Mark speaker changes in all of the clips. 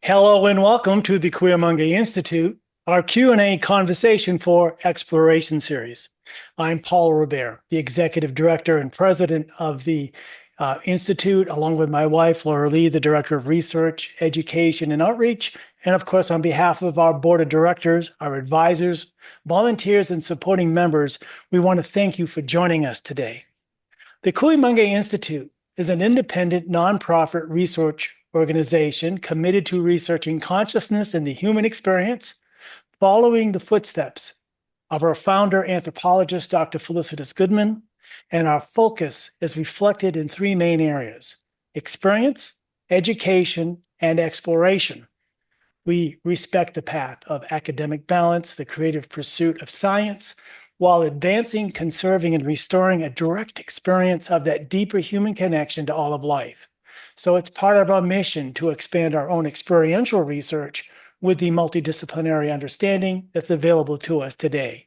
Speaker 1: Hello and welcome to the Queermonge Institute, our Q&A conversation for exploration series. I'm Paul Robert, the executive director and president of the Institute, along with my wife, Laura Lee, the director of research, education, and outreach. And of course, on behalf of our board of directors, our advisors, volunteers, and supporting members, we want to thank you for joining us today. The Queermonge Institute is an independent nonprofit research organization committed to researching consciousness and the human experience, following the footsteps of our founder, anthropologist, Dr. Felicitas Goodman, and our focus is reflected in three main areas: experience, education, and exploration. We respect the path of academic balance, the creative pursuit of science, while advancing, conserving, and restoring a direct experience of that deeper human connection to all of life. So it's part of our mission to expand our own experiential research with the multidisciplinary understanding that's available to us today.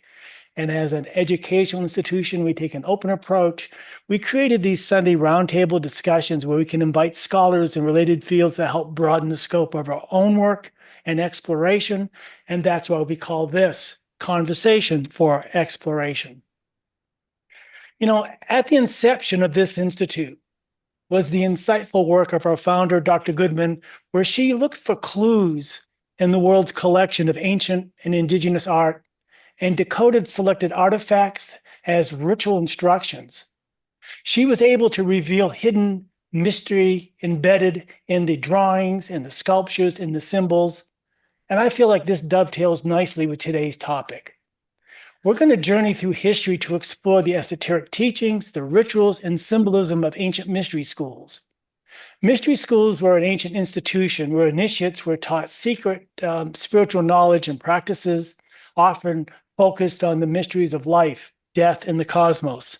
Speaker 1: And as an educational institution, we take an open approach. We created these Sunday roundtable discussions where we can invite scholars in related fields that help broaden the scope of our own work and exploration. And that's why we call this Conversation for Exploration. You know, at the inception of this institute was the insightful work of our founder, Dr. Goodman, where she looked for clues in the world's collection of ancient and indigenous art and decoded selected artifacts as ritual instructions. She was able to reveal hidden mystery embedded in the drawings, in the sculptures, in the symbols. And I feel like this dovetails nicely with today's topic. We're going to journey through history to explore the esoteric teachings, the rituals, and symbolism of ancient mystery schools. Mystery schools were an ancient institution where initiates were taught secret spiritual knowledge and practices, often focused on the mysteries of life, death, and the cosmos.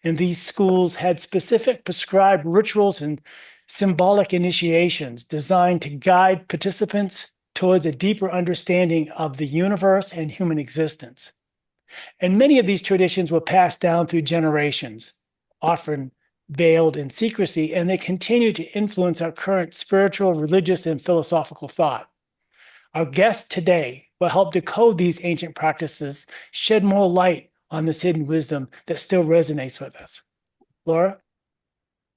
Speaker 1: And these schools had specific prescribed rituals and symbolic initiations designed to guide participants towards a deeper understanding of the universe and human existence. And many of these traditions were passed down through generations, often veiled in secrecy, and they continue to influence our current spiritual, religious, and philosophical thought. Our guest today will help decode these ancient practices, shed more light on this hidden wisdom that still resonates with us. Laura?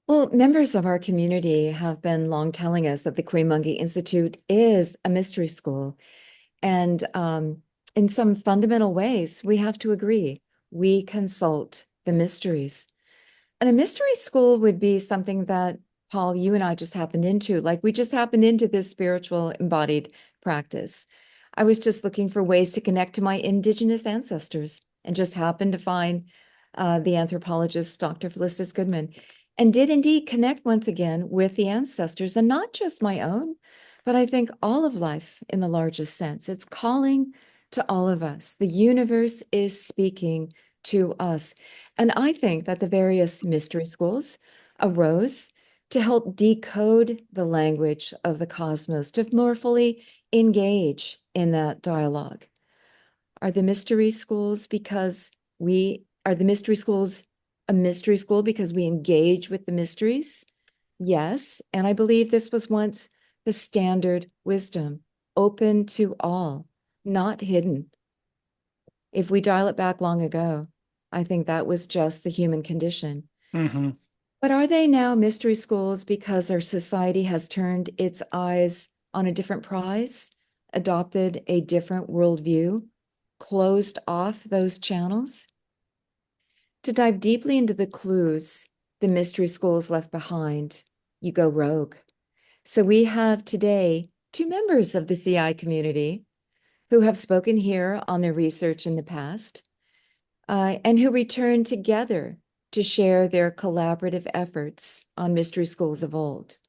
Speaker 2: Well, members of our community have been long telling us that the Queermonge Institute is a mystery school. And in some fundamental ways, we have to agree. We consult the mysteries. And a mystery school would be something that, Paul, you and I just happened into. Like we just happened into this spiritual embodied practice. I was just looking for ways to connect to my indigenous ancestors and just happened to find the anthropologist, Dr. Felicitas Goodman, and did indeed connect once again with the ancestors, and not just my own, but I think all of life in the largest sense. It's calling to all of us. The universe is speaking to us. And I think that the various mystery schools arose to help decode the language of the cosmos, to more fully engage in that dialogue. Are the mystery schools a mystery school because we engage with the mysteries? Yes. And I believe this was once the standard wisdom, open to all, not hidden. If we dial it back long ago, I think that was just the human condition.
Speaker 1: Mm-hmm.
Speaker 2: But are they now mystery schools because our society has turned its eyes on a different prize, adopted a different worldview, closed off those channels? To dive deeply into the clues the mystery schools left behind, you go rogue. So we have today two members of the CI community who have spoken here on their research in the past, and who return together to share their collaborative efforts on mystery schools of old.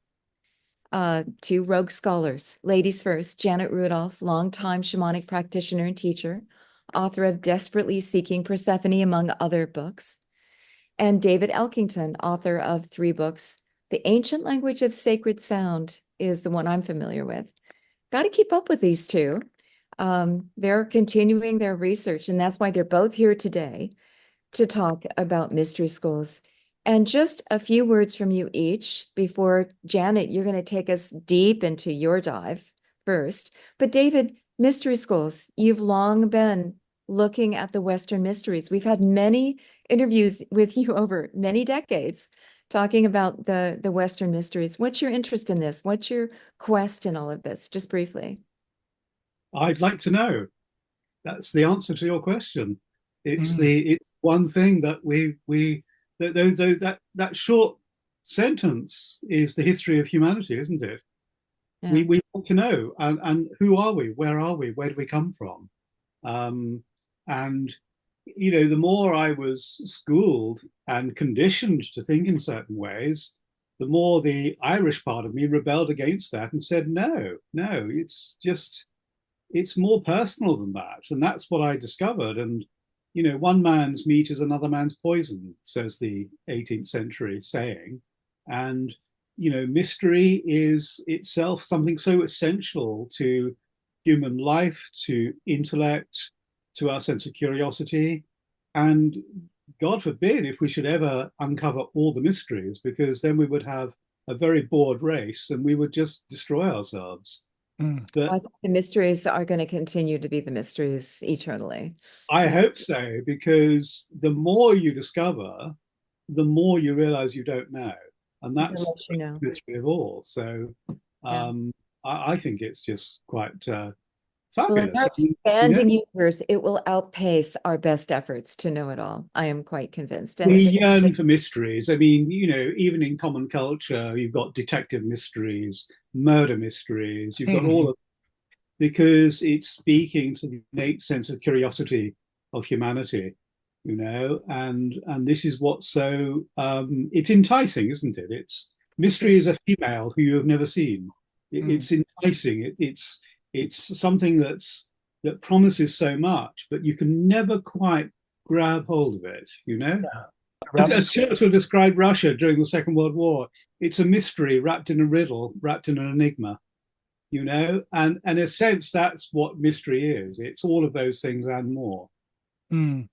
Speaker 2: Two rogue scholars. Ladies first, Janet Rudolph, longtime shamanic practitioner and teacher, author of Desperately Seeking Persephone, among other books, and David Elkington, author of 3 books. The Ancient Language of Sacred Sound is the one I'm familiar with. Got to keep up with these two. They're continuing their research, and that's why they're both here today to talk about mystery schools. And just a few words from you each before, Janet, you're going to take us deep into your dive first. But David, mystery schools, you've long been looking at the Western mysteries. We've had many interviews with you over many decades talking about the Western mysteries. What's your interest in this? What's your quest in all of this? Just briefly.
Speaker 3: I'd like to know. That's the answer to your question.
Speaker 1: Mm.
Speaker 3: It's one thing that that short sentence is the history of humanity, isn't it?
Speaker 2: Yeah.
Speaker 3: We want to know, and who are we? Where are we? Where do we come from? And the more I was schooled and conditioned to think in certain ways, the more the Irish part of me rebelled against that and said, no, no, it's more personal than that. And that's what I discovered. And, one man's meat is another man's poison, says the 18th century saying. And, mystery is itself something so essential to human life, to intellect, to our sense of curiosity. And God forbid if we should ever uncover all the mysteries, because then we would have a very bored race and we would just destroy ourselves.
Speaker 1: Mm.
Speaker 2: Well, I
Speaker 3: But
Speaker 2: think the mysteries are going to continue to be the mysteries eternally.
Speaker 3: I hope so, because the more you discover, the more you realize you don't know. And
Speaker 2: They'll
Speaker 3: that's
Speaker 2: let you know.
Speaker 3: the mystery of all. So
Speaker 2: Yeah.
Speaker 3: I think it's just quite
Speaker 2: Well, in
Speaker 3: fabulous.
Speaker 2: our
Speaker 3: I mean, you know,
Speaker 2: expanding universe, it will outpace our best efforts to know it all. I am quite convinced.
Speaker 3: we
Speaker 2: And so,
Speaker 3: yearn for mysteries. I mean, even in common culture, you've got detective mysteries, murder mysteries, you've got all
Speaker 1: Mm.
Speaker 3: of because it's speaking to the innate sense of curiosity of humanity, and this is what's so it's enticing, isn't it? It's mystery is a female who you have never seen.
Speaker 1: Mm.
Speaker 3: It's enticing. It's something that promises so much, but you can never quite grab hold of it.
Speaker 1: Yeah.
Speaker 3: As Churchill described Russia during the Second World War, it's a mystery wrapped in a riddle, wrapped in an enigma. And in a sense, that's what mystery is. It's all of those things and more.
Speaker 1: Mm.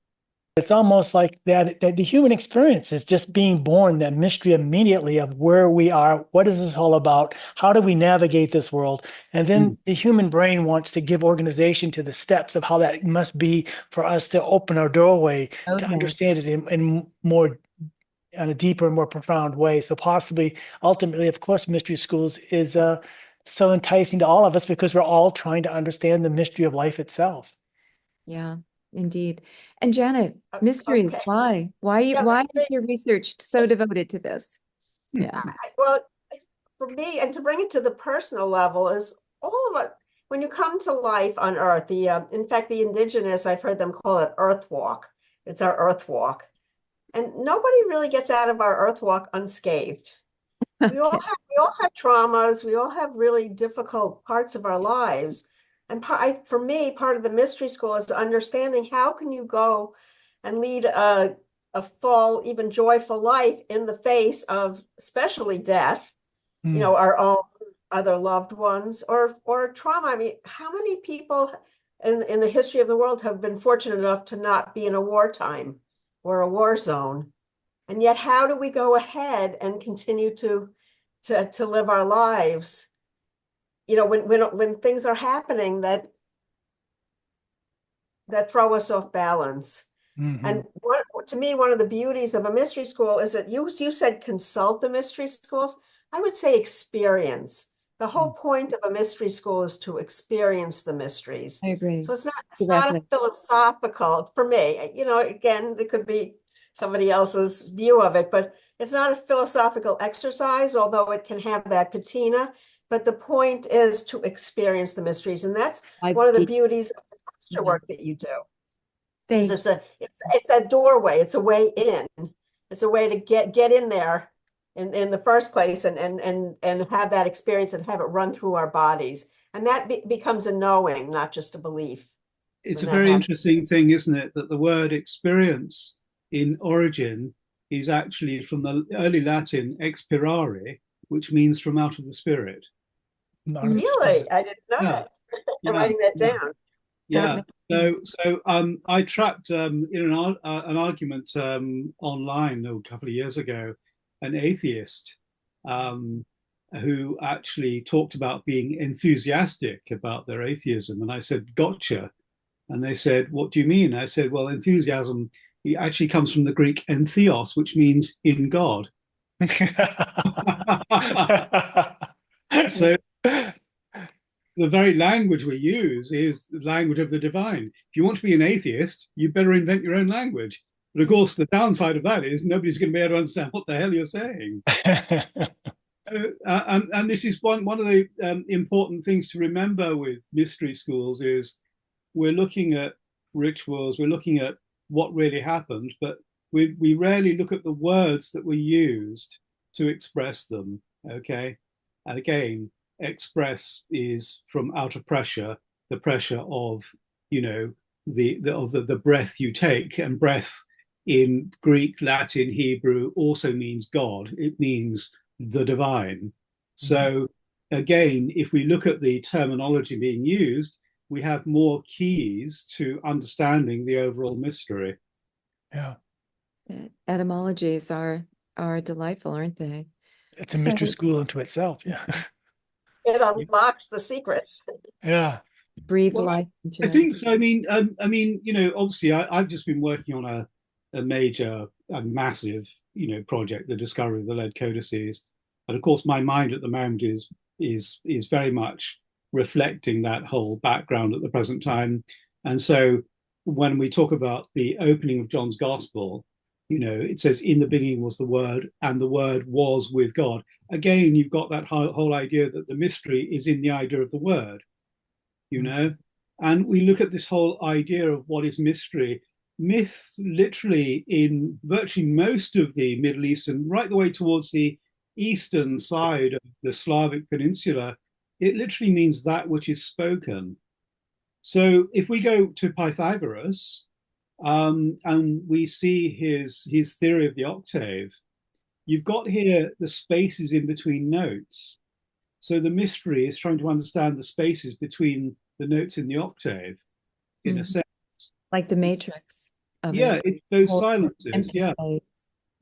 Speaker 1: It's almost like that the human experience is just being born, that mystery immediately of where we are, what is this all about, how do we navigate this world? And then
Speaker 3: Mm.
Speaker 1: the human brain wants to give organization to the steps of how that must be for us to open our doorway to
Speaker 2: okay.
Speaker 1: understand it in more in a deeper and more profound way. So possibly, ultimately, of course, mystery schools is so enticing to all of us because we're all trying to understand the mystery of life itself.
Speaker 2: Yeah, indeed. And Janet, mysteries,
Speaker 4: Okay.
Speaker 2: why? Why
Speaker 4: Yeah,
Speaker 2: why is
Speaker 4: mystery.
Speaker 2: your research so devoted to this? Yeah.
Speaker 4: Well, for me, and to bring it to the personal level, is all of it. When you come to life on Earth, in fact, the indigenous, I've heard them call it Earth Walk. It's our Earth Walk, and nobody really gets out of our Earth Walk unscathed. We all
Speaker 2: Okay.
Speaker 4: have traumas. We all have really difficult parts of our lives. And for me, part of the mystery school is understanding how can you go and lead a full, even joyful life in the face of especially death,
Speaker 1: Mm.
Speaker 4: our own other loved ones or trauma. I mean, how many people in the history of the world have been fortunate enough to not be in a wartime or a war zone? And yet, how do we go ahead and continue to live our lives? When things are happening that throw us off balance.
Speaker 1: Mhm.
Speaker 4: And to me, one of the beauties of a mystery school is that you said consult the mystery schools. I would say experience. The whole point of a mystery school is to experience the mysteries.
Speaker 2: I agree.
Speaker 4: So it's not a
Speaker 2: Directly.
Speaker 4: philosophical for me. Again, it could be somebody else's view of it, but it's not a philosophical exercise, although it can have that patina. But the point is to experience the mysteries, and that's
Speaker 2: I
Speaker 4: one of the
Speaker 2: deep.
Speaker 4: beauties of the master
Speaker 2: Yeah.
Speaker 4: work that you do. Is
Speaker 2: Thank you.
Speaker 4: it's that doorway. It's a way in. It's a way to get in there in the first place and have that experience and have it run through our bodies. And that becomes a knowing, not just a belief
Speaker 3: It's
Speaker 4: when
Speaker 3: a
Speaker 4: that
Speaker 3: very
Speaker 4: happens.
Speaker 3: interesting thing, isn't it, that the word experience in origin is actually from the early Latin expirare, which means from out of the spirit.
Speaker 1: Not of the
Speaker 4: Really?
Speaker 1: spirit.
Speaker 4: I didn't know
Speaker 3: Yeah,
Speaker 4: that. I'm
Speaker 3: yeah,
Speaker 4: writing that
Speaker 3: yeah.
Speaker 4: down.
Speaker 3: Yeah.
Speaker 2: That makes
Speaker 3: So,
Speaker 2: sense.
Speaker 3: I tracked in an argument online a couple of years ago, an atheist, um, who actually talked about being enthusiastic about their atheism. And I said, gotcha. And they said, what do you mean? I said, well, enthusiasm it actually comes from the Greek entheos, which means in God. So the very language we use is the language of the divine. If you want to be an atheist, you better invent your own language. But of course, the downside of that is nobody's going to be able to understand what the hell you're saying. And this is one of the important things to remember with mystery schools is we're looking at rituals, we're looking at what really happened, but we rarely look at the words that were used to express them. Okay, and again, express is from out of pressure, the pressure of the breath you take, and breath in Greek, Latin, Hebrew also means God. It means the divine. So again, if we look at the terminology being used, we have more keys to understanding the overall mystery.
Speaker 1: Yeah.
Speaker 2: Etymologies are delightful, aren't they?
Speaker 1: It's a mystery school unto itself. Yeah.
Speaker 4: It unlocks the secrets.
Speaker 1: Yeah.
Speaker 2: Breathe
Speaker 3: Well,
Speaker 2: life into
Speaker 3: I
Speaker 2: it.
Speaker 3: think, obviously I've just been working on a major, a massive, project, the discovery of the lead codices. And of course, my mind at the moment is very much reflecting that whole background at the present time. And so when we talk about the opening of John's Gospel, it says, in the beginning was the Word, and the Word was with God. Again, you've got that whole idea that the mystery is in the idea of the Word, And we look at this whole idea of what is mystery. Myth, literally, in virtually most of the Middle East and right the way towards the eastern side of the Slavic peninsula, it literally means that which is spoken. So if we go to Pythagoras, and we see his theory of the octave, you've got here the spaces in between notes. So the mystery is trying to understand the spaces between the notes in the octave, in a sense.
Speaker 2: Like the matrix of
Speaker 3: Yeah,
Speaker 2: it.
Speaker 3: it's those
Speaker 2: Whole
Speaker 3: silences.
Speaker 2: empty
Speaker 3: Yeah,
Speaker 2: space.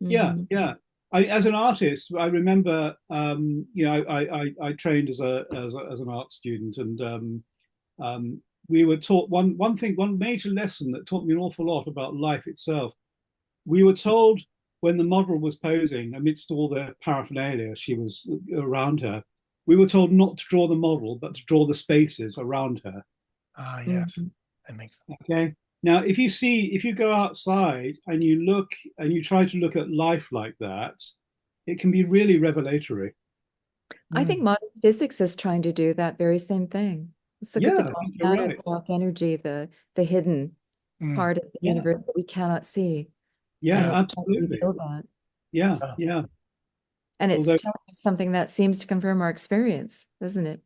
Speaker 3: yeah, yeah. As an artist, I remember, I trained as an art student, and we were taught one major lesson that taught me an awful lot about life itself. We were told when the model was posing, amidst all the paraphernalia she was around her, we were told not to draw the model, but to draw the spaces around her.
Speaker 1: Ah, yes, that makes sense.
Speaker 3: Okay. Now, if you go outside and you look and you try to look at life like that, it can be really revelatory.
Speaker 2: I think modern physics is trying to do that very same thing. Let's look at the
Speaker 3: Yeah,
Speaker 2: dark
Speaker 3: you're
Speaker 2: matter,
Speaker 3: right.
Speaker 2: the dark energy, the hidden part of the
Speaker 3: Yeah.
Speaker 2: universe that we cannot see.
Speaker 3: Yeah,
Speaker 2: And it's trying to
Speaker 3: absolutely.
Speaker 2: reveal that.
Speaker 3: Yeah,
Speaker 1: So-
Speaker 3: yeah.
Speaker 2: And it's
Speaker 3: Although
Speaker 2: telling us something that seems to confirm our experience, doesn't it?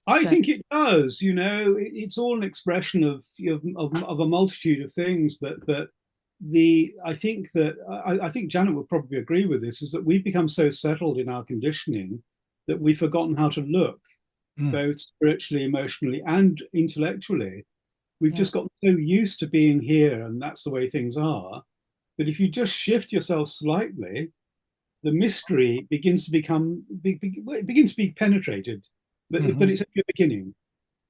Speaker 3: I
Speaker 2: So-
Speaker 3: think it does. It's all an expression of a multitude of things. But I think Janet would probably agree with this, is that we've become so settled in our conditioning that we've forgotten how to look, both spiritually, emotionally, and intellectually. We've just gotten so used to being here, and that's the way things are. But if you just shift yourself slightly, the mystery begins to be penetrated. But it's a new beginning.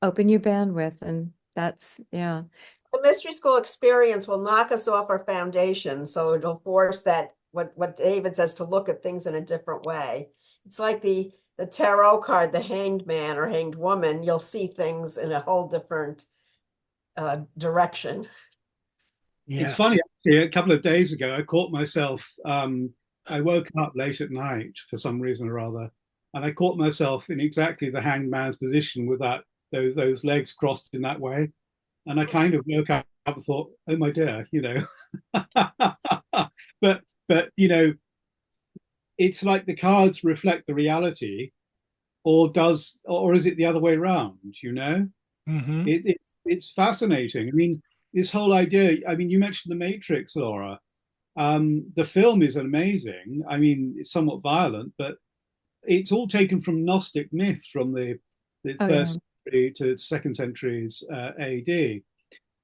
Speaker 2: Open your bandwidth, and that's, yeah.
Speaker 4: The mystery school experience will knock us off our foundation, so it'll force that what David says, to look at things in a different way. It's like the tarot card, the hanged man or hanged woman. You'll see things in a whole different direction.
Speaker 1: Yes.
Speaker 3: It's funny, actually, a couple of days ago, I caught myself. I woke up late at night for some reason or other, and I caught myself in exactly the hanged man's position with those legs crossed in that way. And I kind of woke up and thought, oh my dear, but it's like the cards reflect the reality, or is it the other way around? It's fascinating. I mean, this whole idea. I mean, you mentioned the Matrix, Laura. The film is amazing. I mean, it's somewhat violent, but it's all taken from Gnostic myth from the first century to second centuries AD.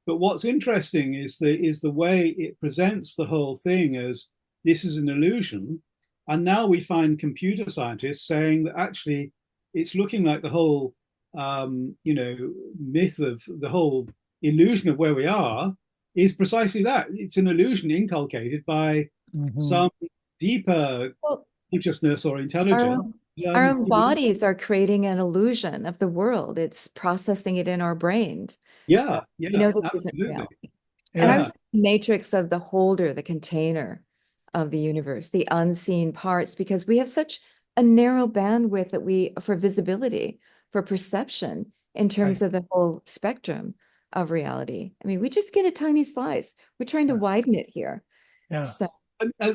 Speaker 3: But what's interesting is the way it presents the whole thing as this is an illusion, And now we find computer scientists saying that actually it's looking like the whole, myth of the whole illusion of where we are is precisely that. It's an illusion inculcated by some deeper
Speaker 2: Well,
Speaker 3: consciousness or
Speaker 2: our
Speaker 3: intelligence.
Speaker 2: own, our own bodies are creating an illusion of the world. It's processing it in our brain.
Speaker 3: Yeah,
Speaker 2: We
Speaker 3: yeah,
Speaker 2: know this isn't
Speaker 3: absolutely.
Speaker 2: reality. And I was the matrix of the holder, the container of the universe, the unseen parts, because we have such a narrow bandwidth that for visibility, for perception in terms of the whole spectrum of reality. I mean, we just get a tiny slice. We're trying to widen it here.
Speaker 1: Yeah.
Speaker 2: So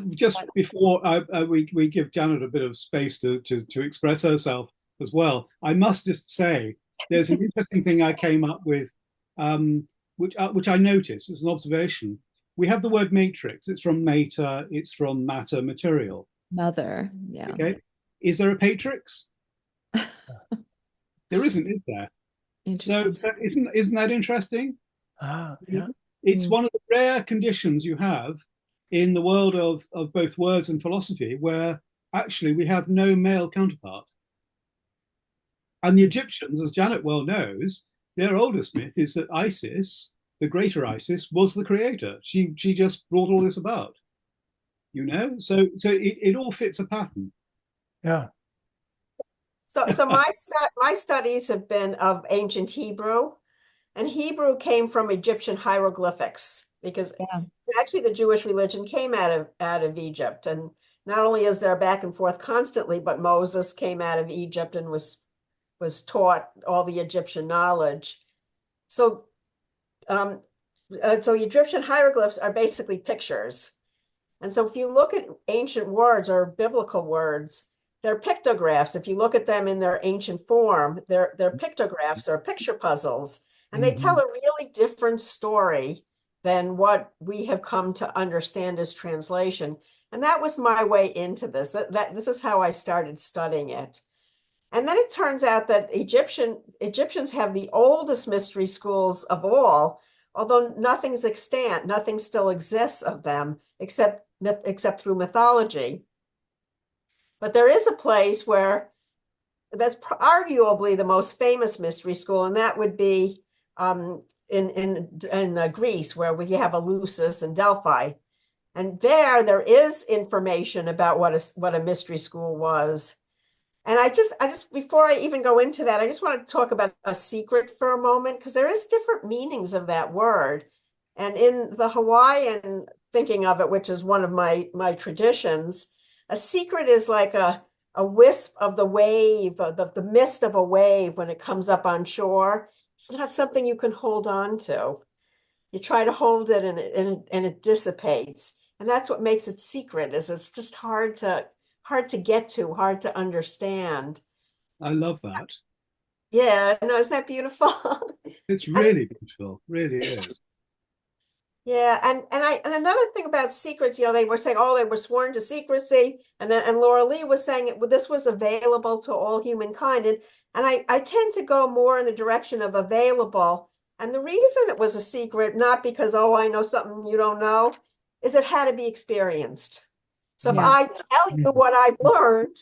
Speaker 3: Just before we give Janet a bit of space to express herself as well, I must just say there's an interesting thing I came up with, which I noticed as an observation. We have the word matrix. It's from mater. It's from matter, material.
Speaker 2: mother, yeah.
Speaker 3: Okay. Is there a patrix? There isn't, is there? So
Speaker 2: Interesting.
Speaker 3: isn't that interesting?
Speaker 1: Yeah.
Speaker 3: It's one of the rare conditions you have in the world of both words and philosophy where actually we have no male counterpart. And the Egyptians, as Janet well knows, their oldest myth is that Isis, the greater Isis, was the creator. She just brought all this about. So it all fits a pattern.
Speaker 1: Yeah.
Speaker 4: So my studies have been of ancient Hebrew, and Hebrew came from Egyptian hieroglyphics because actually the Jewish religion came out of Egypt. And not only is there back and forth constantly, but Moses came out of Egypt and was taught all the Egyptian knowledge. So Egyptian hieroglyphs are basically pictures. And so if you look at ancient words or biblical words, they're pictographs. If you look at them in their ancient form, they're pictographs or picture puzzles, and they tell a really different story than what we have come to understand as translation. And that was my way into this. This is how I started studying it. And then it turns out that Egyptians have the oldest mystery schools of all, although nothing's extant, nothing still exists of them except through mythology. But there is a place where that's arguably the most famous mystery school, and that would be in Greece, where we have Eleusis and Delphi. And there is information about what a mystery school was. And I just before I even go into that, I just want to talk about a secret for a moment, because there is different meanings of that word. And in the Hawaiian thinking of it, which is one of my traditions, a secret is like a wisp of the wave, the mist of a wave when it comes up on shore. It's not something you can hold on to. You try to hold it and it dissipates. And that's what makes it secret, is it's just hard to get to, hard to understand.
Speaker 3: I love that.
Speaker 4: Yeah, no, isn't that beautiful?
Speaker 3: It's really beautiful, really is.
Speaker 4: Yeah, and another thing about secrets, they were saying, oh, they were sworn to secrecy, and Laura Lee was saying this was available to all humankind, and I tend to go more in the direction of available. And the reason it was a secret, not because, oh, I know something you don't know, is it had to be experienced. So if I tell you what I've learned,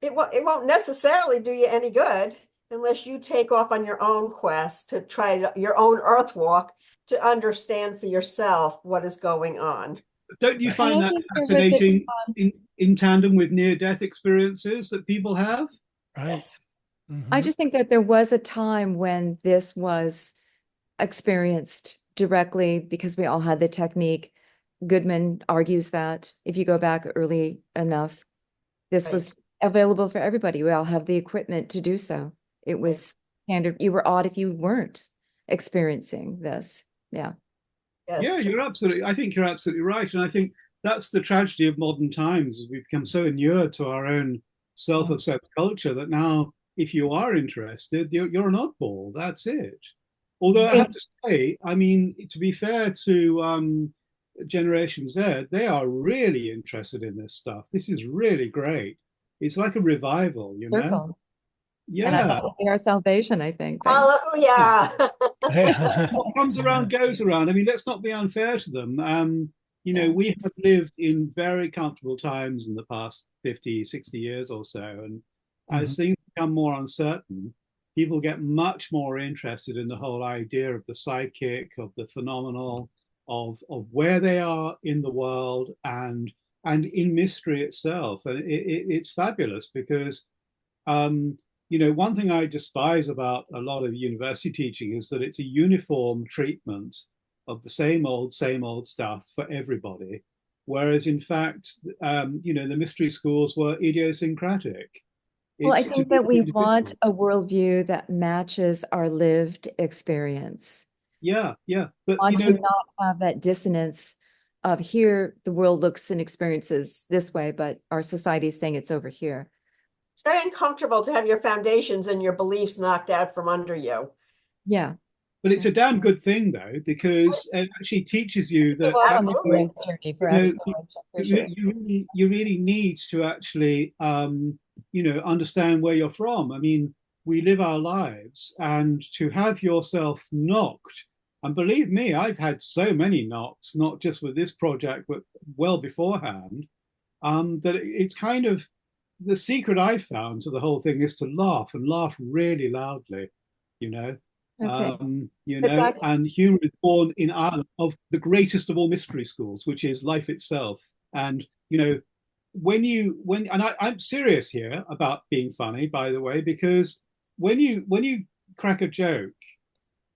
Speaker 4: it won't necessarily do you any good unless you take off on your own quest to try your own earth walk to understand for yourself what is going on.
Speaker 3: Don't you find that fascinating in tandem with near-death experiences that people have?
Speaker 4: Yes.
Speaker 2: I just think that there was a time when this was experienced directly because we all had the technique. Goodman argues that if you go back early enough, this was available for everybody. We all have the equipment to do so. It was standard. You were odd if you weren't experiencing this. Yeah.
Speaker 4: Yes.
Speaker 3: Yeah, I think you're absolutely right. And I think that's the tragedy of modern times. We've become so inured to our own self-obsessed culture that now, if you are interested, you're an oddball. That's it. Although I have to say, I mean, to be fair to Generation Z, they are really interested in this stuff. This is really great. It's like a revival,
Speaker 2: Circle.
Speaker 3: Yeah.
Speaker 2: And that will be our salvation, I think.
Speaker 4: Hallelujah.
Speaker 3: What comes around goes around. I mean, let's not be unfair to them. You know,
Speaker 2: Yeah.
Speaker 3: we have lived in very comfortable times in the past 50, 60 years or so. And as things become more uncertain, people get much more interested in the whole idea of the psychic, of the phenomenal, of where they are in the world and in mystery itself. And it's fabulous because you know, one thing I despise about a lot of university teaching is that it's a uniform treatment of the same old stuff for everybody. Whereas in fact, you know, the mystery schools were idiosyncratic.
Speaker 2: Well, I
Speaker 3: It's to
Speaker 2: think
Speaker 3: do
Speaker 2: that
Speaker 3: with
Speaker 2: we want
Speaker 3: individuals.
Speaker 2: a worldview that matches our lived experience.
Speaker 3: Yeah, yeah. But
Speaker 2: Want
Speaker 3: you
Speaker 2: to
Speaker 3: know,
Speaker 2: not have that dissonance of here the world looks and experiences this way, but our society is saying it's over here.
Speaker 4: It's very uncomfortable to have your foundations and your beliefs knocked out from under you.
Speaker 2: Yeah.
Speaker 3: but it's a damn good thing though, because it actually teaches you that
Speaker 2: Well, on the
Speaker 4: Absolutely.
Speaker 2: hero's journey for
Speaker 3: you know
Speaker 2: exploration, for sure.
Speaker 3: you really need to actually you know, understand where you're from. I mean, we live our lives, and to have yourself knocked, and believe me, I've had so many knocks, not just with this project, but well beforehand, that it's kind of the secret I found to the whole thing is to laugh and laugh really loudly, you know.
Speaker 2: Okay.
Speaker 3: You
Speaker 2: But
Speaker 3: know,
Speaker 2: that's
Speaker 3: and humor is born in Ireland of the greatest of all mystery schools, which is life itself. And you know, and I'm serious here about being funny, by the way, because when you crack a joke,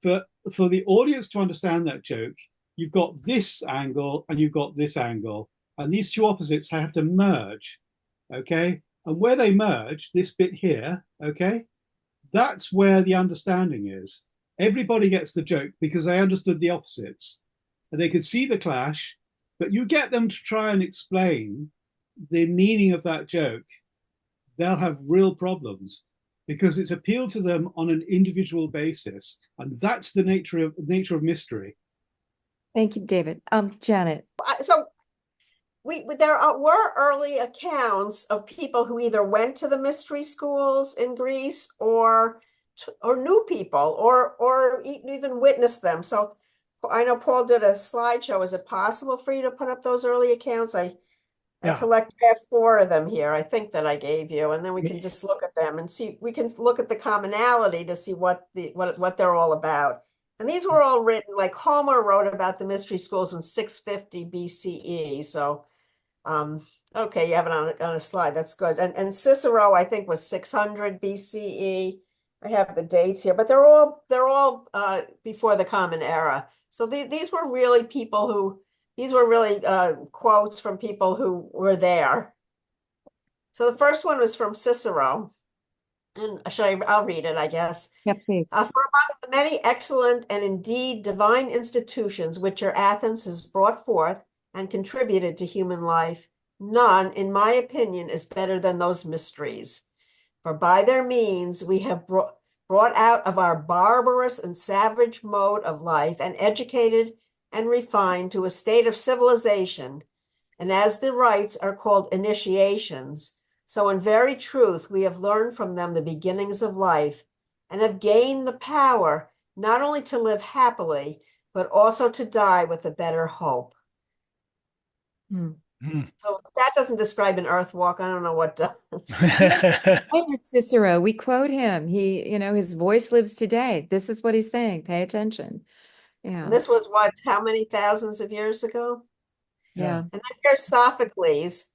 Speaker 3: for for the audience to understand that joke, you've got this angle and you've got this angle, and these two opposites have to merge, okay? And where they merge, this bit here, okay, that's where the understanding is. Everybody gets the joke because they understood the opposites and they could see the clash, but you get them to try and explain the meaning of that joke, they'll have real problems because it's appealed to them on an individual basis. And that's the nature of mystery.
Speaker 2: thank you, David. Janet.
Speaker 4: So were early accounts of people who either went to the mystery schools in Greece or knew people or even witnessed them. So I know Paul did a slideshow. Is it possible for you to put up those early accounts? I
Speaker 1: Yeah.
Speaker 4: collect F4 of them here, I think that I gave you, and then we can just look at them and see, we can look at the commonality to see what they're all about. And these were all written, like Homer wrote about the mystery schools in 650 BCE. So okay, you have it on a slide. That's good. And Cicero, I think, was 600 BCE. I have the dates here, but they're all before the Common Era. So these were really people who these were really quotes from people who were there. So the first one was from Cicero, and I'll read it, I guess.
Speaker 2: Yep, please.
Speaker 4: For among the many excellent and indeed divine institutions which your Athens has brought forth and contributed to human life, none, in my opinion, is better than those mysteries. For by their means we have brought out of our barbarous and savage mode of life and educated and refined to a state of civilization. And as the rites are called initiations, so in very truth we have learned from them the beginnings of life and have gained the power not only to live happily, but also to die with a better hope. So if that doesn't describe an earth walk, I don't know what does.
Speaker 2: Cicero, we quote him. He, his voice lives today. This is what he's saying. Pay attention. Yeah.
Speaker 4: And this was what, how many thousands of years ago?
Speaker 2: Yeah.
Speaker 4: And then here's Sophocles.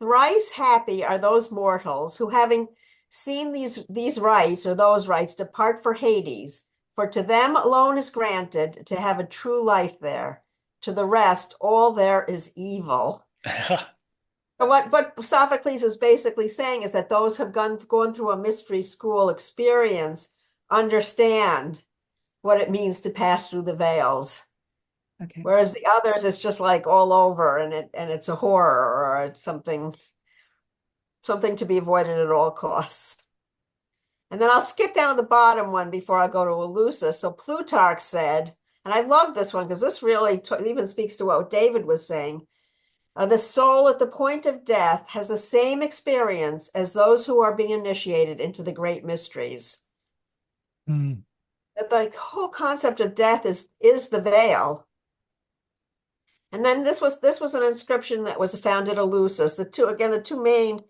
Speaker 4: Thrice happy are those mortals who, having seen these rites or those rites, depart for Hades. For to them alone is granted to have a true life there. To the rest, all there is evil. So what Sophocles is basically saying is that those who have gone through a mystery school experience understand what it means to pass through the veils.
Speaker 2: Okay.
Speaker 4: Whereas the others, it's just like all over, and it's a horror or it's something to be avoided at all costs. And then I'll skip down to the bottom one before I go to Eleusis. So Plutarch said, and I love this one because this really even speaks to what David was saying. The soul at the point of death has the same experience as those who are being initiated into the great mysteries. That the whole concept of death is the veil. And then this was an inscription that was found at Eleusis. The two main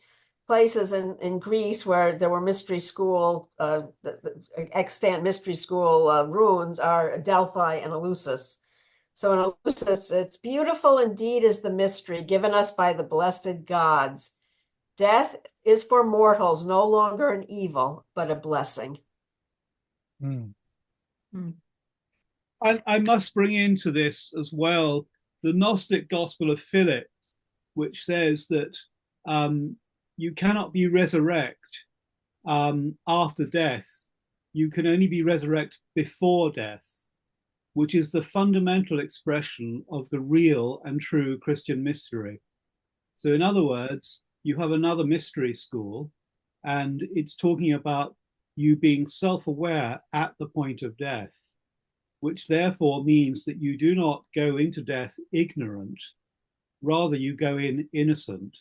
Speaker 4: places in Greece where there were mystery school, the extant mystery school ruins are Delphi and Eleusis. So in Eleusis, it's beautiful indeed is the mystery given us by the blessed gods. Death is for mortals no longer an evil, but a blessing.
Speaker 1: Mm.
Speaker 3: I must bring into this as well the Gnostic Gospel of Philip, which says that you cannot be resurrected after death. You can only be resurrected before death, which is the fundamental expression of the real and true Christian mystery. So, in other words, you have another mystery school, and it's talking about you being self-aware at the point of death, which therefore means that you do not go into death ignorant, rather you go in innocent.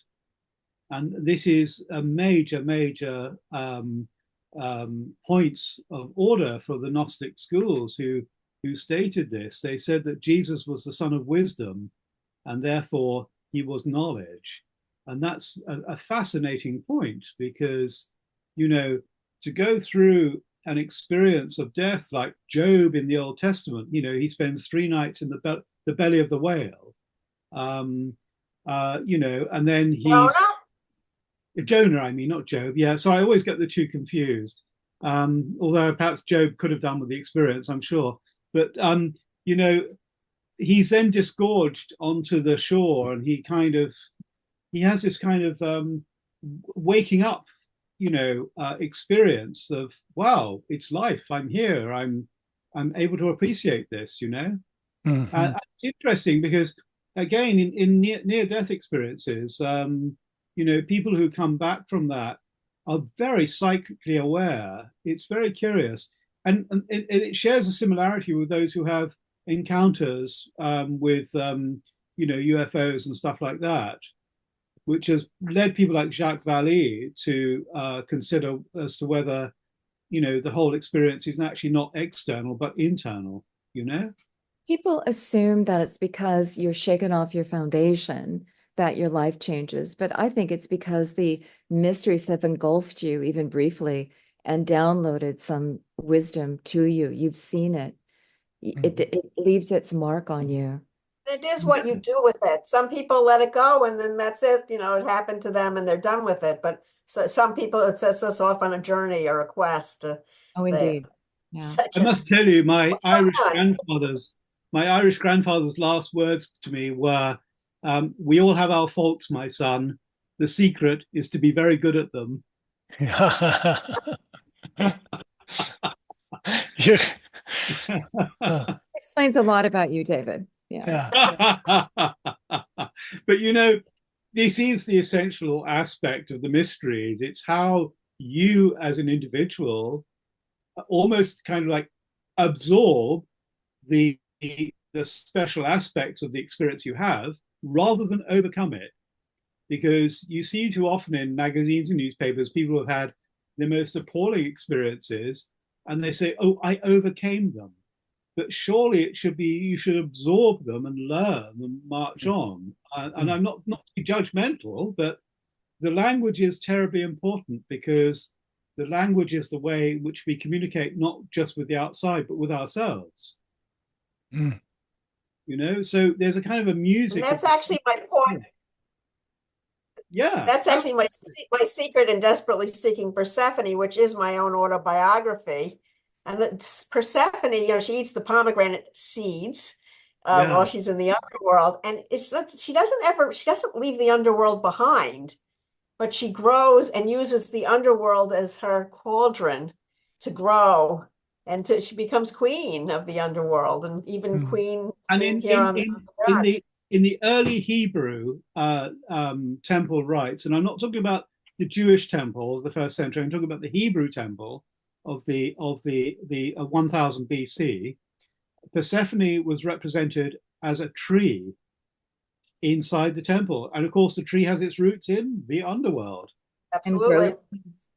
Speaker 3: And this is a major point of order for the Gnostic schools who stated this. They said that Jesus was the son of wisdom, and therefore he was knowledge. And that's a fascinating point, because, you know, to go through an experience of death like Job in the Old Testament, you know, he spends 3 nights in the belly of the whale, you know, and then he's Jonah, I mean, not Job. Yeah, so I always get the two confused. Although perhaps Job could have done with the experience, I'm sure. But you know, he's then disgorged onto the shore, and he has this kind of waking up, you know, experience of, wow, it's life. I'm here. I'm able to appreciate this, you know.
Speaker 1: Mm-hmm.
Speaker 3: And it's interesting because, again, in near-death experiences, you know, people who come back from that are very psychically aware. It's very curious. And it shares a similarity with those who have encounters with, you know, UFOs and stuff like that, which has led people like Jacques Vallée to consider as to whether, you know, the whole experience is actually not external, but internal, you know?
Speaker 2: People assume that it's because you're shaking off your foundation that your life changes. But I think it's because the mysteries have engulfed you, even briefly, and downloaded some wisdom to you. You've seen it. It leaves its mark on you.
Speaker 4: It is what you do with it. Some people let it go and then that's it. You know, it happened to them and they're done with it. But some people, it sets us off on a journey or a quest to
Speaker 2: Oh,
Speaker 4: say,
Speaker 2: indeed. Yeah.
Speaker 3: I must tell you, my
Speaker 4: What's going
Speaker 3: Irish grandfather's last words to me were, we all have our faults, my son. The secret is to be very good at them.
Speaker 2: Explains a lot about you, David. Yeah.
Speaker 3: But, you know, this is the essential aspect of the mysteries. It's how you as an individual almost kind of like absorb the special aspects of the experience you have rather than overcome it. Because you see too often in magazines and newspapers, people have had the most appalling experiences and they say, oh, I overcame them. But surely it should be, you should absorb them and learn and march on. And I'm not to be judgmental, but the language is terribly important, because the language is the way in which we communicate, not just with the outside, but with ourselves. You know, so there's a kind of a music.
Speaker 4: And that's actually my point.
Speaker 3: Yeah.
Speaker 4: That's actually my secret in Desperately Seeking Persephone, which is my own autobiography. And Persephone, you know, she eats the pomegranate seeds while she's in the underworld, and she doesn't leave the underworld behind, but she grows and uses the underworld as her cauldron to grow, and she becomes queen of the underworld, and even queen. And in
Speaker 3: the early Hebrew temple rites, and I'm not talking about the Jewish temple of the 1st century, I'm talking about the Hebrew temple of the 1000 BC, Persephone was represented as a tree inside the temple, and of course the tree has its roots in the underworld.
Speaker 4: Absolutely.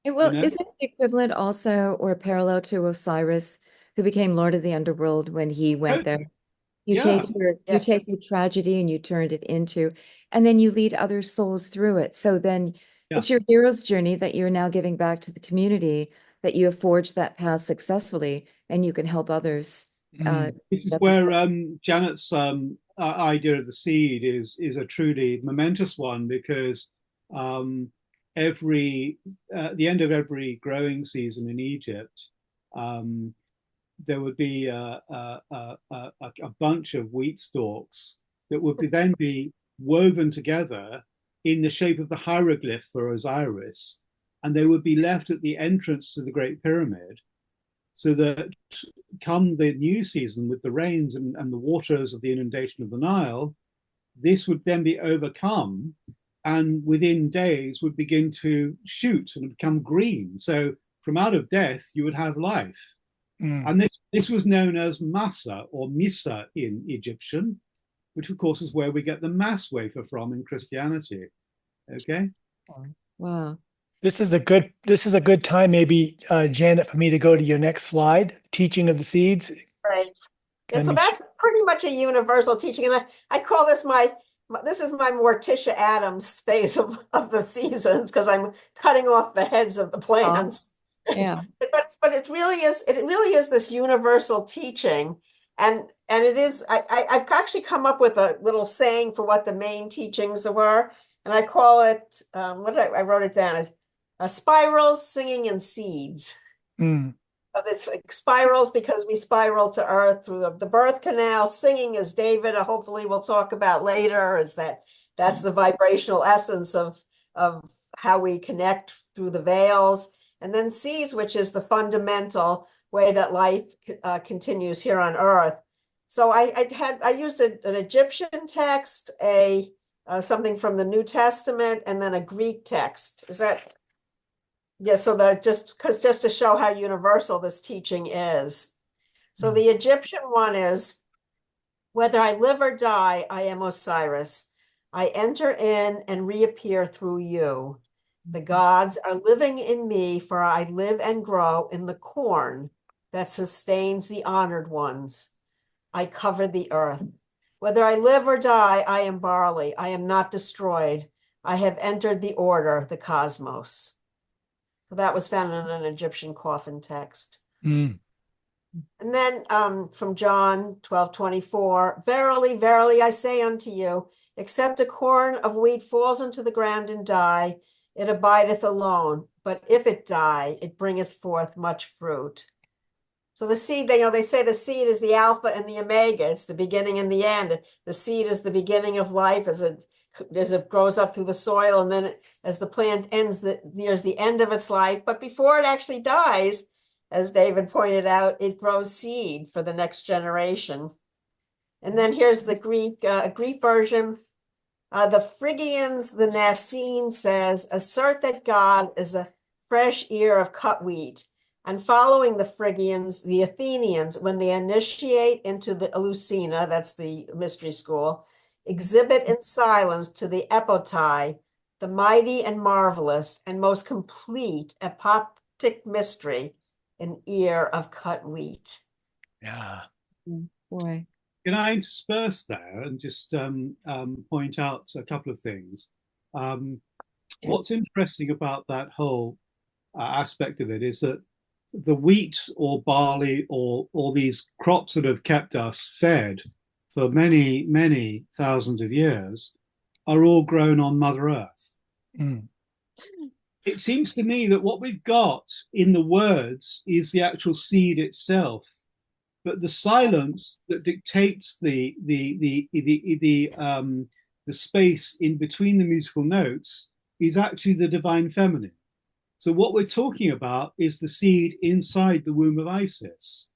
Speaker 2: Well, isn't it the equivalent also or parallel to Osiris, who became Lord of the Underworld when he went there? You
Speaker 3: Yeah.
Speaker 2: take your
Speaker 4: Yes.
Speaker 2: tragedy and you turned it into, and then you lead other souls through it. So then
Speaker 3: Yeah.
Speaker 2: it's your hero's journey that you're now giving back to the community, that you have forged that path successfully, and you can help others.
Speaker 3: This is
Speaker 2: get
Speaker 3: where Janet's idea of the seed is a truly momentous one, because every the end of every growing season in Egypt, um, there would be a bunch of wheat stalks that would then be woven together in the shape of the hieroglyph for Osiris, and they would be left at the entrance to the Great Pyramid, so that come the new season with the rains and the waters of the inundation of the Nile, this would then be overcome and within days would begin to shoot and become green. So from out of death, you would have life. And this was known as Massa or Missa in Egyptian, which of course is where we get the Mass wafer from in Christianity. Okay.
Speaker 2: Wow.
Speaker 1: This is a good time, maybe, Janet, for me to go to your next slide, teaching of the seeds.
Speaker 4: Right. Yeah,
Speaker 1: Can
Speaker 4: so
Speaker 1: you
Speaker 4: that's pretty much a universal teaching. And I call this this is my Morticia Adams space of the seasons, because I'm cutting off the heads of the plants.
Speaker 2: Yeah.
Speaker 4: But it really is this universal teaching. And it is, I've actually come up with a little saying for what the main teachings were. And I call it, I wrote it down, spirals, singing, and seeds. It's like spirals because we spiral to earth through the birth canal. Singing, as David hopefully we'll talk about later, is that's the vibrational essence of how we connect through the veils. And then seeds, which is the fundamental way that life continues here on earth. So I used an Egyptian text, something from the New Testament, and then a Greek text. Is that? Yeah, so that just to show how universal this teaching is. So the Egyptian one is, whether I live or die, I am Osiris. I enter in and reappear through you. The gods are living in me, for I live and grow in the corn that sustains the honored ones. I cover the earth. Whether I live or die, I am barley. I am not destroyed. I have entered the order, the cosmos. So that was found in an Egyptian coffin text. And then from John 12:24, verily, verily, I say unto you, except a corn of wheat falls into the ground and die, it abideth alone. But if it die, it bringeth forth much fruit. So the seed, they say the seed is the alpha and the omega. It's the beginning and the end. The seed is the beginning of life as it grows up through the soil, and then as the plant nears the end of its life. But before it actually dies, as David pointed out, it grows seed for the next generation. And then here's the Greek version. The Phrygians, the Nicene says, assert that God is a fresh ear of cut wheat. And following the Phrygians, the Athenians, when they initiate into the Eleusina, that's the mystery school, exhibit in silence to the epotai, the mighty and marvelous and most complete apoptic mystery, an ear of cut wheat.
Speaker 1: Yeah.
Speaker 2: Boy.
Speaker 3: Can I intersperse there and just point out a couple of things? What's interesting about that whole aspect of it is that the wheat or barley or these crops that have kept us fed for many, many thousands of years are all grown on Mother Earth. It seems to me that what we've got in the words is the actual seed itself, but the silence that dictates the space in between the musical notes is actually the divine feminine. So what we're talking about is the seed inside the womb of Isis.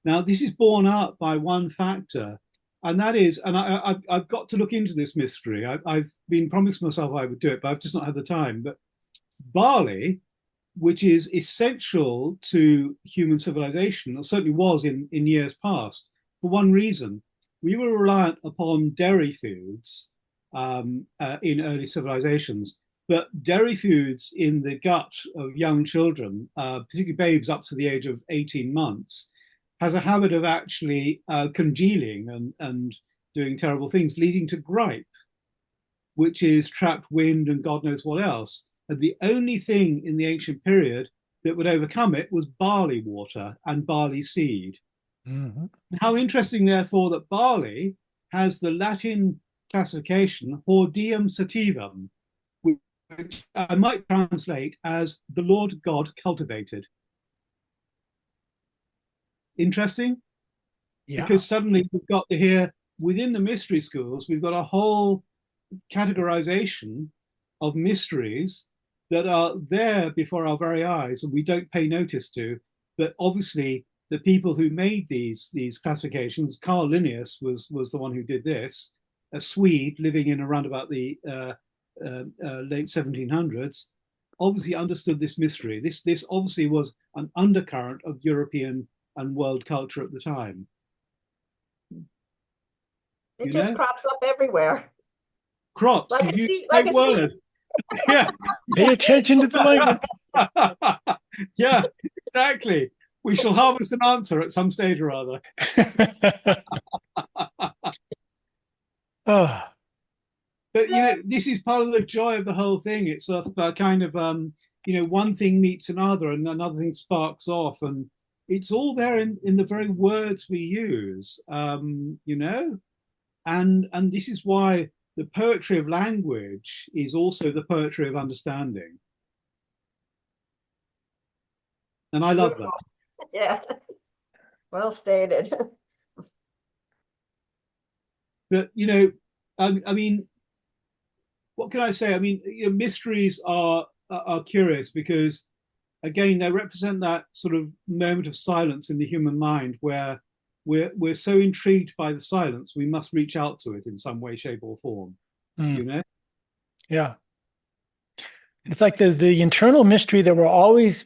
Speaker 3: Now, this is borne out by one factor, and that is, and I've got to look into this mystery. I've been promised myself I would do it, but I've just not had the time. But barley, which is essential to human civilization, or certainly was in years past, for one reason. We were reliant upon dairy foods in early civilizations. But dairy foods in the gut of young children, particularly babes up to the age of 18 months, has a habit of actually congealing and doing terrible things, leading to gripe, which is trapped wind and God knows what else. And the only thing in the ancient period that would overcome it was barley water and barley seed.
Speaker 1: Mm-hmm.
Speaker 3: How interesting, therefore, that barley has the Latin classification Hordeum sativum, which I might translate as the Lord God cultivated. Interesting?
Speaker 1: Yeah.
Speaker 3: Because suddenly we've got to hear within the mystery schools, we've got a whole categorization of mysteries that are there before our very eyes and we don't pay notice to. But obviously, the people who made these classifications, Carl Linnaeus was the one who did this, a Swede living in around about the late 1700s, obviously understood this mystery. This obviously was an undercurrent of European and world culture at the time.
Speaker 4: It just crops up everywhere.
Speaker 3: Crops,
Speaker 4: Like a
Speaker 3: you
Speaker 4: seed,
Speaker 3: right
Speaker 4: like a
Speaker 3: word.
Speaker 4: seed.
Speaker 3: Yeah.
Speaker 1: Pay attention to the language.
Speaker 3: Yeah, exactly. We shall harvest an answer at some stage or other.
Speaker 1: Oh,
Speaker 3: But this is part of the joy of the whole thing. It's a kind of one thing meets another, and another thing sparks off, and it's all there in the very words we use. And this is why the poetry of language is also the poetry of understanding. And I love that.
Speaker 4: Yeah. Well stated.
Speaker 3: But I mean, what can I say? I mean, mysteries are curious because, again, they represent that sort of moment of silence in the human mind where we're so intrigued by the silence, we must reach out to it in some way, shape, or form.
Speaker 1: Yeah. It's like the internal mystery that we're always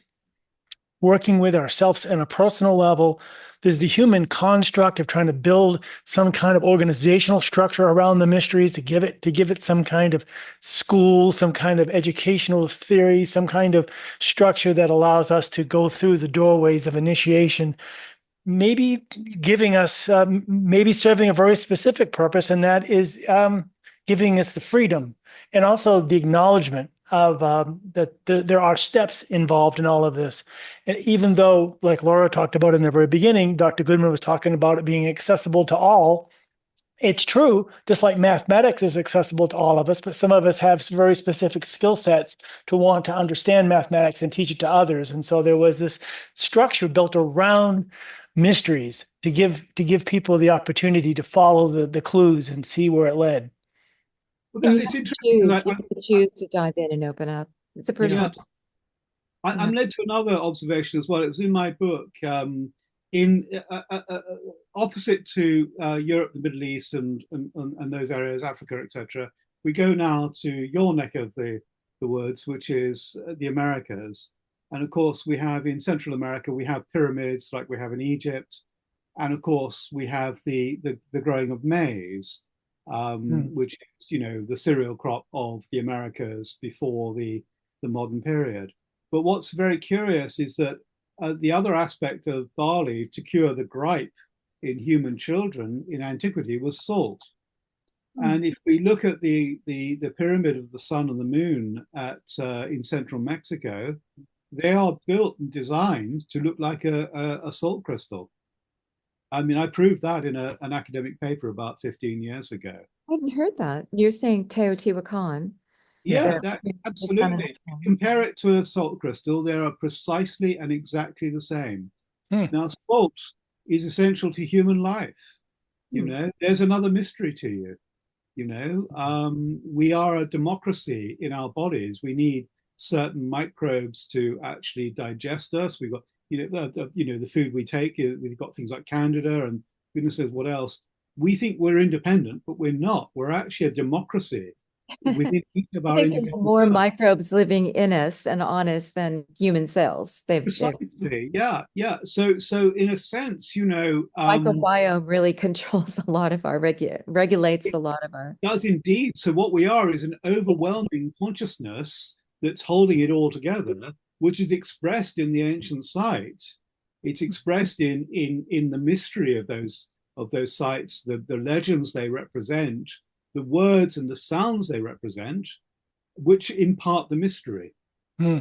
Speaker 1: working with ourselves on a personal level. There's the human construct of trying to build some kind of organizational structure around the mysteries to give it some kind of school, some kind of educational theory, some kind of structure that allows us to go through the doorways of initiation, maybe giving us, maybe serving a very specific purpose, and that is giving us the freedom and also the acknowledgement of that there are steps involved in all of this. And even though, like Laura talked about in the very beginning, Dr. Goodman was talking about it being accessible to all, it's true, just like mathematics is accessible to all of us, but some of us have very specific skill sets to want to understand mathematics and teach it to others. And so there was this structure built around mysteries to give people the opportunity to follow the clues and see where it led.
Speaker 3: Well, it's interesting.
Speaker 2: You can choose to dive in and open up. It's a personal.
Speaker 3: I'm led to another observation as well. It was in my book. In opposite to Europe, the Middle East, and those areas, Africa, etc., we go now to your neck of the woods, which is the Americas. And of course, we have in Central America, we have pyramids like we have in Egypt, and of course, we have the growing of maize, which is the cereal crop of the Americas before the modern period. But what's very curious is that the other aspect of barley to cure the gripe in human children in antiquity was salt. And if we look at the pyramid of the sun and the moon in central Mexico, they are built and designed to look like a salt crystal. I mean, I proved that in an academic paper about 15 years ago.
Speaker 2: I hadn't heard that. You're saying Teotihuacan.
Speaker 3: Yeah, absolutely. Compare it to a salt crystal, they are precisely and exactly the same. Now, salt is essential to human life. There's another mystery to you. We are a democracy in our bodies. We need certain microbes to actually digest us. We've got, the food we take. We've got things like candida and goodness knows what else. We think we're independent, but we're not. We're actually a democracy within each of our
Speaker 2: There's more microbes living in us and on us than human cells.
Speaker 3: Precisely. Yeah. So in a sense,
Speaker 2: microbiome really controls a lot of our regulates a lot of our.
Speaker 3: It does indeed. So what we are is an overwhelming consciousness that's holding it all together, which is expressed in the ancient site It's expressed in the mystery of those sites, the legends they represent, the words and the sounds they represent, which impart the mystery.
Speaker 1: Hmm.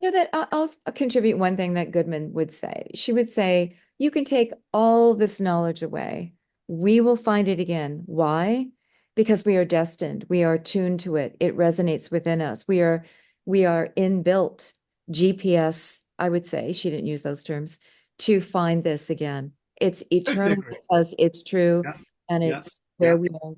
Speaker 2: You know that I'll contribute one thing that Goodman would say. She would say, you can take all this knowledge away. We will find it again. Why? Because we are destined. We are tuned to it. It resonates within us. We are inbuilt GPS, I would say, she didn't use those terms, to find this again. It's eternal because it's true,
Speaker 3: Yeah,
Speaker 2: and
Speaker 3: yeah,
Speaker 2: it's where we are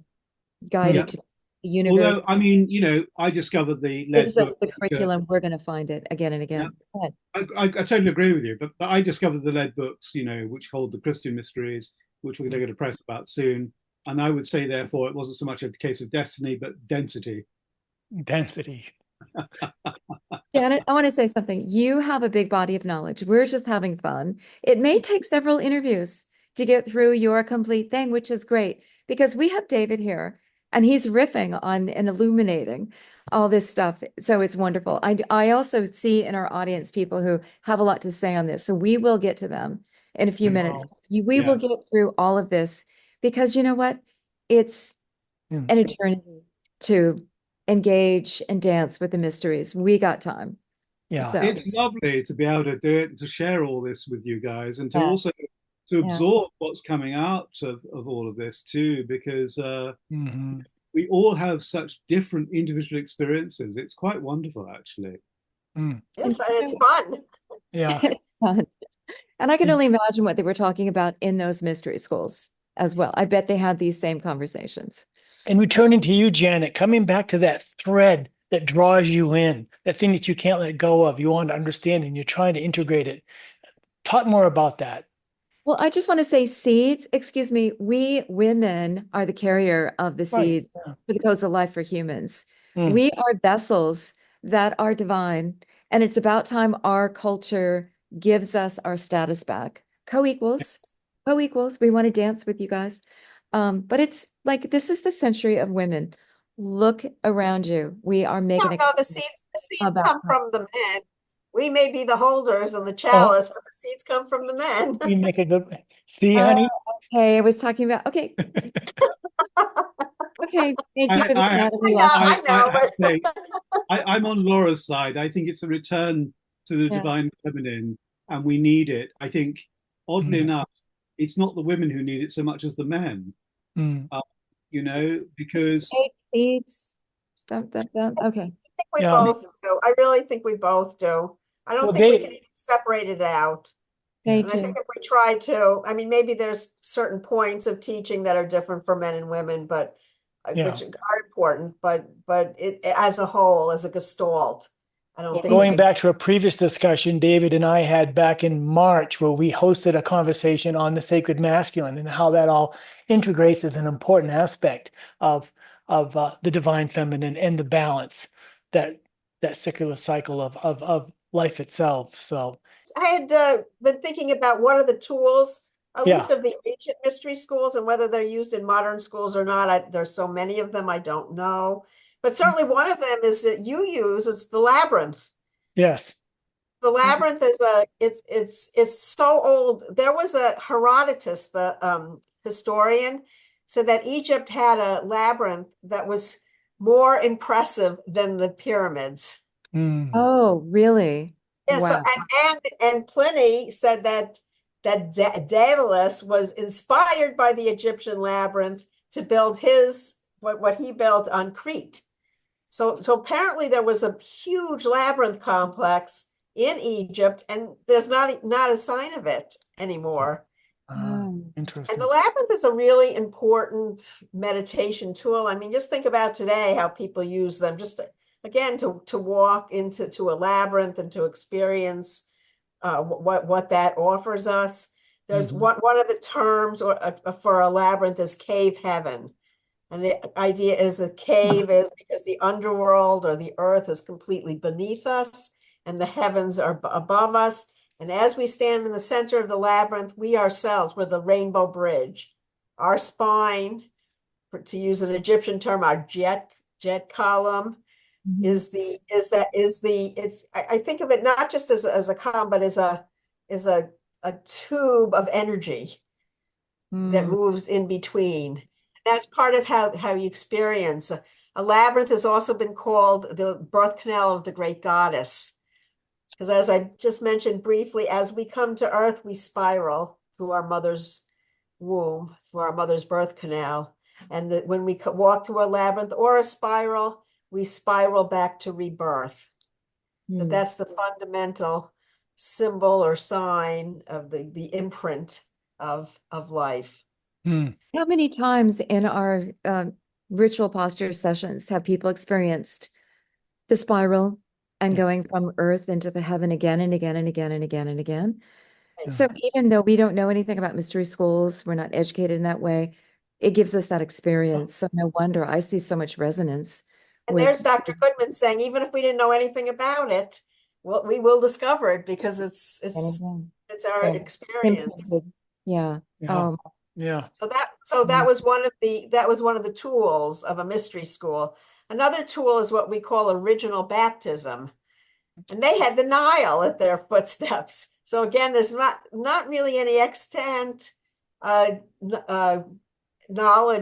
Speaker 2: guided
Speaker 3: yeah.
Speaker 2: to the universe.
Speaker 3: Although, I mean, you know, I discovered the lead
Speaker 2: Gives us
Speaker 3: book.
Speaker 2: the curriculum, we're going to find it again and
Speaker 3: Yeah,
Speaker 2: again. Go ahead.
Speaker 3: I totally agree with you, but I discovered the lead books, you know, which hold the Christian mysteries, which we're going to get a press about soon. And I would say, therefore, it wasn't so much a case of destiny, but density.
Speaker 1: Density.
Speaker 2: Janet, I want to say something. You have a big body of knowledge. We're just having fun. It may take several interviews to get through your complete thing, which is great because we have David here and he's riffing on and illuminating all this stuff. So it's wonderful. I also see in our audience people who have a lot to say on this. So we will get to them in a few minutes. We will get through all of this because you know what? It's an eternity to engage and dance with the mysteries. We got time.
Speaker 1: Yeah.
Speaker 2: So
Speaker 3: It's lovely to be able to do it and to share all this with you guys and to
Speaker 2: Yes.
Speaker 3: also to absorb what's coming out of all of this too, because we all have such different individual experiences. It's quite wonderful, actually.
Speaker 4: Yes, and it's fun.
Speaker 1: Yeah.
Speaker 2: it's fun. And I can only imagine what they were talking about in those mystery schools as well. I bet they had these same conversations.
Speaker 1: And returning to you, Janet, coming back to that thread that draws you in, that thing that you can't let go of, you want to understand and you're trying to integrate it. Talk more about that.
Speaker 2: Well, I just want to say seeds, excuse me, we women are the carrier of the seeds for the codes of life for humans. We are vessels that are divine, and it's about time our culture gives us our status back. Co-equals, co-equals. We want to dance with you guys. But it's like, this is the century of women. Look around you. We are making
Speaker 4: No, the seeds come from the men. We may be the holders and the chalice, but the seeds come from the men.
Speaker 1: We make a good see, honey.
Speaker 2: Okay, I was talking about okay. Okay, thank you for the anatomy lesson.
Speaker 4: I know, but
Speaker 3: I'm on Laura's side. I think it's a return to the divine feminine, and we need it. I think, oddly enough, it's not the women who need it so much as the men. You know, because
Speaker 2: seeds. Okay.
Speaker 4: We both do. I really think we both do. I don't think we can even separate it out.
Speaker 2: Thank
Speaker 4: you. I think if we try to, I mean, maybe there's certain points of teaching that are different for men and women, but which are important, but it as a whole, as a gestalt, I don't think.
Speaker 1: Going back to a previous discussion David and I had back in March, where we hosted a conversation on the sacred masculine and how that all integrates as an important aspect of the divine feminine and the balance that secular cycle of life itself. So
Speaker 4: I had been thinking about what are the tools, at least of the ancient mystery schools, and whether they're used in modern schools or not. There's so many of them, I don't know. But certainly one of them is that you use, it's the labyrinth.
Speaker 1: Yes.
Speaker 4: The labyrinth is it's so old. There was a Herodotus, the historian, said that Egypt had a labyrinth that was more impressive than the pyramids.
Speaker 2: Oh, really?
Speaker 4: Yeah. Wow. So and Pliny said that Daedalus was inspired by the Egyptian labyrinth to build what he built on Crete. So apparently there was a huge labyrinth complex in Egypt, and there's not a sign of it anymore.
Speaker 1: Interesting.
Speaker 4: And the labyrinth is a really important meditation tool. I mean, just think about today how people use them. Just again to walk into a labyrinth and to experience what that offers us. There's one of the terms for a labyrinth is cave heaven. And the idea is the cave is because the underworld or the earth is completely beneath us and the heavens are above us. And as we stand in the center of the labyrinth, we ourselves, we're the rainbow bridge. Our spine, to use an Egyptian term, our jet column I think of it not just as a column, but as a a tube of energy that moves in between. That's part of how you experience. A labyrinth has also been called the birth canal of the great goddess. Because as I just mentioned briefly, as we come to Earth, we spiral through our mother's womb, through our mother's birth canal. And when we walk through a labyrinth or a spiral, we spiral back to rebirth. But that's the fundamental symbol or sign of the imprint of life.
Speaker 2: How many times in our ritual posture sessions have people experienced the spiral and going from earth into the heaven again and again and again and again and again? So even though we don't know anything about mystery schools, we're not educated in that way, it gives us that experience. So no wonder I see so much resonance.
Speaker 4: And there's Dr. Goodman saying, even if we didn't know anything about it, well, we will discover it because it's our experience.
Speaker 2: Yeah.
Speaker 1: Yeah.
Speaker 4: So that was one of the tools of a mystery school. Another tool is what we call original baptism. And they had the Nile at their footsteps. So again, there's not really any extant knowledge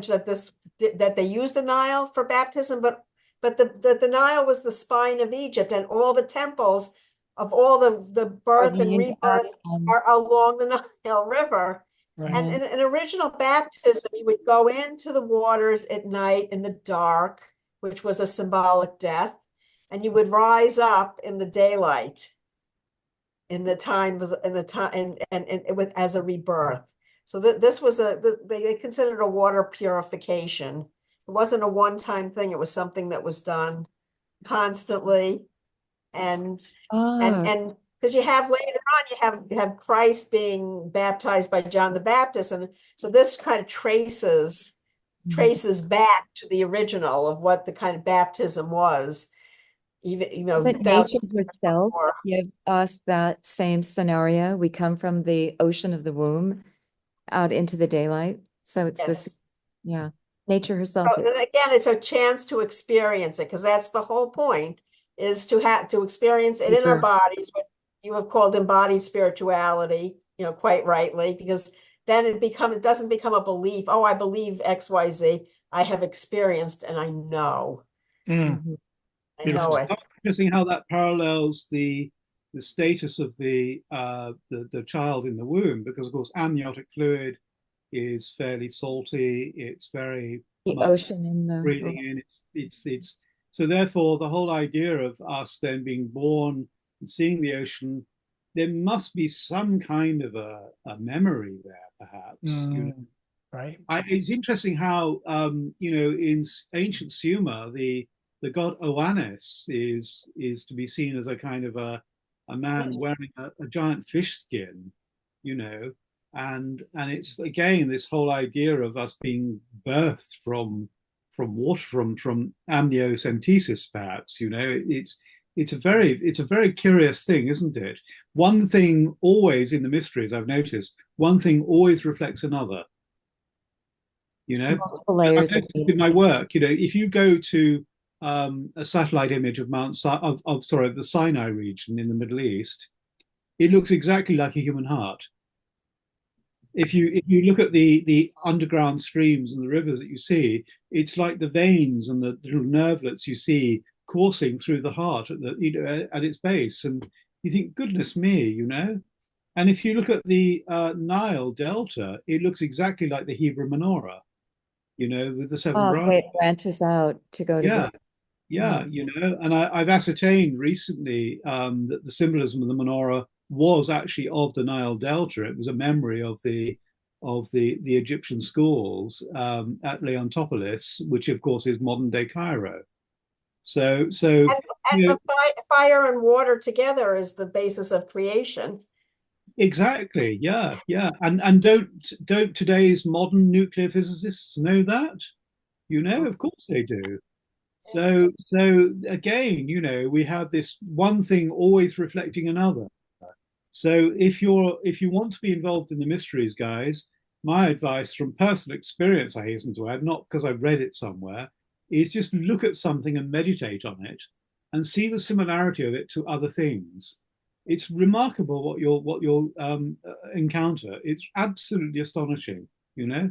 Speaker 4: that they used the Nile for baptism, but the Nile was the spine of Egypt, and all the temples of all the birth and rebirth are along the Nile River.
Speaker 1: Right.
Speaker 4: And in an original baptism, you would go into the waters at night in the dark, which was a symbolic death, and you would rise up in the daylight as a rebirth. So this was they considered a water purification. It wasn't a one-time thing. It was something that was done constantly, and because you have later on you have Christ being baptized by John the Baptist, and so this kind of traces back to the original of what the kind of baptism was. Even
Speaker 2: nature herself give us that same scenario. We come from the ocean of the womb out into the daylight. So it's this, nature herself.
Speaker 4: So, and again, it's a chance to experience it, because that's the whole point, is to experience it in our bodies, what you have called embodied spirituality, quite rightly, because then it doesn't become a belief. Oh, I believe XYZ. I have experienced and I know. I know it.
Speaker 3: It's interesting how that parallels the status of the child in the womb, because of course amniotic fluid is fairly salty. It's very
Speaker 2: the ocean in the
Speaker 3: breathing in. It's so therefore the whole idea of us then being born and seeing the ocean, there must be some kind of a memory there, perhaps.
Speaker 1: Right.
Speaker 3: It's interesting how in ancient Sumer the god Oannes is to be seen as a kind of a man wearing a giant fish skin, and it's again this whole idea of us being birthed from water, from amniocentesis, perhaps. It's a very curious thing, isn't it? One thing always in the mysteries, I've noticed, one thing always reflects another.
Speaker 2: Layers
Speaker 3: in my work, if you go to a satellite image of the Sinai region in the Middle East, it looks exactly like a human heart. If you look at the underground streams and the rivers that you see, it's like the veins and the little nervelets you see coursing through the heart at its base, and you think, goodness me, And if you look at the Nile Delta, it looks exactly like the Hebrew menorah, with the seven branches.
Speaker 2: It branches out to go to the
Speaker 3: and I've ascertained recently that the symbolism of the menorah was actually of the Nile Delta. It was a memory of the Egyptian schools at Leontopolis, which of course is modern day Cairo. So
Speaker 4: the fire and water together is the basis of creation.
Speaker 3: Exactly. Yeah. And don't today's modern nuclear physicists know that? Of course they do. So again, we have this one thing always reflecting another. So if you want to be involved in the mysteries, guys, my advice from personal experience, I hasten to add, not because I've read it somewhere, is just look at something and meditate on it and see the similarity of it to other things. it's remarkable what you'll encounter. It's absolutely astonishing. You know,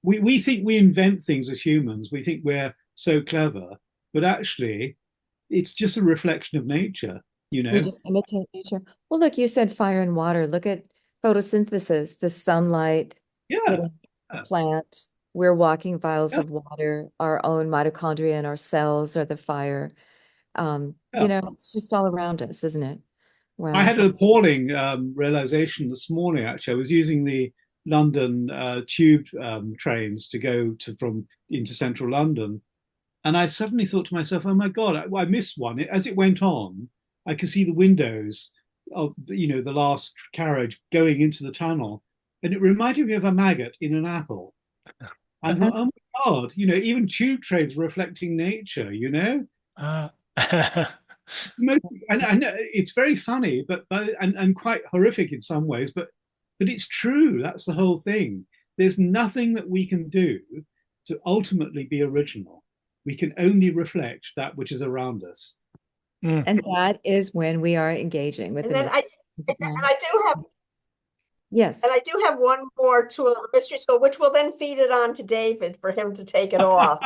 Speaker 3: we think we invent things as humans. We think we're so clever, but actually, it's just a reflection of nature. You
Speaker 2: We
Speaker 3: know.
Speaker 2: just imitate nature. Well, look, you said fire and water. Look at photosynthesis, the sunlight
Speaker 3: Yeah.
Speaker 2: hitting the plant. We're walking vials
Speaker 3: Yeah.
Speaker 2: of water. Our own mitochondria and our cells are the fire.
Speaker 3: Yeah.
Speaker 2: It's just all around us, isn't it?
Speaker 3: I
Speaker 2: Wow.
Speaker 3: had an appalling realization this morning. Actually, I was using the London tube trains to go to from into central London, and I suddenly thought to myself, "Oh my God, I missed one." As it went on, I could see the windows of the last carriage going into the tunnel, and it reminded me of a maggot in an apple. I thought, "Oh my God, even tube trains reflecting nature."
Speaker 1: Uh,
Speaker 3: Most, and it's very funny, but quite horrific in some ways, but it's true. That's the whole thing. There's nothing that we can do to ultimately be original. We can only reflect that which is around us.
Speaker 2: And that is when we are engaging with
Speaker 4: And
Speaker 2: the
Speaker 4: then
Speaker 2: Yes.
Speaker 4: I do have one more tool of the mystery school, which will then feed it on to David for him to take it off.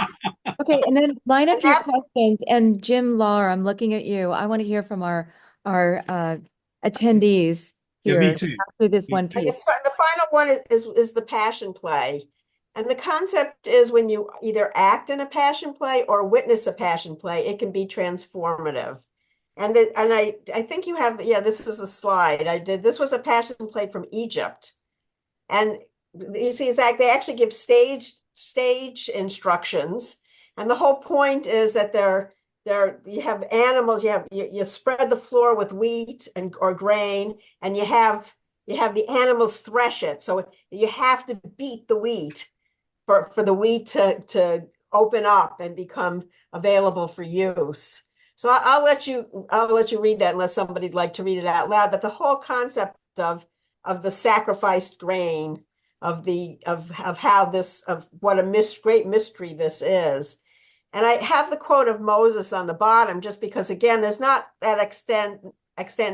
Speaker 2: Okay, and then line up
Speaker 4: And
Speaker 2: your
Speaker 4: that's
Speaker 2: questions. And Jim Lahr, I'm looking at you. I want to hear from our attendees
Speaker 3: Yeah,
Speaker 2: here
Speaker 3: me too.
Speaker 2: after this
Speaker 3: Me
Speaker 2: one
Speaker 4: I guess
Speaker 2: piece.
Speaker 4: the final one is the passion play. And the concept is when you either act in a passion play or witness a passion play, it can be transformative. And I think you have, yeah, this is a slide I did. This was a passion play from Egypt. And you see, Zach, they actually give stage instructions. And the whole point is that you have animals, you spread the floor with wheat or grain, and you have the animals thresh it. So you have to beat the wheat for the wheat to open up and become available for use. So I'll let you read that unless somebody'd like to read it out loud. But the whole concept of the sacrificed grain, of what a great mystery this is. And I have the quote of Moses on the bottom, just because again, there's not that extent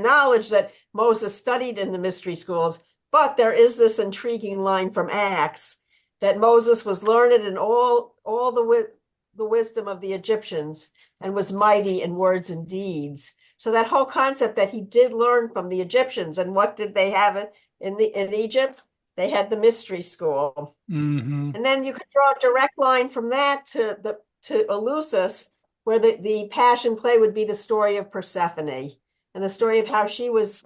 Speaker 4: knowledge that Moses studied in the mystery schools, but there is this intriguing line from Acts that Moses was learned in all the wisdom of the Egyptians and was mighty in words and deeds. So that whole concept that he did learn from the Egyptians, and what did they have in Egypt? They had the mystery school.
Speaker 1: Mm-hmm.
Speaker 4: And then you could draw a direct line from that to Eleusis, where the passion play would be the story of Persephone and the story of how she was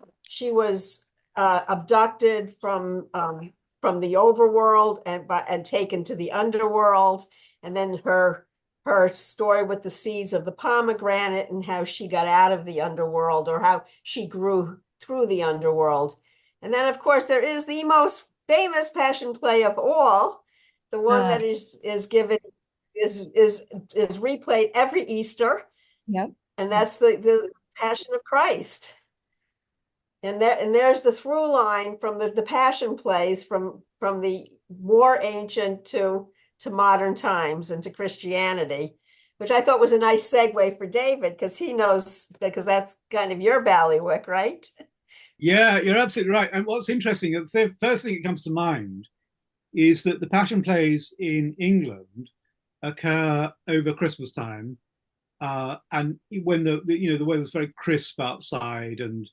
Speaker 4: abducted from the overworld and taken to the underworld, and then her story with the seeds of the pomegranate and how she got out of the underworld, or how she grew through the underworld. And then, of course, there is the most famous passion play of all, the one that is replayed every Easter.
Speaker 2: Yep.
Speaker 4: And that's the Passion of Christ. And there's the through line from the passion plays from the more ancient to modern times and to Christianity, which I thought was a nice segue for David, because he knows, because that's kind of your ballywick, right?
Speaker 3: Yeah, you're absolutely right. And what's interesting, the first thing that comes to mind is that the passion plays in England occur over Christmas time, and when the weather's very crisp outside, and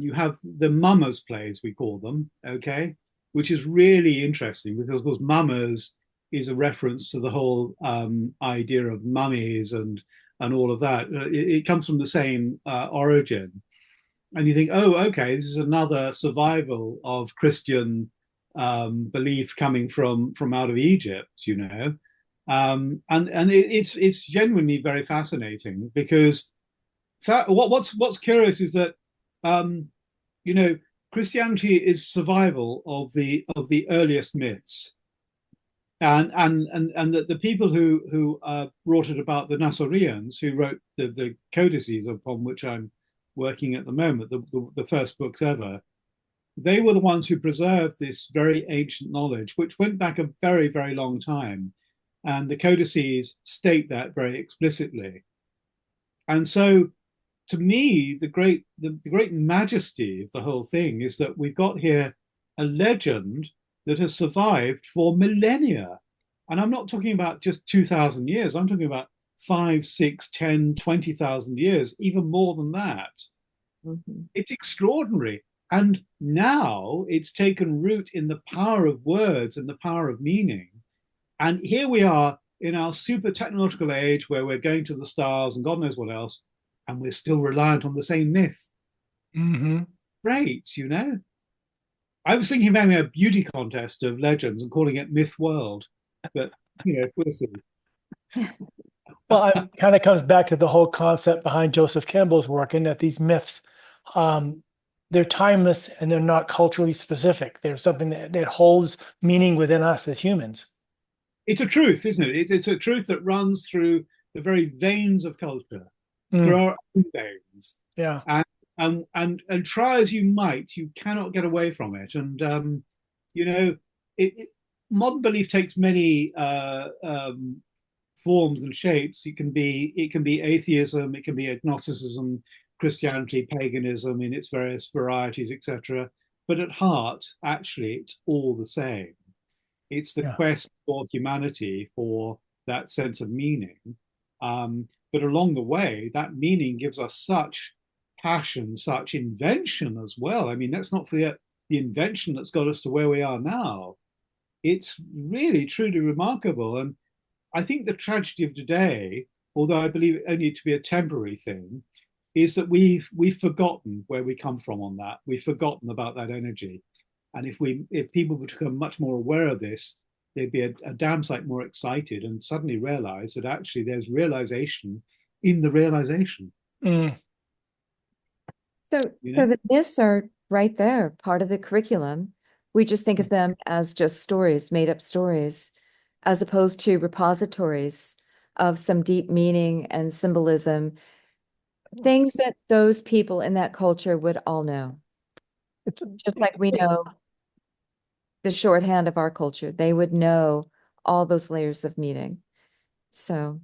Speaker 3: you have the mummers plays, we call them, okay, which is really interesting because, of course, mummers is a reference to the whole idea of mummies and all of that. It comes from the same origin, and you think, oh, okay, this is another survival of Christian belief coming from out of Egypt. And it's genuinely very fascinating because what's curious is that um, Christianity is survival of the earliest myths, and that the people who brought it about, the Nazareans who wrote the codices upon which I'm working at the moment, the first books ever, they were the ones who preserved this very ancient knowledge, which went back a very, very long time. And the codices state that very explicitly. And so to me, the great majesty of the whole thing is that we've got here a legend that has survived for millennia. And I'm not talking about just 2,000 years. I'm talking about 5, 6, 10, 20,000 years, even more than that.
Speaker 2: Mhm.
Speaker 3: It's extraordinary. And now it's taken root in the power of words and the power of meaning. And here we are in our super technological age where we're going to the stars and God knows what else, and we're still reliant on the same myth.
Speaker 1: Hmm.
Speaker 3: Great, you know? I was thinking of having a beauty contest of legends and calling it Myth World, but we'll see.
Speaker 1: Well, it kind of comes back to the whole concept behind Joseph Campbell's work, in that these myths, um, they're timeless and they're not culturally specific. They're something that holds meaning within us as humans.
Speaker 3: It's a truth, isn't it? It's a truth that runs through the very veins of culture, through
Speaker 1: Mm,
Speaker 3: our own veins.
Speaker 1: yeah.
Speaker 3: And try as you might, you cannot get away from it. And you know, modern belief takes many forms and shapes. It can be atheism, it can be agnosticism, Christianity, paganism in its various varieties, etc. But at heart, actually, it's all the same. It's the
Speaker 1: Yeah.
Speaker 3: quest for humanity, for that sense of meaning. But along the way, that meaning gives us such passion, such invention as well. I mean, let's not forget the invention that's got us to where we are now. It's really, truly remarkable. And I think the tragedy of today, although I believe it only to be a temporary thing, is that we've forgotten where we come from on that. We've forgotten about that energy. And if people would become much more aware of this, they'd be a damn sight more excited and suddenly realize that actually there's realization in the realization.
Speaker 1: Mm,
Speaker 2: So,
Speaker 3: You
Speaker 2: so
Speaker 3: know,
Speaker 2: the myths are right there, part of the curriculum. We just think of them as just stories, made up stories, as opposed to repositories of some deep meaning and symbolism, things that those people in that culture would all know.
Speaker 1: it's
Speaker 2: Just like we know the shorthand of our culture, they would know all those layers of meaning. So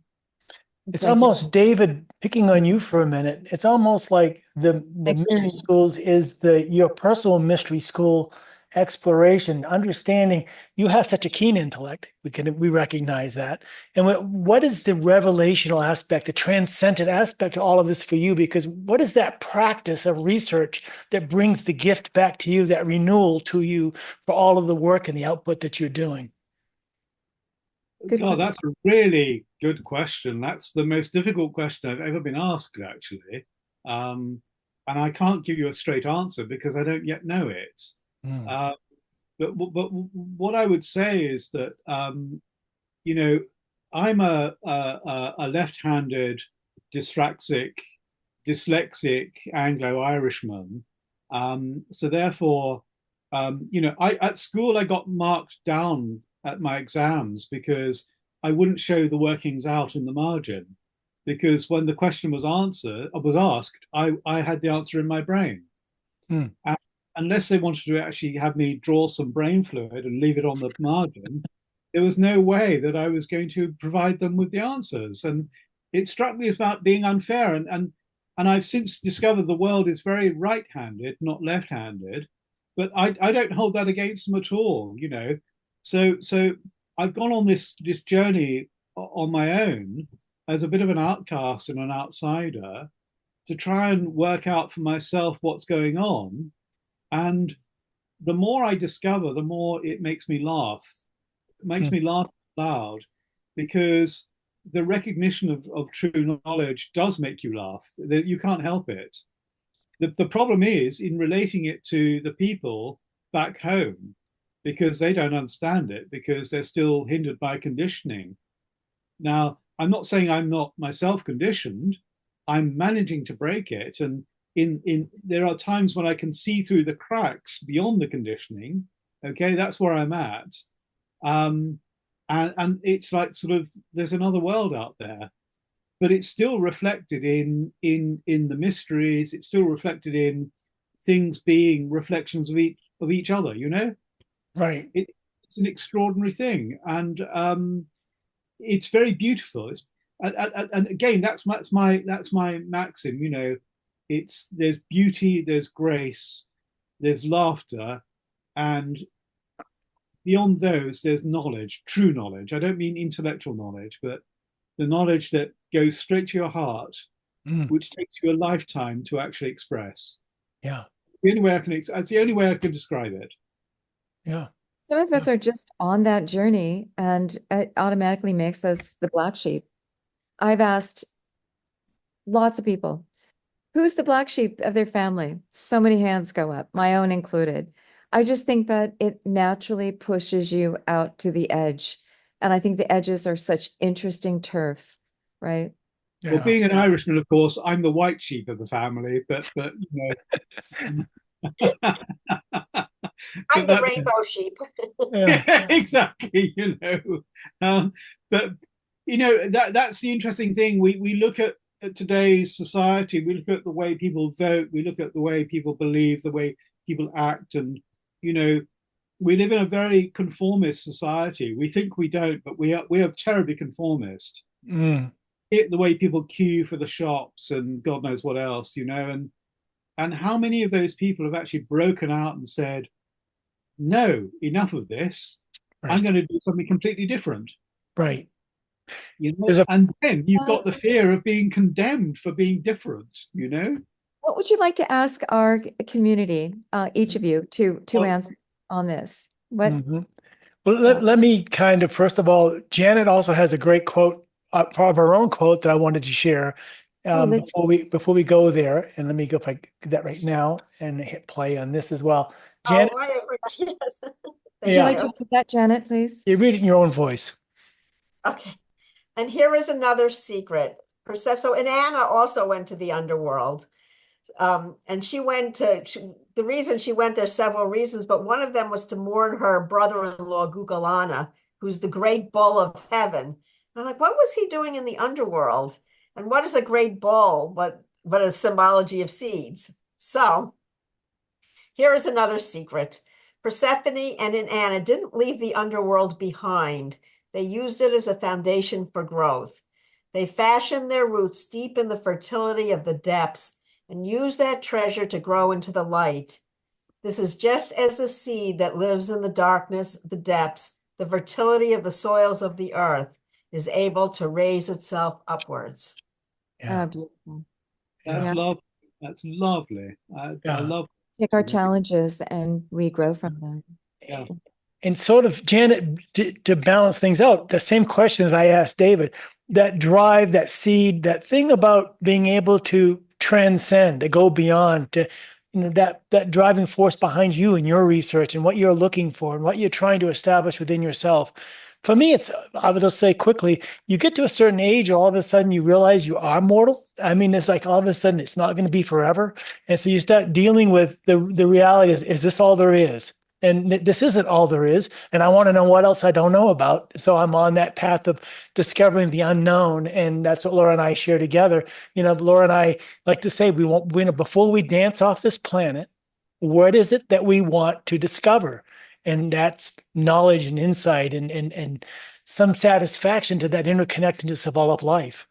Speaker 2: it's
Speaker 1: It's
Speaker 2: like the
Speaker 1: almost, David, picking on you for a minute. It's almost like the mystery
Speaker 2: experience.
Speaker 1: schools is your personal mystery school exploration, understanding you have such a keen intellect. We recognize that. And what is the revelational aspect, the transcendent aspect to all of this for you? Because what is that practice of research that brings the gift back to you, that renewal to you for all of the work and the output that you're doing?
Speaker 2: Good
Speaker 3: God,
Speaker 2: question.
Speaker 3: that's a really good question. That's the most difficult question I've ever been asked, actually. Um, and I can't give you a straight answer because I don't yet know it.
Speaker 1: Mm.
Speaker 3: Uh, but what I would say is that you know I'm a left-handed dyslexic Anglo-Irishman. So therefore, I at school I got marked down at my exams because I wouldn't show the workings out in the margin. Because when the question was asked, I had the answer in my brain.
Speaker 1: Mm.
Speaker 3: And unless they wanted to actually have me draw some brain fluid and leave it on the margin, there was no way that I was going to provide them with the answers. And it struck me as about being unfair. And I've since discovered the world is very right-handed, not left-handed. But I don't hold that against them at all. So I've gone on this journey on my own as a bit of an outcast and an outsider to try and work out for myself what's going on. And the more I discover, the more it makes me laugh. It makes
Speaker 1: Mm.
Speaker 3: me laugh loud because the recognition of true knowledge does make you laugh. You can't help it. The problem is in relating it to the people back home because they don't understand it because they're still hindered by conditioning. Now, I'm not saying I'm not myself conditioned. I'm managing to break it. And in there are times when I can see through the cracks beyond the conditioning. Okay, that's where I'm at. Um, and it's like sort of there's another world out there, but it's still reflected in the mysteries. It's still reflected in things being reflections of each other.
Speaker 1: Right.
Speaker 3: It's an extraordinary thing, and it's very beautiful. And again, that's my maxim. there's beauty, there's grace, there's laughter, and beyond those, there's knowledge, true knowledge. I don't mean intellectual knowledge, but the knowledge that goes straight to your heart, which takes you a lifetime to actually express.
Speaker 1: Yeah.
Speaker 3: That's the only way I can describe it.
Speaker 1: Yeah.
Speaker 2: Some of us are just on that journey, and it automatically makes us the black sheep. I've asked lots of people, who's the black sheep of their family? So many hands go up, my own included. I just think that it naturally pushes you out to the edge. And I think the edges are such interesting turf, right?
Speaker 1: Yeah.
Speaker 3: Well, being an Irishman, of course, I'm the white sheep of the family, but
Speaker 4: I'm the rainbow sheep.
Speaker 1: Yeah.
Speaker 3: Exactly, but that's the interesting thing. We look at today's society, we look at the way people vote, we look at the way people believe, the way people act, and we live in a very conformist society. We think we don't, but we are terribly conformist. The way people queue for the shops and God knows what else, and how many of those people have actually broken out and said, no, enough of this. Right. I'm going to do something completely different.
Speaker 1: Right.
Speaker 3: And then you've got the fear of being condemned for being different,
Speaker 2: What would you like to ask our community, each of you, to answer on this? What?
Speaker 1: Well, let me kind of, first of all, Janet also has a great quote, of her own quote that I wanted to share before we go there. And let me go, if I get that right now, and hit play on this as well. Janet,
Speaker 4: yes.
Speaker 2: Would you like to read that, Janet, please?
Speaker 1: You read it in your own voice.
Speaker 4: Okay. And here is another secret. So Inanna also went to the underworld. And she went to, the reason she went, there's several reasons, but one of them was to mourn her brother-in-law, Gugalana, who's the great bull of heaven. And I'm like, what was he doing in the underworld? And what is a great bull but a symbology of seeds? So here is another secret. Persephone and Inanna didn't leave the underworld behind. They used it as a foundation for growth. They fashioned their roots deep in the fertility of the depths and used that treasure to grow into the light. This is just as the seed that lives in the darkness, the depths, the fertility of the soils of the earth is able to raise itself upwards.
Speaker 1: Yeah.
Speaker 2: Beautiful.
Speaker 3: That's lovely. That's lovely. I love.
Speaker 2: Take our challenges and we grow from them.
Speaker 3: Yeah.
Speaker 1: And sort of, Janet, to balance things out, the same question that I asked David, that drive, that seed, that thing about being able to transcend, to go beyond, to that driving force behind you and your research and what you're looking for and what you're trying to establish within yourself. For me, I would just say quickly, you get to a certain age, all of a sudden you realize you are mortal. I mean, it's like all of a sudden it's not going to be forever. And so you start dealing with the reality is this all there is? And this isn't all there is. And I want to know what else I don't know about. So I'm on that path of discovering the unknown. And that's what Laura and I share together. Laura and I like to say, before we dance off this planet, what is it that we want to discover? And that's knowledge and insight and some satisfaction to that interconnectedness of all of life.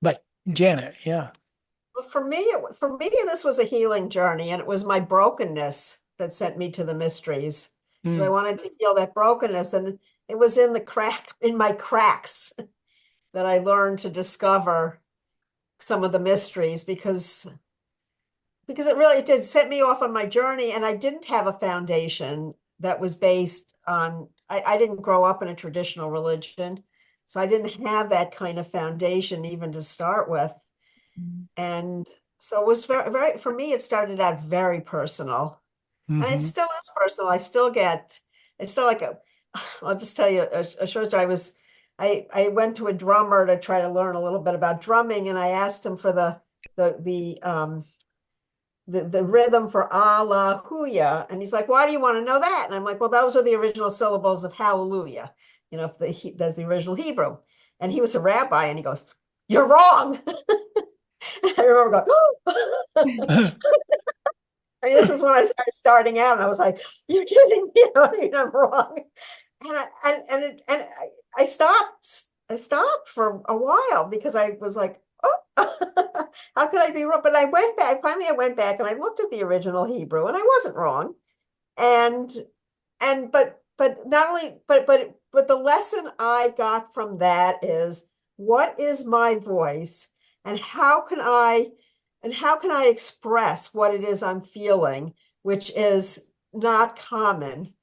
Speaker 1: But Janet, yeah.
Speaker 4: Well, for me, this was a healing journey, and it was my brokenness that sent me to the mysteries. Because I wanted to heal that brokenness, and it was in my cracks that I learned to discover some of the mysteries, because it did set me off on my journey, and I didn't have a foundation that was based on, I didn't grow up in a traditional religion, so I didn't have that kind of foundation even to start with. And so it was very, very, for me, it started out very personal. And it still is personal. I'll just tell you a short story. I went to a drummer to try to learn a little bit about drumming, and I asked him for the rhythm for Hallelujah. And he's like, why do you want to know that? And I'm like, well, those are the original syllables of hallelujah. That's the original Hebrew. And he was a rabbi, and he goes, you're wrong. I remember going, I mean, this is when I started starting out, and I was like, "You're kidding me! I'm wrong." And I stopped. I stopped for a while because I was like, "Oh, How could I be wrong? But I went back, finally I went back and I looked at the original Hebrew and I wasn't wrong. And but not only but the lesson I got from that is, what is my voice and how can I express what it is I'm feeling, which is not common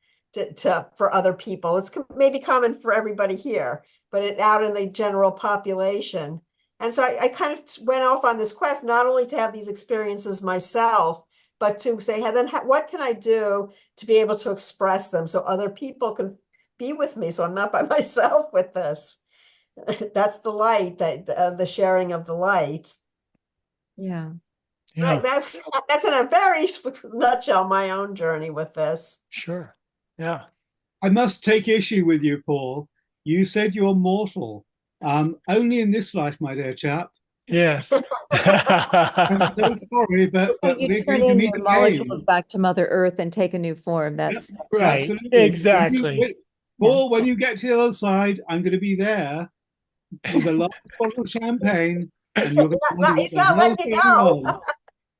Speaker 4: for other people. It's maybe common for everybody here, but out in the general population. And so I kind of went off on this quest, not only to have these experiences myself, but to say, hey, then what can I do to be able to express them so other people can be with me, so I'm not by myself with this. That's the light, the sharing of the light.
Speaker 2: Yeah.
Speaker 1: Yeah,
Speaker 4: That's in a very nutshell my own journey with this.
Speaker 1: sure. Yeah.
Speaker 3: I must take issue with you, Paul. You said you're mortal. Only in this life, my dear chap.
Speaker 1: Yes.
Speaker 3: I'm so sorry, but
Speaker 2: You
Speaker 3: we're
Speaker 2: turn
Speaker 3: going to
Speaker 2: in
Speaker 3: meet
Speaker 2: your
Speaker 3: again.
Speaker 2: molecules back to Mother Earth and take a new form. That's
Speaker 1: Right.
Speaker 3: Absolutely.
Speaker 1: Exactly.
Speaker 3: Paul, when you get to the other side, I'm going to be there with a large bottle of champagne, and you're going to wonder what
Speaker 4: He's
Speaker 3: the
Speaker 4: not
Speaker 3: hell's
Speaker 4: letting you
Speaker 3: going
Speaker 4: go.
Speaker 3: on.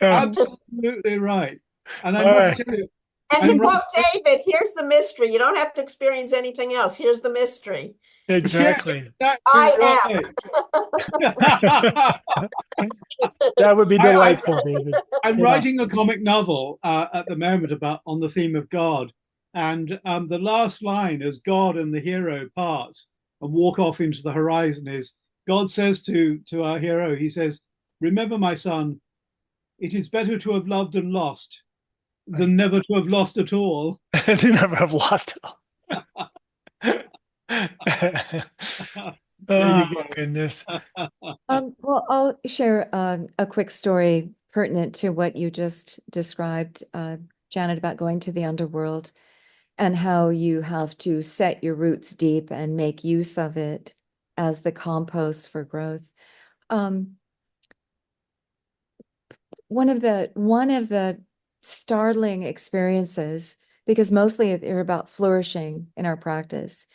Speaker 1: Yeah.
Speaker 3: Absolutely right. And I
Speaker 1: All
Speaker 3: must
Speaker 1: right.
Speaker 3: tell you,
Speaker 4: And to
Speaker 3: I'm
Speaker 4: quote
Speaker 3: right.
Speaker 4: David, here's the mystery. You don't have to experience anything else. Here's the mystery.
Speaker 1: Exactly.
Speaker 3: Yeah,
Speaker 4: I
Speaker 3: exactly
Speaker 1: That
Speaker 3: right.
Speaker 1: would be
Speaker 3: I,
Speaker 1: delightful, David.
Speaker 3: I'm
Speaker 1: Yeah.
Speaker 3: writing a comic novel at the moment about on the theme of God, and the last line, as God and the hero part and walk off into the horizon, is God says to our hero, he says, "Remember, my son, it is better to have loved and lost than never to have lost at all."
Speaker 1: To never have lost it all.
Speaker 3: There you
Speaker 1: Oh,
Speaker 3: go.
Speaker 1: goodness.
Speaker 2: Well, I'll share a quick story pertinent to what you just described, Janet, about going to the underworld and how you have to set your roots deep and make use of it as the compost for growth. One of the startling experiences, because mostly they're about flourishing in our practice,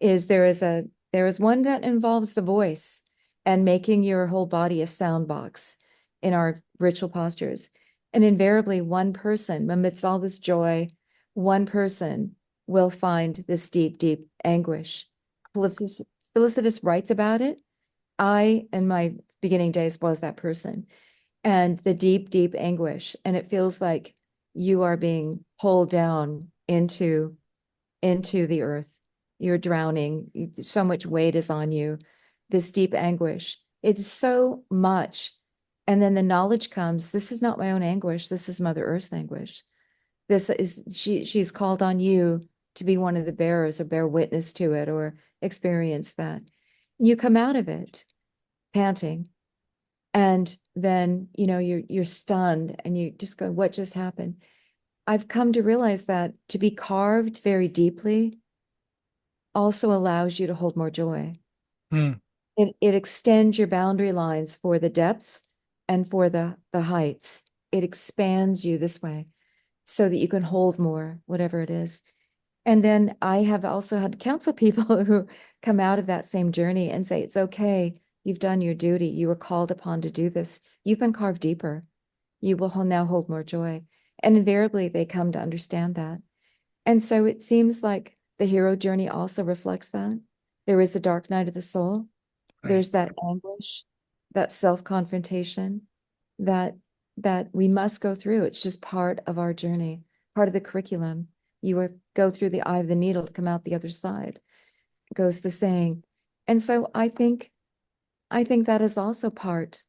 Speaker 2: is there is one that involves the voice and making your whole body a sound box in our ritual postures. And invariably, one person, amidst all this joy, one person will find this deep, deep anguish. Felicitas writes about it. I, in my beginning days, was that person. And the deep, deep anguish. And it feels like you are being pulled down into the earth. You're drowning. So much weight is on you. This deep anguish. It's so much. And then the knowledge comes, this is not my own anguish. This is Mother Earth's anguish. This is, she's called on you to be one of the bearers or bear witness to it or experience that. You come out of it panting. And then, you're stunned and you just go, what just happened? I've come to realize that to be carved very deeply also allows you to hold more joy.
Speaker 1: Hmm.
Speaker 2: It extends your boundary lines for the depths and for the heights. It expands you this way so that you can hold more, whatever it is. And then I have also had to counsel people who come out of that same journey and say, it's okay. You've done your duty. You were called upon to do this. You've been carved deeper. You will now hold more joy. And invariably, they come to understand that. And so it seems like the hero journey also reflects that. There is the dark night of the soul.
Speaker 1: Right.
Speaker 2: There's that anguish, that self-confrontation that we must go through. It's just part of our journey, part of the curriculum. You go through the eye of the needle to come out the other side, goes the saying. And so I think that is also part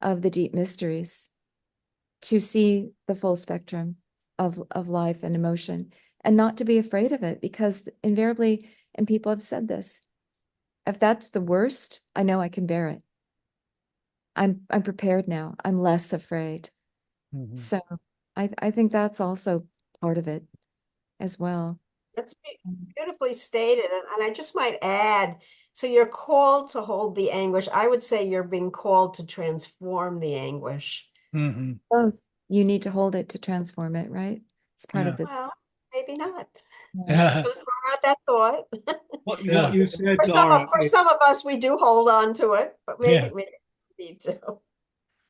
Speaker 2: of the deep mysteries, to see the full spectrum of life and emotion and not to be afraid of it, because invariably, and people have said this, if that's the worst, I know I can bear it. I'm prepared now. I'm less afraid.
Speaker 1: Mhm.
Speaker 2: So I think that's also part of it as well.
Speaker 4: That's beautifully stated. And I just might add, so you're called to hold the anguish. I would say you're being called to transform the anguish.
Speaker 1: Mhm.
Speaker 2: Both. You need to hold it to transform it, right? It's part
Speaker 1: Yeah.
Speaker 2: of the.
Speaker 4: Well, maybe not. I was
Speaker 1: Yeah.
Speaker 4: going to throw out that thought.
Speaker 3: What
Speaker 1: Yeah.
Speaker 3: you said,
Speaker 4: For
Speaker 3: Laura,
Speaker 4: some of us, we do hold on to it, but
Speaker 1: Yeah.
Speaker 4: maybe Me too.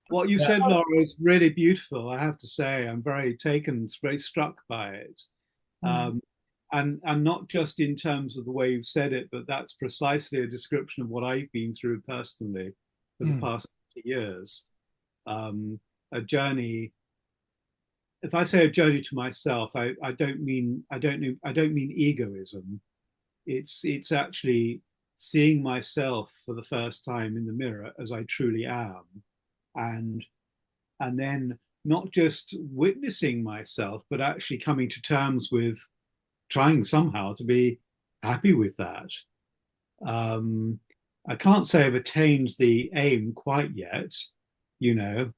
Speaker 3: What you
Speaker 1: Yeah.
Speaker 3: said, Laura, is really beautiful. I have to say, I'm very taken, very struck by it. Um, and not just in terms of the way you've said it, but that's precisely a description of what I've been through personally for the past 30 years. A journey. If I say a journey to myself, I don't mean egoism. It's actually seeing myself for the first time in the mirror as I truly am, and then not just witnessing myself, but actually coming to terms with trying somehow to be happy with that. I can't say I've attained the aim quite yet, you know.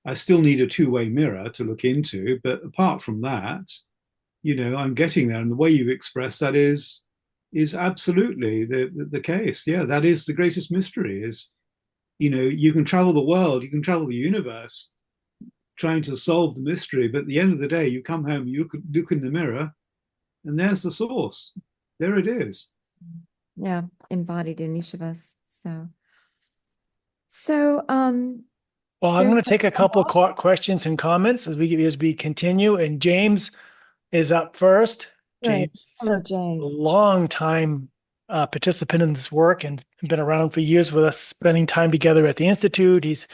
Speaker 3: I still need a two-way mirror to look into, but apart from that, you know, I'm getting there. And the way you've expressed that is absolutely the case. Yeah, that is the greatest mystery is, you know, you can travel the world, you can travel the universe trying to solve the mystery, but at the end of the day, you come home, you look in the mirror, and there's the source. There it is.
Speaker 2: Yeah, embodied in each of us. So,
Speaker 1: Well, I'm
Speaker 2: there's
Speaker 1: going to take a couple of questions and comments as we continue. And James is up first.
Speaker 2: Right.
Speaker 1: James,
Speaker 2: Hello,
Speaker 1: a
Speaker 2: James.
Speaker 1: long time participant in this work and been around for years with us, spending time together at the Institute. He's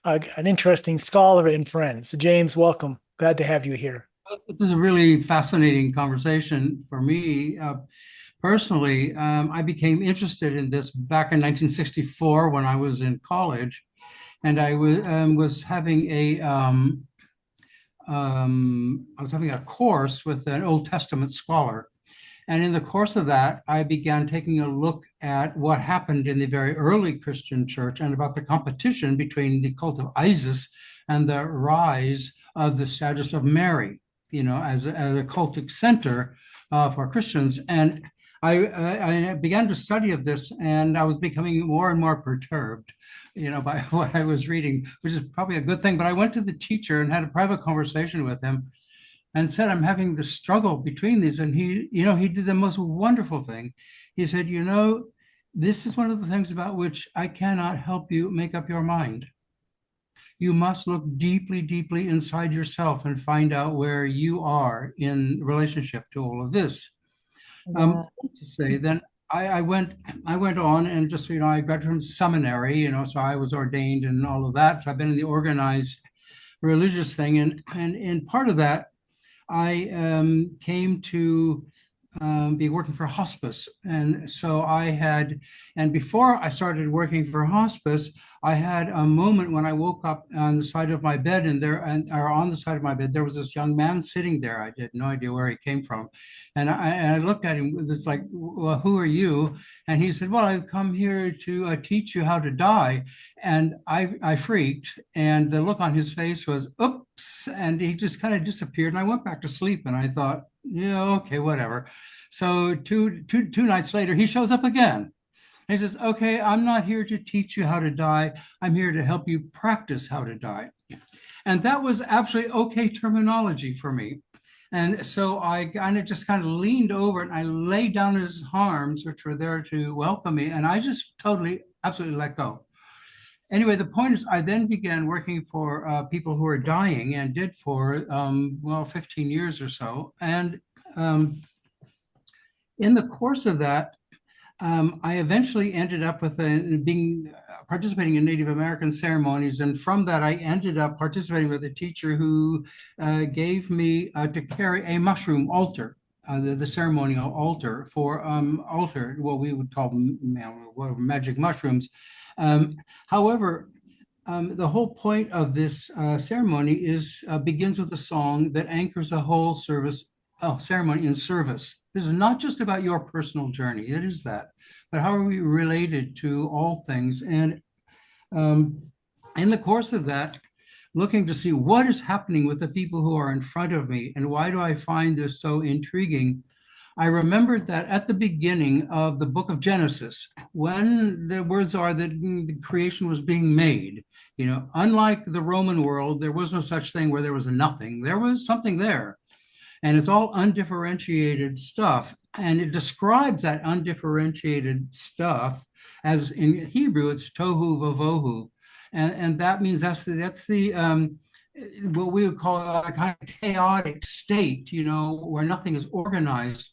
Speaker 1: an interesting scholar and friend. So, James, welcome. Glad to have you here.
Speaker 5: This is a really fascinating conversation for me. Personally, I became interested in this back in 1964 when I was in college, and I was having a course with an Old Testament scholar. And in the course of that, I began taking a look at what happened in the very early Christian church and about the competition between the cult of Isis and the rise of the status of Mary, you know, as a cultic center for Christians. And I began to study of this, and I was becoming more and more perturbed, you know, by what I was reading, which is probably a good thing. But I went to the teacher and had a private conversation with him and said, I'm having the struggle between these. And he, you know, he did the most wonderful thing. He said, you know, this is one of the things about which I cannot help you make up your mind. You must look deeply, deeply inside yourself and find out where you are in relationship to all of this.
Speaker 2: Yeah.
Speaker 5: To say, then I went on and just, you know, I graduated from seminary, you know, so I was ordained and all of that. So I've been in the organized religious thing. And in part of that, I came to be working for hospice. And so and before I started working for hospice, I had a moment when I woke up on the side of my bed or on the side of my bed, there was this young man sitting there. I had no idea where he came from. And I looked at him with this like, well, who are you? And he said, well, I've come here to teach you how to die. And I freaked, and the look on his face was, oops, and he just kind of disappeared. And I went back to sleep, and I thought, yeah, okay, whatever. So two nights later, he shows up again. He says, okay, I'm not here to teach you how to die. I'm here to help you practice how to die. And that was absolutely okay terminology for me. And so I kind of leaned over and I laid down his arms, which were there to welcome me. And I just absolutely let go. Anyway, the point is I then began working for people who are dying, and did for, 15 years or so. And in the course of that, I eventually ended up with participating in Native American ceremonies. And from that, I ended up participating with a teacher who gave me to carry a mushroom altar, the ceremonial altar for what we would call magic mushrooms. However, the whole point of this ceremony begins with a song that anchors a whole ceremony in service. This is not just about your personal journey. It is that, but how are we related to all things? And in the course of that, looking to see what is happening with the people who are in front of me, and why do I find this so intriguing? I remembered that at the beginning of the book of Genesis, when the words are that the creation was being made, you know, unlike the Roman world, there was no such thing where there was a nothing. There was something there. And it's all undifferentiated stuff. And it describes that undifferentiated stuff as in Hebrew, it's tohu vavohu. And that means that's the what we would call a kind of chaotic state, where nothing is organized.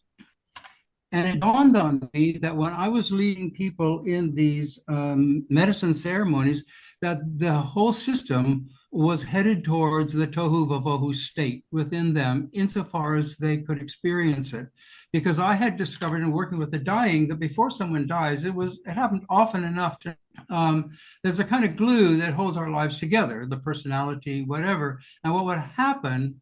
Speaker 5: And it dawned on me that when I was leading people in these medicine ceremonies, that the whole system was headed towards the tohu vavohu state within them, insofar as they could experience it. Because I had discovered in working with the dying that before someone dies, it happened often enough to there's a kind of glue that holds our lives together, the personality, whatever. And what would happen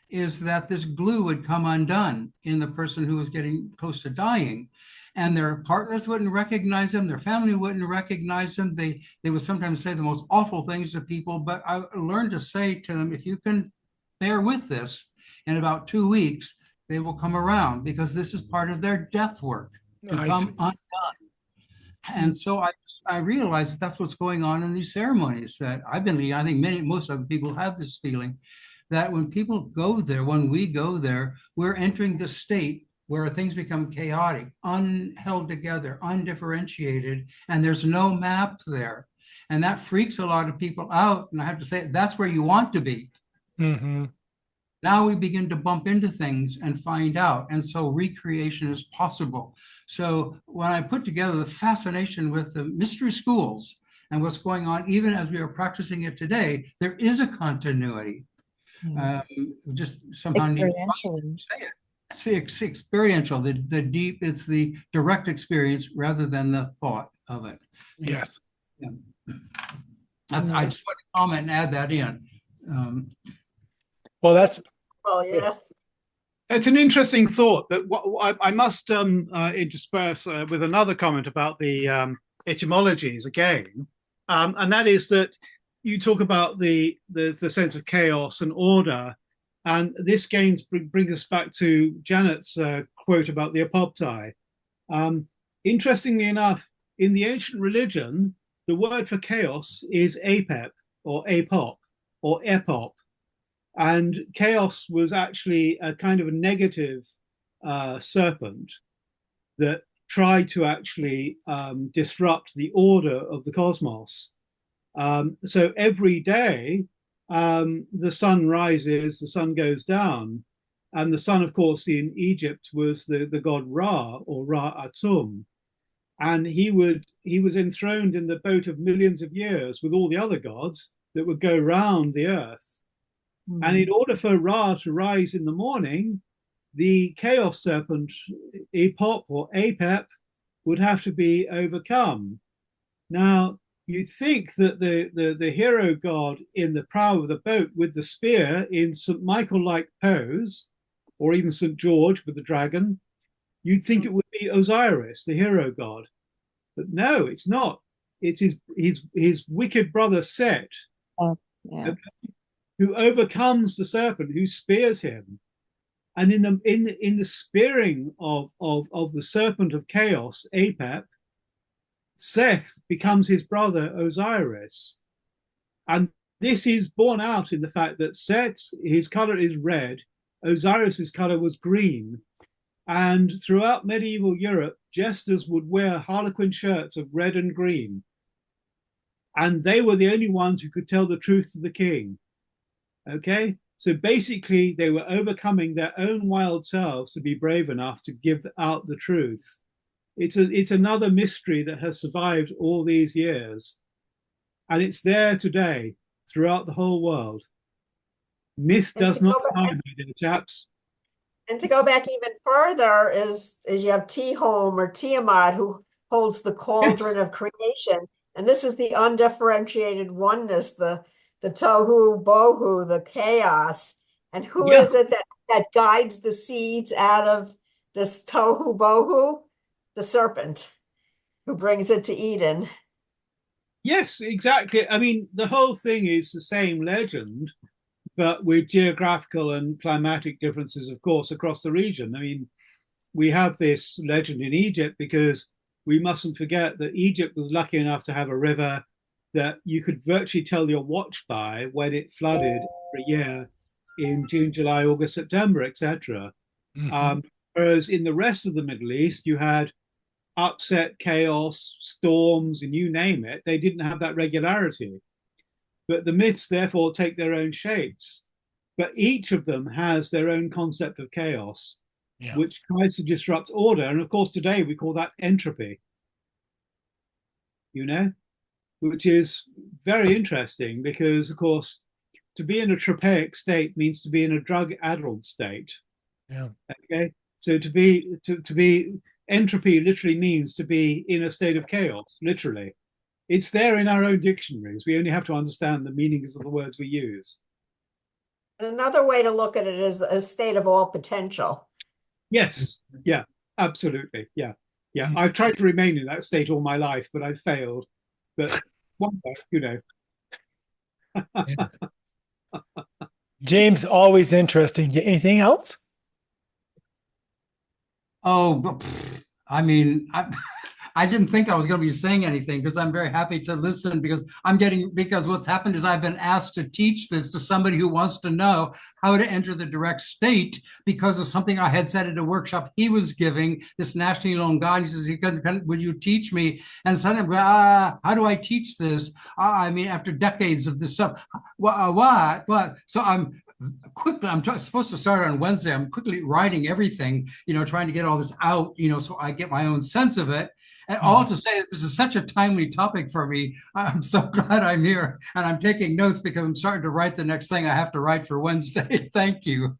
Speaker 5: is that this glue would come undone in the person who was getting close to dying, and their partners wouldn't recognize them, their family wouldn't recognize them. They would sometimes say the most awful things to people, but I learned to say to them, if you can bear with this, in about 2 weeks, they will come around, because this is part of their death work, to come undone. And so I realized that that's what's going on in these ceremonies that I've been leading. I think most other people have this feeling that when people go there, when we go there, we're entering the state where things become chaotic, unheld together, undifferentiated, and there's no map there. And that freaks a lot of people out. And I have to say, that's where you want to be.
Speaker 1: Mm-hmm.
Speaker 5: Now we begin to bump into things and find out. And so recreation is possible. So when I put together the fascination with the mystery schools and what's going on, even as we are practicing it today, there is a continuity. Just somehow need to say it. It's experiential, the deep, it's the direct experience rather than the thought of it.
Speaker 1: Yes.
Speaker 5: Yeah. I just want to comment and add that in.
Speaker 1: Well, that's.
Speaker 4: Oh, yes.
Speaker 3: It's an interesting thought that I must intersperse with another comment about the etymologies again, and that is that you talk about the sense of chaos and order, and this brings us back to Janet's quote about the apoptai. Interestingly enough, in the ancient religion, the word for chaos is apep or apop or epop, and chaos was actually a kind of a negative serpent that tried to actually disrupt the order of the cosmos. So every day, the sun rises, the sun goes down. And the sun, of course, in Egypt was the god Ra, or Ra Atum. And he was enthroned in the boat of millions of years with all the other gods that would go round the earth. Mm-hmm. And in order for Ra to rise in the morning, the chaos serpent, Epop or Apep, would have to be overcome. Now, you'd think that the hero god in the prow of the boat with the spear in St. Michael-like pose, or even St. George with the dragon, you'd think it would be Osiris, the hero god. But no, it's not. It's his wicked brother Set, who overcomes the serpent, who spears him. And in the spearing of the serpent of chaos, Apep, Seth becomes his brother Osiris. And this is borne out in the fact that Seth's, his color is red, Osiris's color was green. And throughout medieval Europe, jesters would wear harlequin shirts of red and green. And they were the only ones who could tell the truth to the king. Okay? So basically, they were overcoming their own wild selves to be brave enough to give out the truth. It's another mystery that has survived all these years. And it's there today throughout the whole world. Myth does not die, my dear chaps.
Speaker 4: And to go back even further is you have Tehom or Tiamat, who holds the cauldron of creation. And this is the undifferentiated oneness, the tohu bohu, the chaos. And who is it that guides the seeds out of this tohu bohu? The serpent, who brings it to Eden.
Speaker 3: Yes, exactly. I mean, the whole thing is the same legend, but with geographical and climatic differences, of course, across the region. I mean, we have this legend in Egypt because we mustn't forget that Egypt was lucky enough to have a river that you could virtually tell your watch by when it flooded every year in June, July, August, September, etc. Mm-hmm. Whereas in the rest of the Middle East, you had upset, chaos, storms, and you name it. They didn't have that regularity. But the myths, therefore, take their own shapes. But each of them has their own concept of chaos,
Speaker 1: Yeah.
Speaker 3: which tries to disrupt order. And of course, today we call that entropy, which is very interesting because, of course, to be in a tropaic state means to be in a drug-addled state.
Speaker 1: Yeah.
Speaker 3: Okay. So to be entropy literally means to be in a state of chaos, literally. It's there in our own dictionaries. We only have to understand the meanings of the words we use.
Speaker 4: Another way to look at it is a state of all potential.
Speaker 3: Yes. Yeah, absolutely. Yeah. Yeah. I've tried to remain in that state all my life, but I've failed. But one day,
Speaker 1: James, always interesting. Anything else?
Speaker 5: Oh, I mean, I didn't think I was going to be saying anything because I'm very happy to listen because what's happened is I've been asked to teach this to somebody who wants to know how to enter the direct state because of something I had said at a workshop he was giving, this nationally known guy. He says, would you teach me? And suddenly I'm going, how do I teach this? I mean, after decades of this stuff, what? So I'm supposed to start on Wednesday. I'm quickly writing everything, trying to get all this out, so I get my own sense of it. And all to say that this is such a timely topic for me. I'm so glad I'm here and I'm taking notes because I'm starting to write the next thing I have to write for Wednesday. Thank you.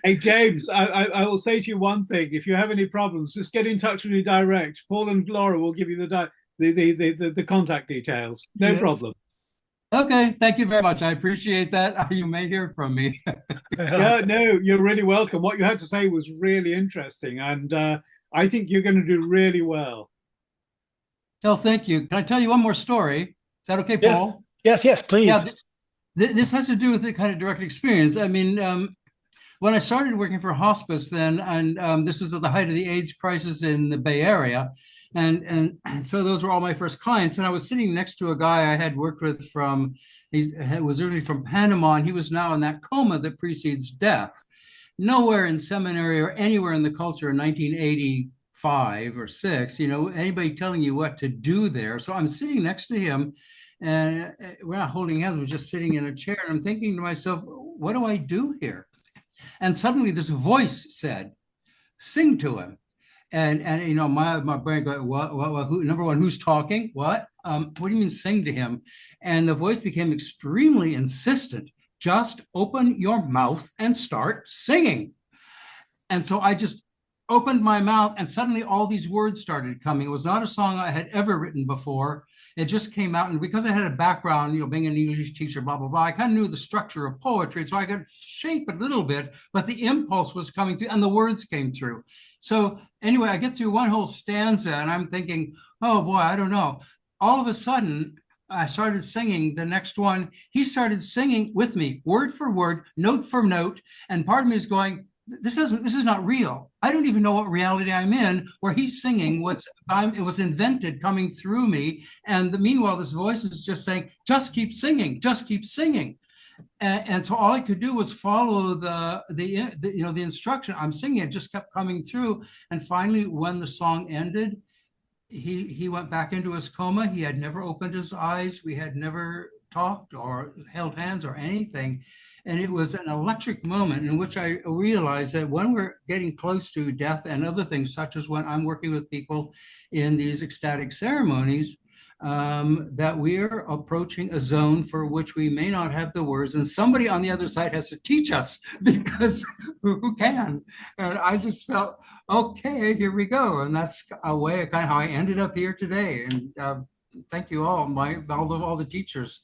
Speaker 3: Hey, James, I will say to you one thing. If you have any problems, just get in touch with me direct. Paul and Laura will give you the contact details. No problem.
Speaker 5: Okay, thank you very much. I appreciate that. You may hear from me.
Speaker 3: Yeah, no, you're really welcome. What you had to say was really interesting, and I think you're going to do really well.
Speaker 5: Oh, thank you. Can I tell you one more story? Is that okay, Paul?
Speaker 1: Yes, please.
Speaker 5: Yeah, this has to do with the kind of direct experience. I mean, when I started working for hospice then, and this is at the height of the AIDS crisis in the Bay Area, and so those were all my first clients. And I was sitting next to a guy I had worked with he was originally from Panama, and he was now in that coma that precedes death. Nowhere in seminary or anywhere in the culture in 1985 or 6, anybody telling you what to do there. So I'm sitting next to him, and we're not holding hands, we're just sitting in a chair. And I'm thinking to myself, what do I do here? And suddenly this voice said, sing to him. And my brain go, what, who, number one, who's talking? What do you mean sing to him? And the voice became extremely insistent. Just open your mouth and start singing. And so I just opened my mouth, and suddenly all these words started coming. It was not a song I had ever written before. It just came out. And because I had a background, being an English teacher, blah, blah, blah, I kind of knew the structure of poetry. So I could shape it a little bit, but the impulse was coming through and the words came through. So anyway, I get through one whole stanza and I'm thinking, oh boy, I don't know. All of a sudden, I started singing the next one. He started singing with me, word for word, note for note. And part of me is going, this is not real. I don't even know what reality I'm in, where he's singing it was invented coming through me. And meanwhile, this voice is just saying, just keep singing, just keep singing. And so all I could do was follow the instruction. I'm singing, it just kept coming through. And finally, when the song ended, he went back into his coma. He had never opened his eyes. We had never talked or held hands or anything. And it was an electric moment in which I realized that when we're getting close to death and other things, such as when I'm working with people in these ecstatic ceremonies, that we're approaching a zone for which we may not have the words, and somebody on the other side has to teach us, because who can? And I just felt, okay, here we go. And that's a way kind of how I ended up here today. And thank you all, all the teachers.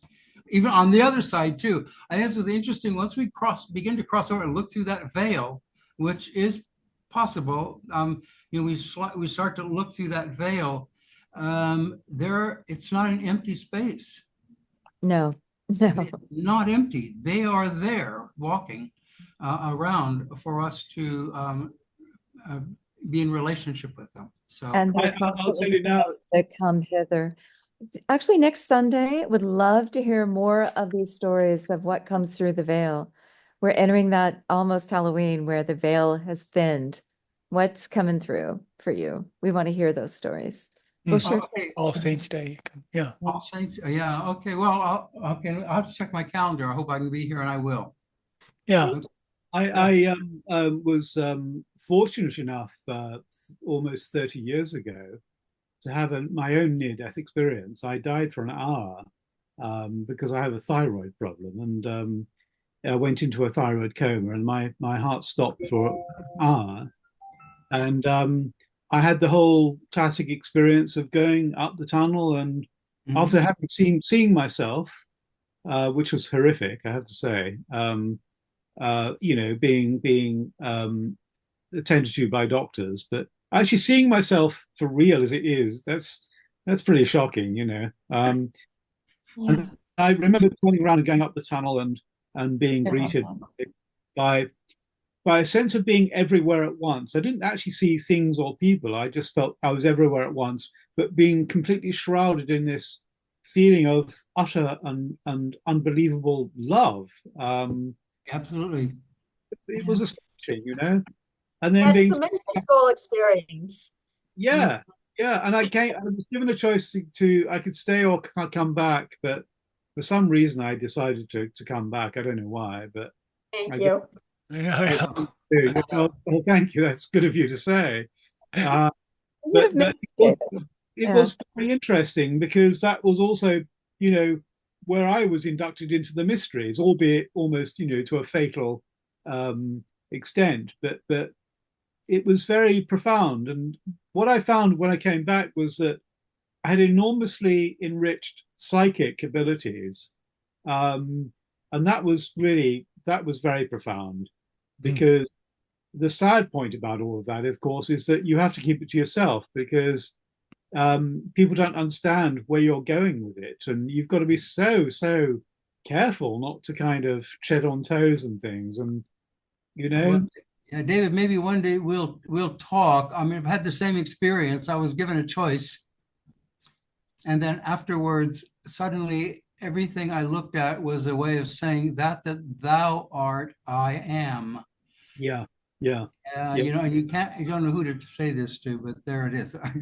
Speaker 5: Even on the other side too. I think it's interesting, once we begin to cross over and look through that veil, which is possible, we start to look through that veil. It's not an empty space.
Speaker 2: No.
Speaker 5: Not empty. They are there walking around for us to be in relationship with them. So,
Speaker 2: and
Speaker 3: I'll tell you now,
Speaker 2: that come hither. Actually, next Sunday, would love to hear more of these stories of what comes through the veil. We're entering that almost Halloween where the veil has thinned. What's coming through for you? We want to hear those stories. We'll share.
Speaker 5: Okay.
Speaker 1: All Saints Day. Yeah.
Speaker 5: All Saints, yeah, okay, well, I'll have to check my calendar. I hope I can be here, and I will.
Speaker 1: Yeah.
Speaker 3: I was fortunate enough almost 30 years ago to have my own near-death experience. I died for an hour because I have a thyroid problem, and I went into a thyroid coma, and my heart stopped for an hour. And I had the whole classic experience of going up the tunnel, and after having seeing myself, which was horrific, I have to say, being attended to by doctors, but actually seeing myself for real as it is, that's pretty shocking, And I remember turning around and going up the tunnel and being greeted by a sense of being everywhere at once. I didn't actually see things or people. I just felt I was everywhere at once, but being completely shrouded in this feeling of utter and unbelievable love.
Speaker 5: Absolutely.
Speaker 3: It was astonishing, And then
Speaker 4: That's the mystery school experience.
Speaker 3: Yeah. And I was given a choice to I could stay or come back, but for some reason I decided to come back. I don't know why, but
Speaker 4: Thank you.
Speaker 3: Well, thank you. That's good of you to say. But it was very interesting because that was also, where I was inducted into the mysteries, albeit almost, to a fatal extent. But it was very profound. And what I found when I came back was that I had enormously enriched psychic abilities. And that was very profound, because the sad point about all of that, of course, is that you have to keep it to yourself, because people don't understand where you're going with it. And you've got to be so careful not to kind of tread on toes and things. And,
Speaker 5: Well, yeah, David, maybe one day we'll talk. I mean, I've had the same experience. I was given a choice, and then afterwards, suddenly everything I looked at was a way of saying that thou art, I am.
Speaker 3: Yeah.
Speaker 5: And you don't know who to say this to, but there it is.
Speaker 4: I'd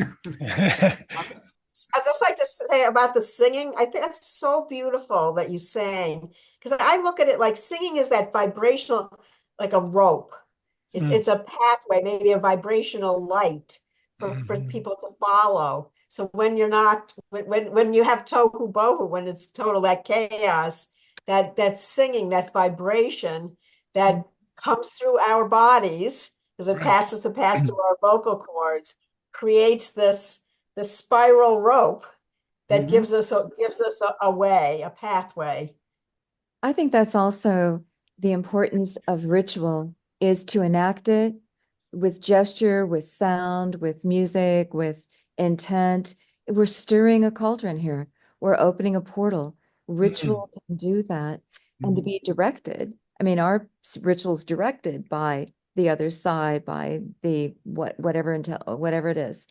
Speaker 4: just like to say about the singing, I think that's so beautiful that you sang, because I look at it like singing is that vibrational, like a rope. It's a pathway, maybe a vibrational light for people to follow. So when you're not, when you have tohu bohu, when it's total that chaos, that singing, that vibration that comes through our bodies, because it passes through our vocal cords, creates this spiral rope that gives us a way, a pathway.
Speaker 2: I think that's also the importance of ritual, is to enact it with gesture, with sound, with music, with intent. We're stirring a cauldron here. We're opening a portal. Ritual can do that. And to be directed. I mean, our ritual's directed by the other side, by the whatever it is.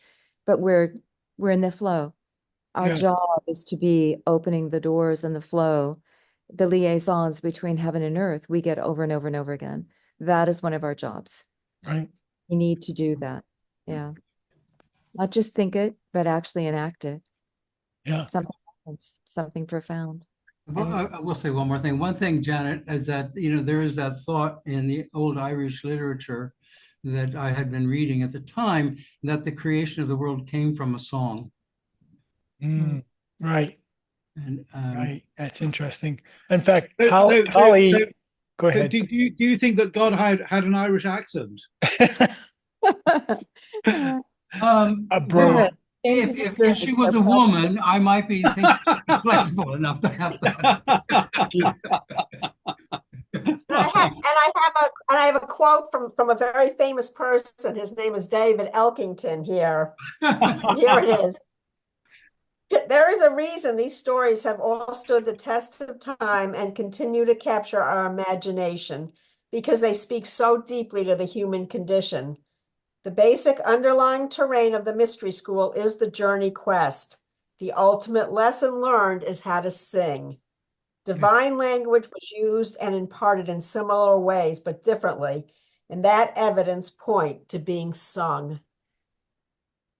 Speaker 2: But we're in the flow. Our job is to be opening the doors and the flow, the liaisons between heaven and earth. We get over and over and over again. That is one of our jobs.
Speaker 1: Right.
Speaker 2: We need to do that. Yeah. Not just think it, but actually enact it.
Speaker 1: Yeah.
Speaker 2: Something profound.
Speaker 5: Well, I will say one more thing. One thing, Janet, is that, there is that thought in the old Irish literature that I had been reading at the time, that the creation of the world came from a song.
Speaker 1: Right.
Speaker 5: And
Speaker 1: right. That's interesting. In fact,
Speaker 3: Holly,
Speaker 1: go ahead.
Speaker 3: Do you think that God had an Irish accent?
Speaker 1: Bro.
Speaker 5: If she was a woman, I might be thinking flexible enough to have that.
Speaker 4: I have a quote from a very famous person. His name is David Elkington here. Here it is. There is a reason these stories have all stood the test of time and continue to capture our imagination, because they speak so deeply to the human condition. The basic underlying terrain of the mystery school is the journey quest. The ultimate lesson learned is how to sing. Divine language was used and imparted in similar ways, but differently. and that evidence point to being sung.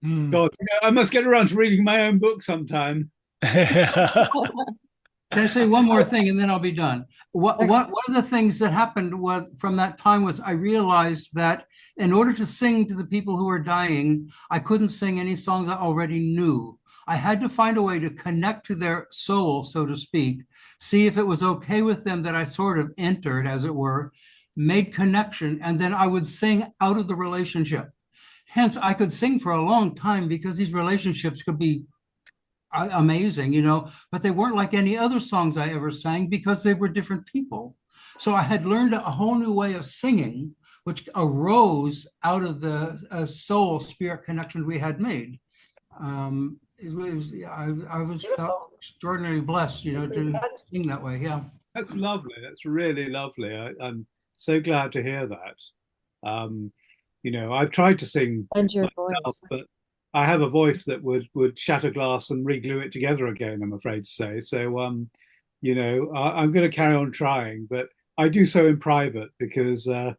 Speaker 3: God, I must get around to reading my own book sometime.
Speaker 5: Can I say one more thing and then I'll be done? One of the things that happened from that time was I realized that in order to sing to the people who were dying, I couldn't sing any songs I already knew. I had to find a way to connect to their soul, so to speak, see if it was okay with them that I sort of entered, as it were, made connection, and then I would sing out of the relationship. Hence, I could sing for a long time because these relationships could be amazing, but they weren't like any other songs I ever sang because they were different people. So I had learned a whole new way of singing, which arose out of the soul spirit connection we had made. I was felt extraordinarily blessed, to sing that way. Yeah.
Speaker 3: That's lovely. That's really lovely. I'm so glad to hear that. I've tried to sing
Speaker 2: And your
Speaker 3: myself,
Speaker 2: voice.
Speaker 3: but I have a voice that would shatter glass and re-glue it together again, I'm afraid to say. So, I'm going to carry on trying, but I do so in private because, the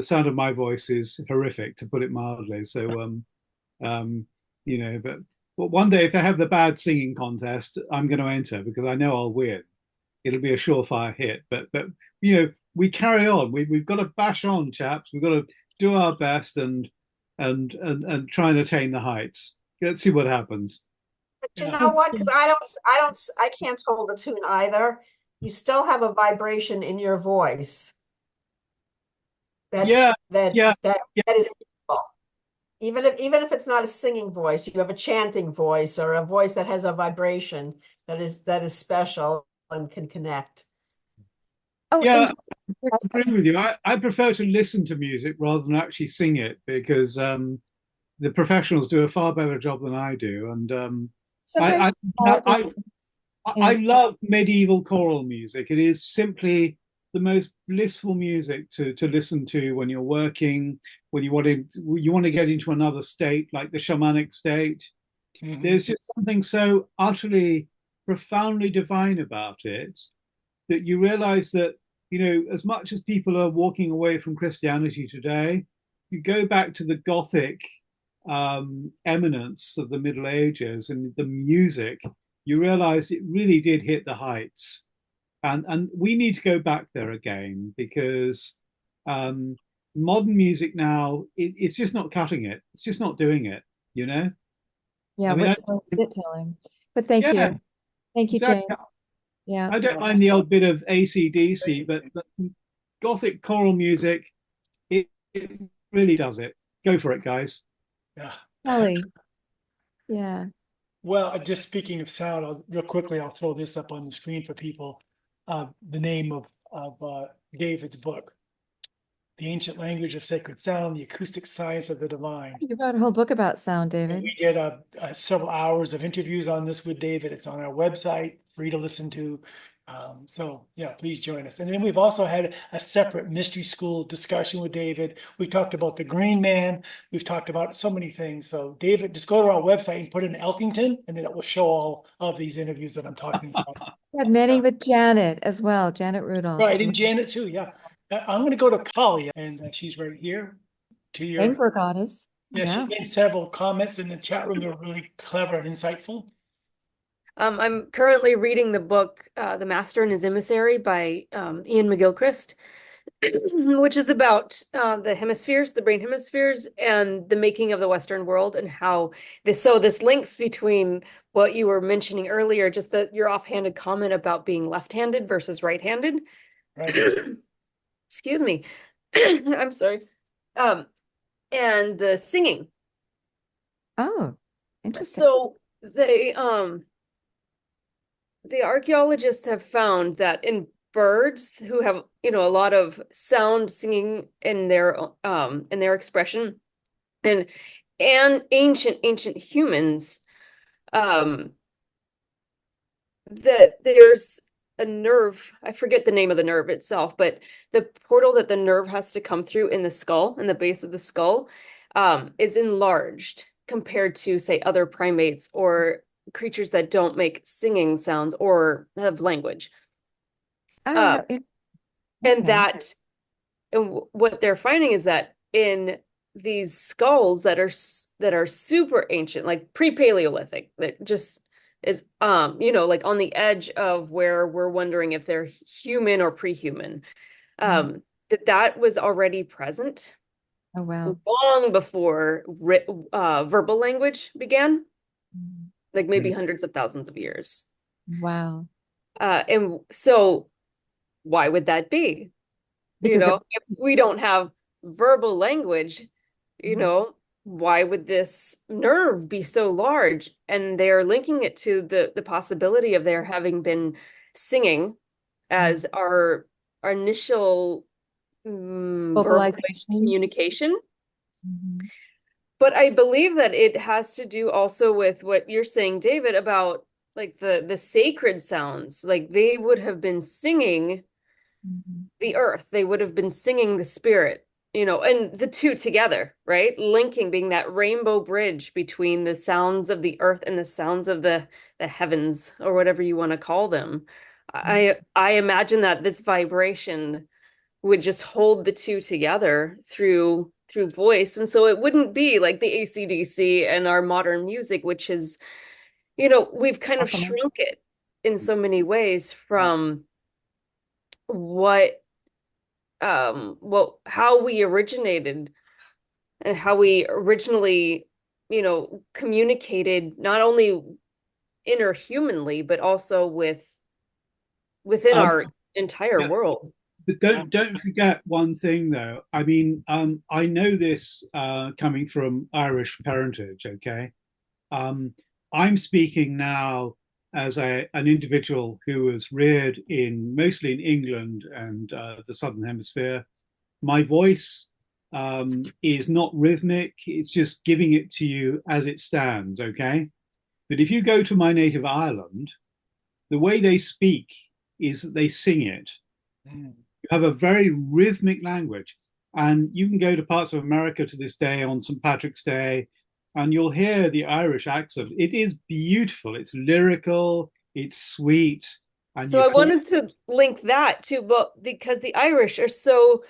Speaker 3: sound of my voice is horrific, to put it mildly. So, but one day if they have the bad singing contest, I'm going to enter because I know I'll win. It'll be a surefire hit. But we carry on. We've got to bash on, chaps. We've got to do our best and try and attain the heights. Let's see what happens.
Speaker 4: But you know what? Because I can't hold a tune either. You still have a vibration in your voice. That is equal. Even if it's not a singing voice, you have a chanting voice or a voice that has a vibration that is special and can connect.
Speaker 2: Oh,
Speaker 3: yeah, I agree with you. I prefer to listen to music rather than actually sing it because the professionals do a far better job than I do. And I love medieval choral music. It is simply the most blissful music to listen to when you're working, when you want to get into another state, like the shamanic state. Mm-hmm. There's just something so utterly, profoundly divine about it that you realize that, as much as people are walking away from Christianity today, you go back to the Gothic eminence of the Middle Ages and the music, you realize it really did hit the heights. And we need to go back there again because modern music now, it's just not cutting it. It's just not doing it,
Speaker 2: Yeah,
Speaker 3: what's
Speaker 2: it telling? But thank you. Thank you,
Speaker 3: exactly.
Speaker 2: Jane. Yeah.
Speaker 3: I don't mind the odd bit of AC/DC, but Gothic choral music, it really does it. Go for it, guys.
Speaker 1: Yeah.
Speaker 2: Kelly. Yeah.
Speaker 1: Well, just speaking of sound, real quickly, I'll throw this up on the screen for people. The name of David's book, The Ancient Language of Sacred Sound, The Acoustic Science of the Divine.
Speaker 2: You wrote a whole book about sound, David.
Speaker 1: We did several hours of interviews on this with David. It's on our website, free to listen to. So yeah, please join us. And then we've also had a separate mystery school discussion with David. We talked about the Green Man. We've talked about so many things. So David, just go to our website and put in Elkington, and then it will show all of these interviews that I'm talking about.
Speaker 2: We had many with Janet as well, Janet Rudolph.
Speaker 1: Right, and Janet too, yeah. I'm going to go to Kali, and she's right here. To your
Speaker 2: Rainbow Goddess.
Speaker 1: Yeah, she's made several comments in the chat room that are really clever and insightful.
Speaker 6: I'm currently reading the book The Master and His Emissary by Ian McGilchrist, which is about the hemispheres, the brain hemispheres, and the making of the Western world, and how this links between what you were mentioning earlier, just your offhanded comment about being left-handed versus right-handed.
Speaker 1: Right.
Speaker 6: Excuse me. I'm sorry. And the singing.
Speaker 2: Oh, interesting.
Speaker 6: So the archaeologists have found that in birds who have, a lot of sound singing in their expression, and ancient humans, that there's a nerve, I forget the name of the nerve itself, but the portal that the nerve has to come through in the skull, in the base of the skull, is enlarged compared to, say, other primates or creatures that don't make singing sounds or have language. And that And what they're finding is that in these skulls that are super ancient, like pre-Paleolithic, that just is like on the edge of where we're wondering if they're human or pre-human, that was already present
Speaker 2: Oh, wow.
Speaker 6: long before verbal language began, like maybe hundreds of thousands of years.
Speaker 2: Wow.
Speaker 6: And so why would that be?
Speaker 2: Because
Speaker 6: If we don't have verbal language, why would this nerve be so large? And they're linking it to the possibility of there having been singing as our initial verbal
Speaker 2: vocalizations.
Speaker 6: communication. But I believe that it has to do also with what you're saying, David, about like the sacred sounds. Like they would have been singing the earth, they would have been singing the spirit, and the two together, right? Linking, being that rainbow bridge between the sounds of the earth and the sounds of the heavens, or whatever you want to call them. I imagine that this vibration would just hold the two together through voice. And so it wouldn't be like the AC/DC and our modern music, which is, we've kind of shrunk it in so many ways from how we originated and how we originally, communicated not only interhumanly, but also within our entire world.
Speaker 3: But don't forget one thing, though. I mean, I know this coming from Irish parentage. Okay, I'm speaking now as an individual who was reared mostly in England and the Southern Hemisphere. My voice is not rhythmic; it's just giving it to you as it stands. Okay, but if you go to my native Ireland, the way they speak is that they sing it. You have a very rhythmic language, and you can go to parts of America to this day on St. Patrick's Day, and you'll hear the Irish accent. It is beautiful. It's lyrical. It's sweet. And
Speaker 6: so I wanted to link that too, but because the Irish are so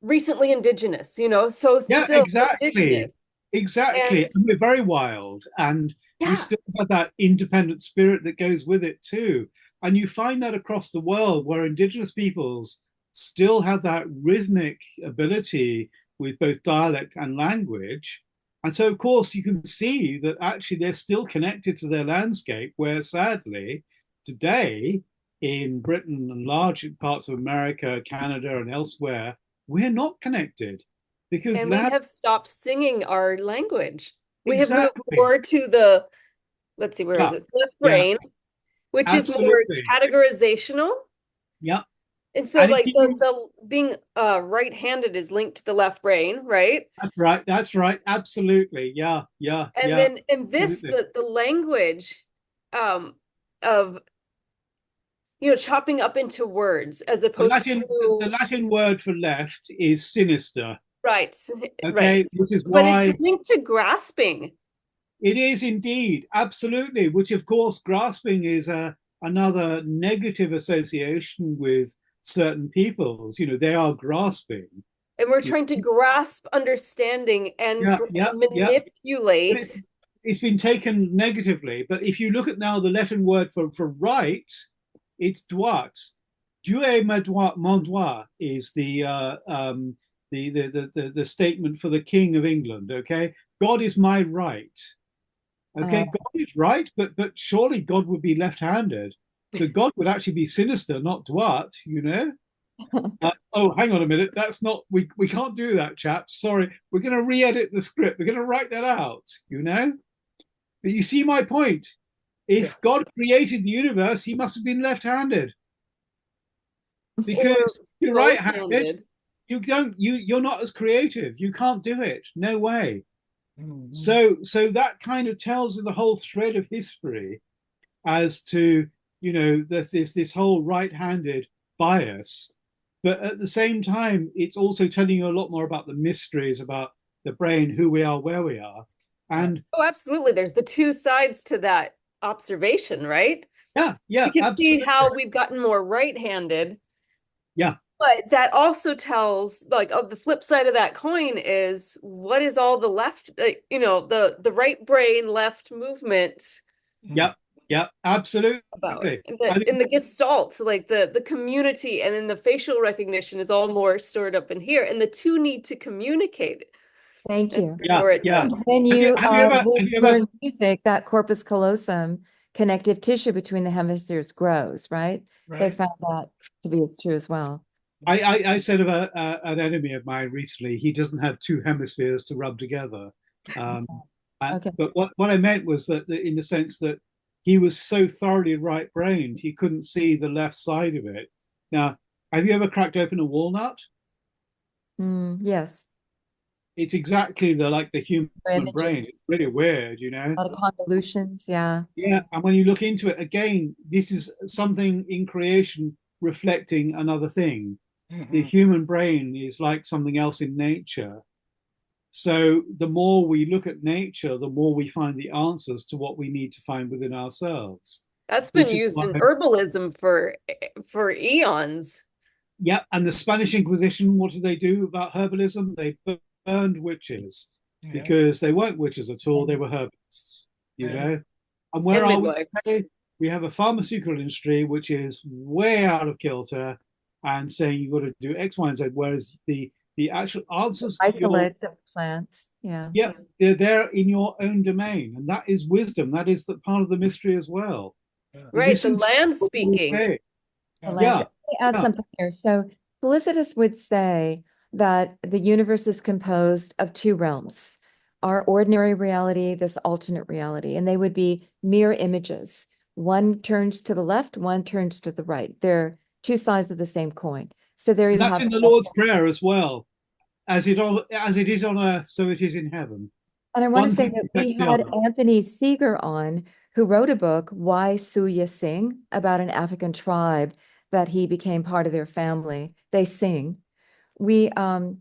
Speaker 6: recently indigenous, so still
Speaker 3: exactly.
Speaker 6: indigenous.
Speaker 3: Exactly. And we're very wild, and we still have that independent spirit that goes with it too. And you find that across the world where indigenous peoples still have that rhythmic ability with both dialect and language. And so, of course, you can see that actually they're still connected to their landscape, where sadly, today in Britain and large parts of America, Canada, and elsewhere, we're not connected. Because
Speaker 6: we have stopped singing our language. We
Speaker 3: exactly.
Speaker 6: have moved more to let's see, where is it? Left brain, which
Speaker 3: Absolutely.
Speaker 6: is more categorizational.
Speaker 3: Yeah.
Speaker 6: And so the being right-handed is linked to the left brain, right?
Speaker 3: That's right. Absolutely. Yeah.
Speaker 6: And then in this, the language of chopping up into words as opposed to
Speaker 3: the Latin word for left is sinister.
Speaker 6: Right.
Speaker 3: Okay,
Speaker 6: right.
Speaker 3: Which is why
Speaker 6: but it's linked to grasping.
Speaker 3: It is indeed, absolutely. Which of course, grasping is another negative association with certain peoples. They are grasping,
Speaker 6: and we're trying to grasp understanding and manipulate.
Speaker 3: It's been taken negatively, but if you look at now the Latin word for right, it's droit. Dieu est mon droit is the statement for the King of England. Okay, God is my right. Okay, God is right, but surely God would be left-handed, so God would actually be sinister, not droit. Oh, hang on a minute. That's not. We can't do that, chaps. Sorry, we're going to re-edit the script. We're going to write that out. But you see my point. If God created the universe, he must have been left-handed. Because you're right-handed, you're not as creative. You can't do it. No way. So that kind of tells you the whole thread of history as to, there's this whole right-handed bias. But at the same time, it's also telling you a lot more about the mysteries about the brain, who we are, where we are. And
Speaker 6: absolutely. There's the two sides to that observation, right?
Speaker 3: Yeah.
Speaker 6: You can
Speaker 3: absolutely.
Speaker 6: see how we've gotten more right-handed.
Speaker 3: Yeah.
Speaker 6: But that also tells, like, of the flip side of that coin is what is all the left, the right brain, left movement
Speaker 3: Yep, yep, absolutely.
Speaker 6: about
Speaker 3: I
Speaker 6: in the Gestalt, like the community and then the facial recognition is all more stored up in here, and the two need to communicate.
Speaker 2: Thank
Speaker 6: And
Speaker 2: you.
Speaker 3: yeah,
Speaker 6: for it
Speaker 3: yeah.
Speaker 6: to-
Speaker 2: When
Speaker 3: Have you,
Speaker 2: you
Speaker 3: have you ever, have you ever,
Speaker 2: learn music, that corpus callosum, connective tissue between the hemispheres grows, right? They
Speaker 1: Right.
Speaker 2: found that to be as true as well.
Speaker 3: I said of an enemy of mine recently, he doesn't have two hemispheres to rub together.
Speaker 2: Okay.
Speaker 3: But what I meant was that in the sense that he was so thoroughly right-brained, he couldn't see the left side of it. Now, have you ever cracked open a walnut?
Speaker 2: Yes.
Speaker 3: It's exactly like the human brain.
Speaker 2: Images,
Speaker 3: It's really weird, you know?
Speaker 2: a lot of convolutions. Yeah.
Speaker 3: Yeah, and when you look into it again, this is something in creation reflecting another thing. The human brain is like something else in nature. So the more we look at nature, the more we find the answers to what we need to find within ourselves.
Speaker 6: That's been
Speaker 3: Which is
Speaker 6: used
Speaker 3: why,
Speaker 6: in herbalism for eons.
Speaker 3: yeah, and the Spanish Inquisition, what did they do about herbalism? They burned witches because they weren't witches at all, they were herbalists, you know? And where
Speaker 6: And
Speaker 3: are we
Speaker 6: midwives.
Speaker 3: today? We have a pharmaceutical industry which is way out of kilter and saying you've got to do X, Y, and Z, whereas the actual answers to your
Speaker 2: Isolates of plants. Yeah.
Speaker 3: yeah, they're there in your own domain, and that is wisdom. That is the part of the mystery as well.
Speaker 6: Right, the
Speaker 3: Listen to
Speaker 6: land
Speaker 3: what people
Speaker 6: speaking.
Speaker 3: say.
Speaker 2: The
Speaker 3: Yeah,
Speaker 2: lands. Let me add
Speaker 3: yeah.
Speaker 2: something here. So Felicitas would say that the universe is composed of two realms, our ordinary reality, this alternate reality, and they would be mirror images. One turns to the left, one turns to the right. They're two sides of the same coin. So there
Speaker 3: And
Speaker 2: you
Speaker 3: that's
Speaker 2: have
Speaker 3: in the Lord's Prayer as well. As it is on earth, so it is in heaven.
Speaker 2: And I want to
Speaker 3: One
Speaker 2: say
Speaker 3: thing
Speaker 2: that we
Speaker 3: affects the
Speaker 2: had
Speaker 3: other.
Speaker 2: Anthony Seeger on, who wrote a book, Why Suya Sing, about an African tribe that he became part of their family. They sing. We have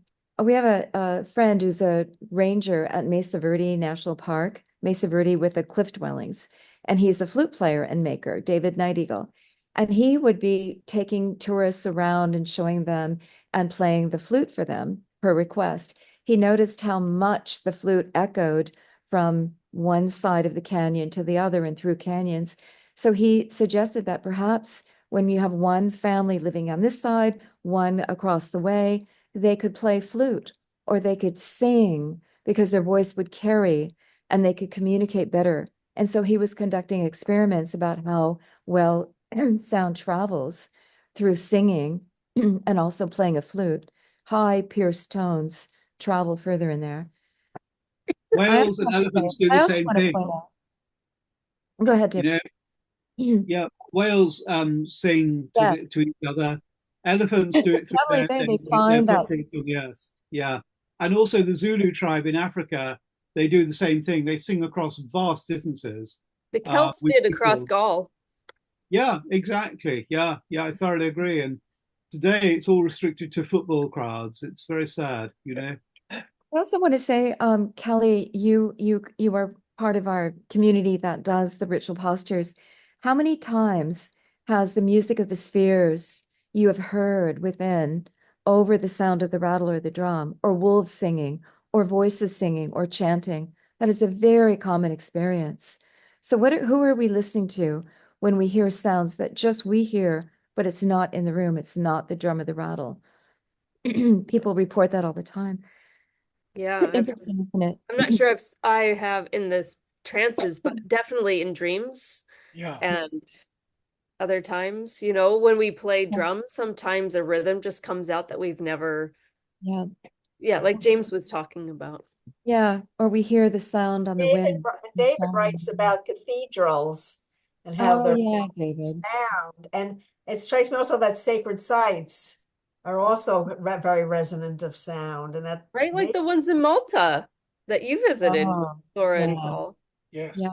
Speaker 2: a friend who's a ranger at Mesa Verde National Park, Mesa Verde with the cliff dwellings, and he's a flute player and maker, David Night Eagle. And he would be taking tourists around and showing them and playing the flute for them per request. He noticed how much the flute echoed from one side of the canyon to the other and through canyons. So he suggested that perhaps when you have one family living on this side, one across the way, they could play flute or they could sing because their voice would carry and they could communicate better. And so he was conducting experiments about how well sound travels through singing and also playing a flute. High pierced tones travel further in there.
Speaker 3: Whales and elephants do the same thing.
Speaker 2: Go ahead,
Speaker 3: You
Speaker 2: Dave.
Speaker 3: know, yeah, whales sing
Speaker 2: Yes.
Speaker 3: to each other. Elephants do it through
Speaker 2: Probably they
Speaker 3: their
Speaker 2: find that.
Speaker 3: footprints on the earth. Yeah, and also the Zulu tribe in Africa, they do the same thing. They sing across vast distances.
Speaker 6: The Celts
Speaker 3: with
Speaker 6: did across
Speaker 3: whistles.
Speaker 6: Gaul.
Speaker 3: Yeah, exactly. Yeah, I thoroughly agree. And today it's all restricted to football crowds. It's very sad, you know.
Speaker 2: I also want to say, Kelly, you are part of our community that does the ritual postures. How many times has the music of the spheres you have heard within over the sound of the rattle or the drum, or wolves singing, or voices singing, or chanting? That is a very common experience. So who are we listening to when we hear sounds that just we hear, but it's not in the room, it's not the drum or the rattle? People report that all the time.
Speaker 6: Yeah,
Speaker 2: Interesting, isn't it?
Speaker 6: I'm not sure if I have in this trances, but definitely in dreams.
Speaker 1: Yeah.
Speaker 6: And other times, when we play drums, sometimes a rhythm just comes out that we've never, like James was talking about.
Speaker 2: Yeah, or we hear the sound on the wind.
Speaker 4: David writes about cathedrals and how they're
Speaker 2: David.
Speaker 4: sound. And it strikes me also that sacred sites are also very resonant of sound. And that
Speaker 6: Right, like the ones in Malta that you visited, Laura and Paul.
Speaker 1: Yes.
Speaker 2: Yeah.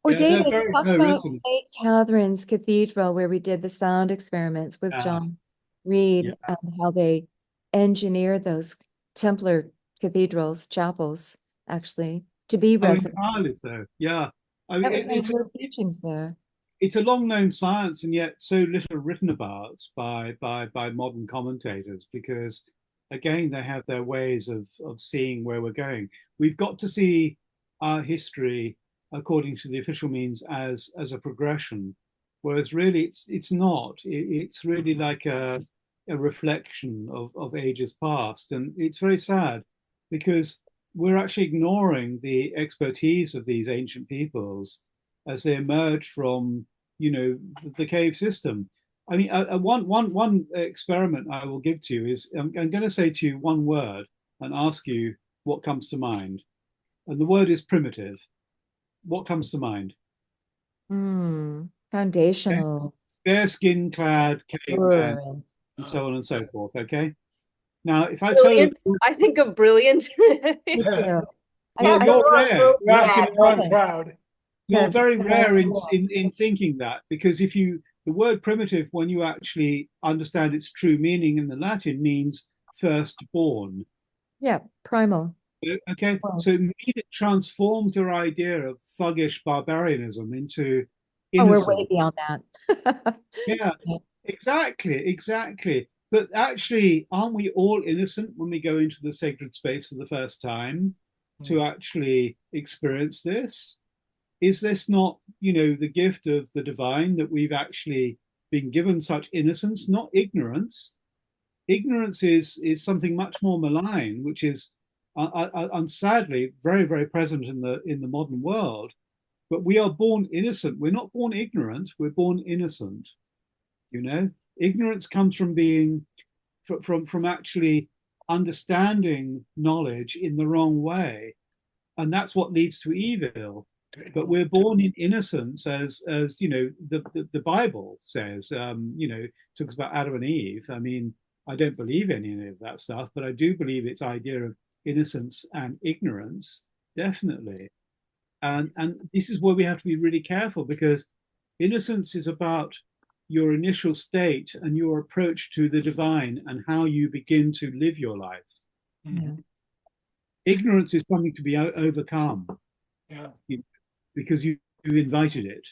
Speaker 2: Or
Speaker 3: Yeah,
Speaker 2: David,
Speaker 3: very
Speaker 2: talk
Speaker 3: low
Speaker 2: about
Speaker 3: resonance.
Speaker 2: St. Catherine's Cathedral, where we did the sound experiments with John Reed and how they engineered those Templar cathedrals, chapels, actually, to be resonant.
Speaker 3: Entirely so. Yeah, I mean,
Speaker 2: That was one of her teachings there.
Speaker 3: it's a long known science, and yet so little written about by modern commentators, because again they have their ways of seeing where we're going. We've got to see our history according to the official means as a progression, whereas really it's not. It's really like a reflection of ages past, and it's very sad because we're actually ignoring the expertise of these ancient peoples as they emerge from, the cave system. I mean, one experiment I will give to you is I'm going to say to you one word and ask you what comes to mind, and the word is primitive. What comes to mind? Okay?
Speaker 2: Foundational.
Speaker 3: Bare skin clad cavemen,
Speaker 2: Word.
Speaker 3: and so on and so forth. Okay. Now, if I tell you,
Speaker 6: Brilliant. I think of brilliant.
Speaker 2: Me too.
Speaker 3: well,
Speaker 2: I-
Speaker 3: you're rare.
Speaker 1: You're asking the wrong
Speaker 2: Okay.
Speaker 1: crowd.
Speaker 3: You're very
Speaker 2: Perfect.
Speaker 3: rare in thinking that, because the word primitive, when you actually understand its true meaning in the Latin, means firstborn.
Speaker 2: Yeah, primal.
Speaker 3: Okay,
Speaker 2: Wow.
Speaker 3: so it transformed your idea of thuggish barbarianism into
Speaker 2: Oh, we're way
Speaker 3: innocence.
Speaker 2: beyond that.
Speaker 3: Yeah, exactly. But actually, aren't we all innocent when we go into the sacred space for the first time to actually experience this? Is this not, the gift of the divine, that we've actually been given such innocence, not ignorance? Ignorance is something much more malign, which is sadly very, very present in the modern world. But we are born innocent. We're not born ignorant. We're born innocent. Ignorance comes from being from actually understanding knowledge in the wrong way, and that's what leads to evil. But we're born in innocence, as the Bible says. Talks about Adam and Eve. I mean, I don't believe any of that stuff, but I do believe its idea of innocence and ignorance, definitely. And this is where we have to be really careful, because innocence is about your initial state and your approach to the divine and how you begin to live your life.
Speaker 2: Yeah.
Speaker 3: Ignorance is something to be overcome.
Speaker 1: Yeah.
Speaker 3: Because you invited it.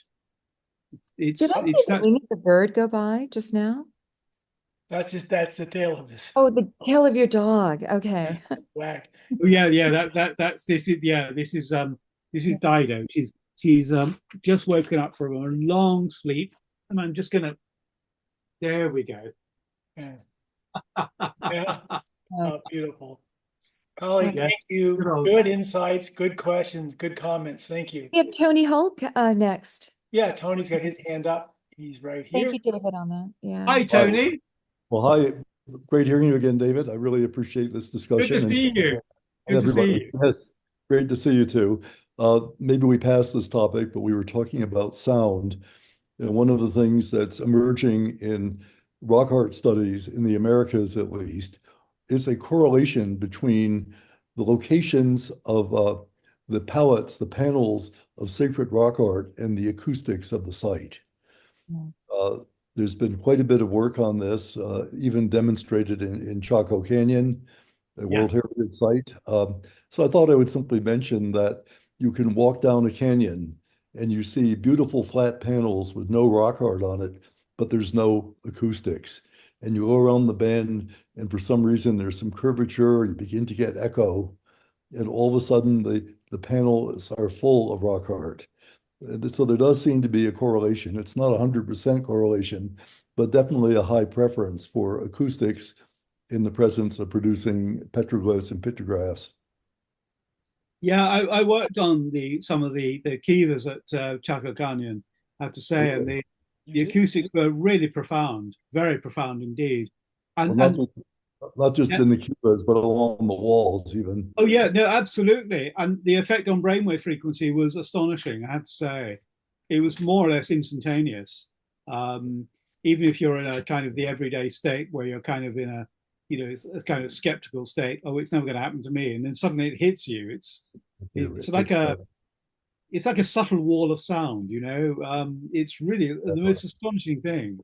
Speaker 2: Did I see the bird go by just now?
Speaker 1: That's the tail of this.
Speaker 2: Oh, the tail of your dog. Okay.
Speaker 1: Whack.
Speaker 3: Oh yeah. This is Dido. She's just woken up from a long sleep, and I'm just gonna. There we go.
Speaker 1: Yeah. Yeah. Oh, beautiful. Holly, thank you. Good insights, good questions, good comments. Thank you.
Speaker 2: We have Tony Hulk next.
Speaker 1: Yeah, Tony's got his hand up. He's right here.
Speaker 2: Thank you, David, on that. Yeah.
Speaker 3: Hi, Tony.
Speaker 7: Well, hi. Great hearing you again, David. I really appreciate this discussion.
Speaker 3: Good to see you.
Speaker 7: Good to see you. Yes, great to see you too. Maybe we passed this topic, but we were talking about sound. And one of the things that's emerging in rock art studies in the Americas, at least, is a correlation between the locations of the palettes, the panels of sacred rock art, and the acoustics of the site. Yeah. There's been quite a bit of work on this, even demonstrated in Chaco Canyon, a World Heritage Site. So I thought I would simply mention that you can walk down a canyon and you see beautiful flat panels with no rock art on it, but there's no acoustics. And you go around the bend, and for some reason there's some curvature, you begin to get echo, and all of a sudden the panels are full of rock art. So there does seem to be a correlation. It's not 100% correlation, but definitely a high preference for acoustics in the presence of producing petroglyphs and pictographs.
Speaker 3: Yeah, I worked on some of the kivas at Chaco Canyon, I have to say, and the acoustics were really profound, very profound indeed. And,
Speaker 7: well, not just in the kivas, but along the walls even.
Speaker 3: Oh yeah, no, absolutely. And the effect on brainwave frequency was astonishing, I have to say. It was more or less instantaneous. Even if you're in a kind of the everyday state where you're kind of in a kind of skeptical state, oh, it's never going to happen to me, and then suddenly it hits you. It's like a subtle wall of sound, It's really the most astonishing thing.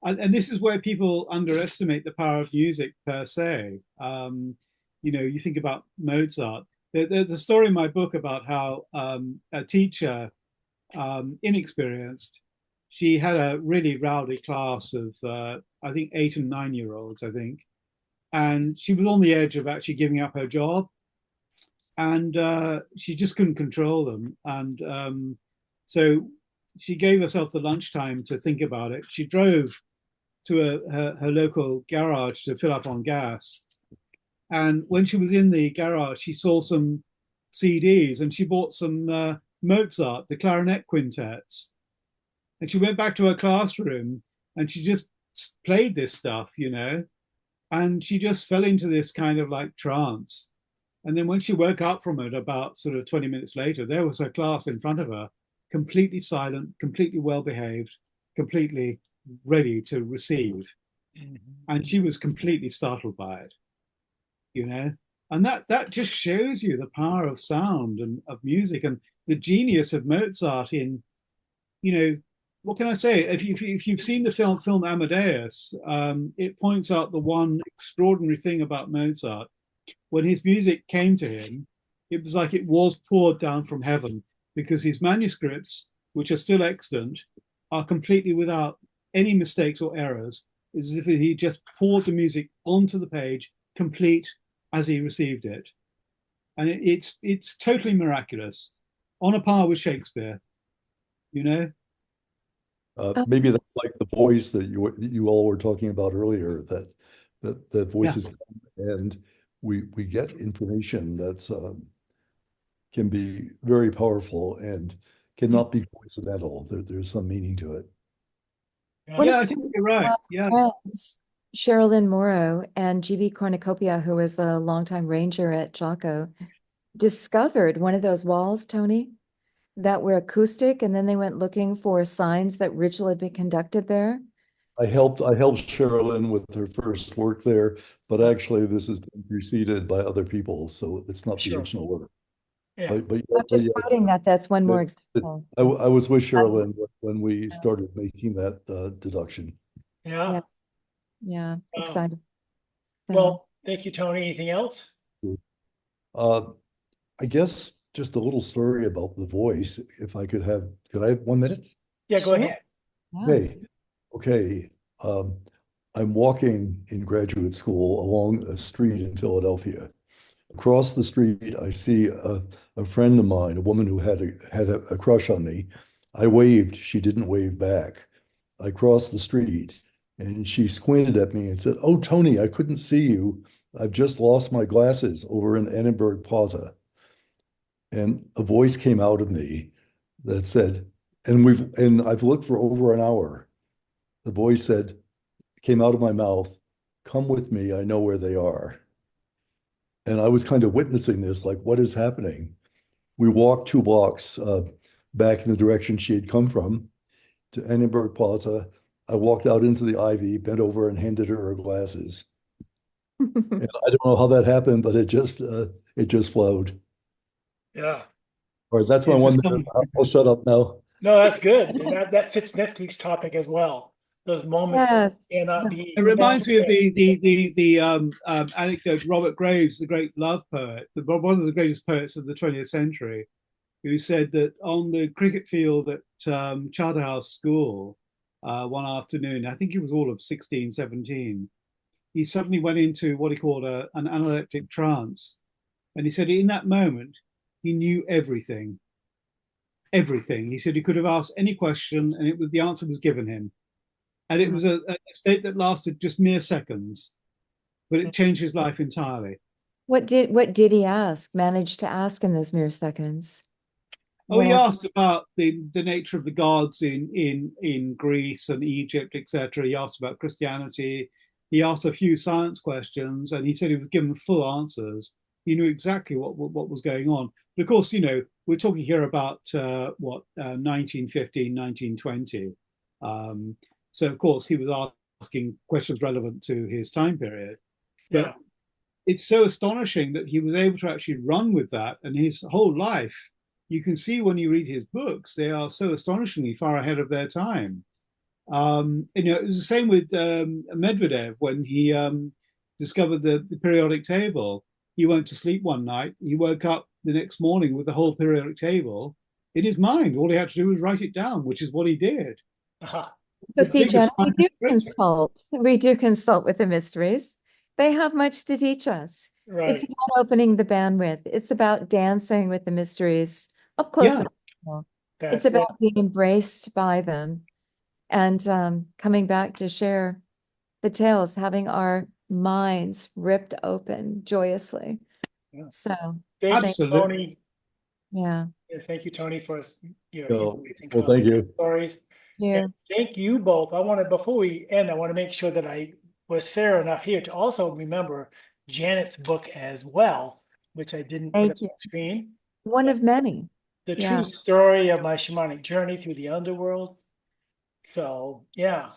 Speaker 3: And this is where people underestimate the power of music per se. You think about Mozart. There's a story in my book about how a teacher, inexperienced, she had a really rowdy class of, I think, 8 and 9-year-olds, I think. And she was on the edge of actually giving up her job. And she just couldn't control them. And so she gave herself the lunchtime to think about it. She drove to her local garage to fill up on gas. And when she was in the garage, she saw some CDs and she bought some Mozart, the clarinet quintets. And she went back to her classroom and she just played this stuff, you know, and she just fell into this kind of like trance. And then when she woke up from it about sort of 20 minutes later, there was her class in front of her, completely silent, completely well behaved, completely ready to receive. And she was completely startled by it, you know. And that just shows you the power of sound and of music and the genius of Mozart in, you know, what can I say? If you've seen the film Amadeus, it points out the one extraordinary thing about Mozart. When his music came to him, it was like it was poured down from heaven, because his manuscripts, which are still extant, are completely without any mistakes or errors. It's as if he just poured the music onto the page, complete as he received it. And it's totally miraculous, on a par with Shakespeare, you know?
Speaker 7: Maybe that's like the voice that you all were talking about earlier, that voices come and we get information that's can be very powerful and cannot be coincidental. There's some meaning to it.
Speaker 3: Yeah, I think you're right. Yeah.
Speaker 2: Friends, Sherilyn Morrow and GB Cornucopia, who was the longtime ranger at Jocko, discovered one of those walls, Tony, that were acoustic, and then they went looking for signs that ritual had been conducted there.
Speaker 7: I helped Sherilyn with her first work there, but actually this has been preceded by other people, so it's not the original work.
Speaker 1: Yeah.
Speaker 7: But
Speaker 2: I'm just
Speaker 7: yeah,
Speaker 2: quoting that's one more example.
Speaker 7: I was with Sherilyn when we started making that deduction.
Speaker 1: Yeah.
Speaker 2: Yeah, excited. So,
Speaker 1: Well, thank you, Tony. Anything else?
Speaker 7: I guess just a little story about the voice. If I could I have 1 minute?
Speaker 1: Yeah, go ahead.
Speaker 2: yeah.
Speaker 7: Okay. I'm walking in graduate school along a street in Philadelphia. Across the street, I see a friend of mine, a woman who had a crush on me. I waved, she didn't wave back. I crossed the street and she squinted at me and said, "Oh, Tony, I couldn't see you. I've just lost my glasses over in Edinburgh Plaza." And a voice came out of me that said, and I've looked for over an hour. The voice came out of my mouth, "Come with me, I know where they are." And I was kind of witnessing this, like, what is happening? We walked 2 blocks back in the direction she had come from to Edinburgh Plaza. I walked out into the ivy, bent over and handed her her glasses. And I don't know how that happened, but it just flowed.
Speaker 1: Yeah.
Speaker 7: All right, that's my
Speaker 1: It's
Speaker 7: 1
Speaker 1: just
Speaker 7: minute. I'll shut up now.
Speaker 1: No, that's good. And that fits next week's topic as well. Those moments that
Speaker 2: Yes.
Speaker 1: cannot be.
Speaker 3: It reminds me of the anecdote. Robert Graves, the great love poet, one of the greatest poets of the 20th century, who said that on the cricket field at Charterhouse School one afternoon, I think he was all of 16, 17, he suddenly went into what he called an analeptic trance. And he said in that moment, he knew everything. Everything. He said he could have asked any question and the answer was given him. And it was a state that lasted just mere seconds, but it changed his life entirely.
Speaker 2: What did he manage to ask in those mere seconds?
Speaker 3: Oh, he asked about the nature of the gods in Greece and Egypt, etc. He asked about Christianity. He asked a few science questions, and he said he was given full answers. He knew exactly what was going on. But of course, you know, we're talking here about 1915, 1920. So of course he was asking questions relevant to his time period. But it's so astonishing that he was able to actually run with that, and his whole life, you can see when you read his books, they are so astonishingly far ahead of their time. You know, it was the same with Medvedev when he discovered the periodic table. He went to sleep one night. He woke up the next morning with the whole periodic table in his mind. All he had to do was write it down, which is what he did.
Speaker 1: Uh-huh.
Speaker 2: So
Speaker 3: The
Speaker 2: see,
Speaker 3: biggest
Speaker 2: Janet,
Speaker 3: one-
Speaker 2: we do consult with the mysteries. They have much to teach us. It's
Speaker 1: Right.
Speaker 2: about opening the bandwidth. It's about dancing with the mysteries up close
Speaker 3: Yeah.
Speaker 2: and personal. It's
Speaker 1: That's it.
Speaker 2: about being embraced by them and coming back to share the tales, having our minds ripped open joyously.
Speaker 1: Yeah.
Speaker 2: So
Speaker 1: Thank you,
Speaker 3: Absolutely.
Speaker 1: Tony.
Speaker 2: yeah,
Speaker 1: Yeah, thank you, Tony, for
Speaker 7: Oh,
Speaker 1: amazing
Speaker 7: well, thank you.
Speaker 1: stories.
Speaker 2: yeah.
Speaker 1: And thank you both. Before we end, I want to make sure that I was fair enough here to also remember Janet's book as well, which I didn't put up
Speaker 2: Thank you.
Speaker 1: on the screen.
Speaker 2: One of many.
Speaker 1: The
Speaker 2: Yeah.
Speaker 1: true story of my shamanic journey through the underworld. So yeah,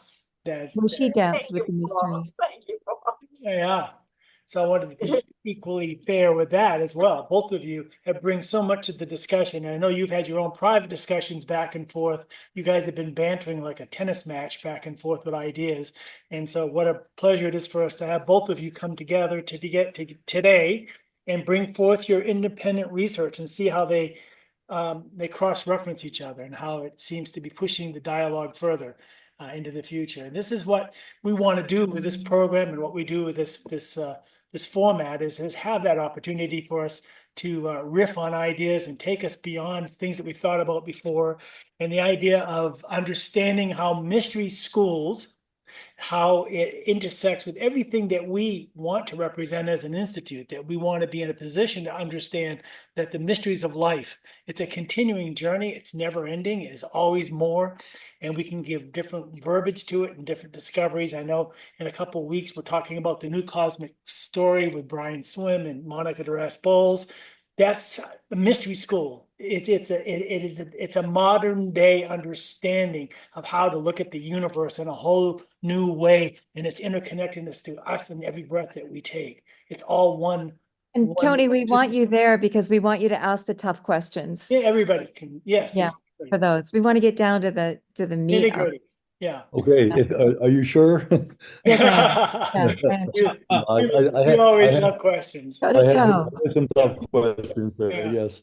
Speaker 2: Where she danced
Speaker 4: Thank
Speaker 2: with the
Speaker 4: you, Paul.
Speaker 2: mysteries.
Speaker 4: Thank you, Paul.
Speaker 1: yeah. So I wanted to be equally fair with that as well. Both of you have bring so much to the discussion. And I know you've had your own private discussions back and forth. You guys have been bantering like a tennis match back and forth with ideas. And so what a pleasure it is for us to have both of you come together to get to today and bring forth your independent research and see how they cross-reference each other and how it seems to be pushing the dialogue further into the future. And this is what we want to do with this program, and what we do with this format is have that opportunity for us to riff on ideas and take us beyond things that we thought about before. And the idea of understanding how mystery schools, how it intersects with everything that we want to represent as an institute, that we want to be in a position to understand that the mysteries of life, it's a continuing journey. It's never ending. It's always more. And we can give different verbiage to it and different discoveries. I know in a couple of weeks, we're talking about the new cosmic story with Brian Swim and Monica Duress Bowles. That's a mystery school. It's a modern day understanding of how to look at the universe in a whole new way, and its interconnectedness to us and every breath that we take. It's all one.
Speaker 2: And Tony, we want
Speaker 1: system.
Speaker 2: you there because we want you to ask the tough questions.
Speaker 1: Yeah, everybody can. Yes.
Speaker 2: Yeah,
Speaker 1: exactly.
Speaker 2: for those. We want to get down to the meat of
Speaker 1: Nitty-gritty. Yeah.
Speaker 7: Okay, are you sure?
Speaker 2: Yes, I am. Yeah, I am.
Speaker 1: We always have questions.
Speaker 2: Go
Speaker 7: I
Speaker 2: to
Speaker 7: have
Speaker 2: toe.
Speaker 7: some tough questions there,
Speaker 1: Yeah.
Speaker 7: yes.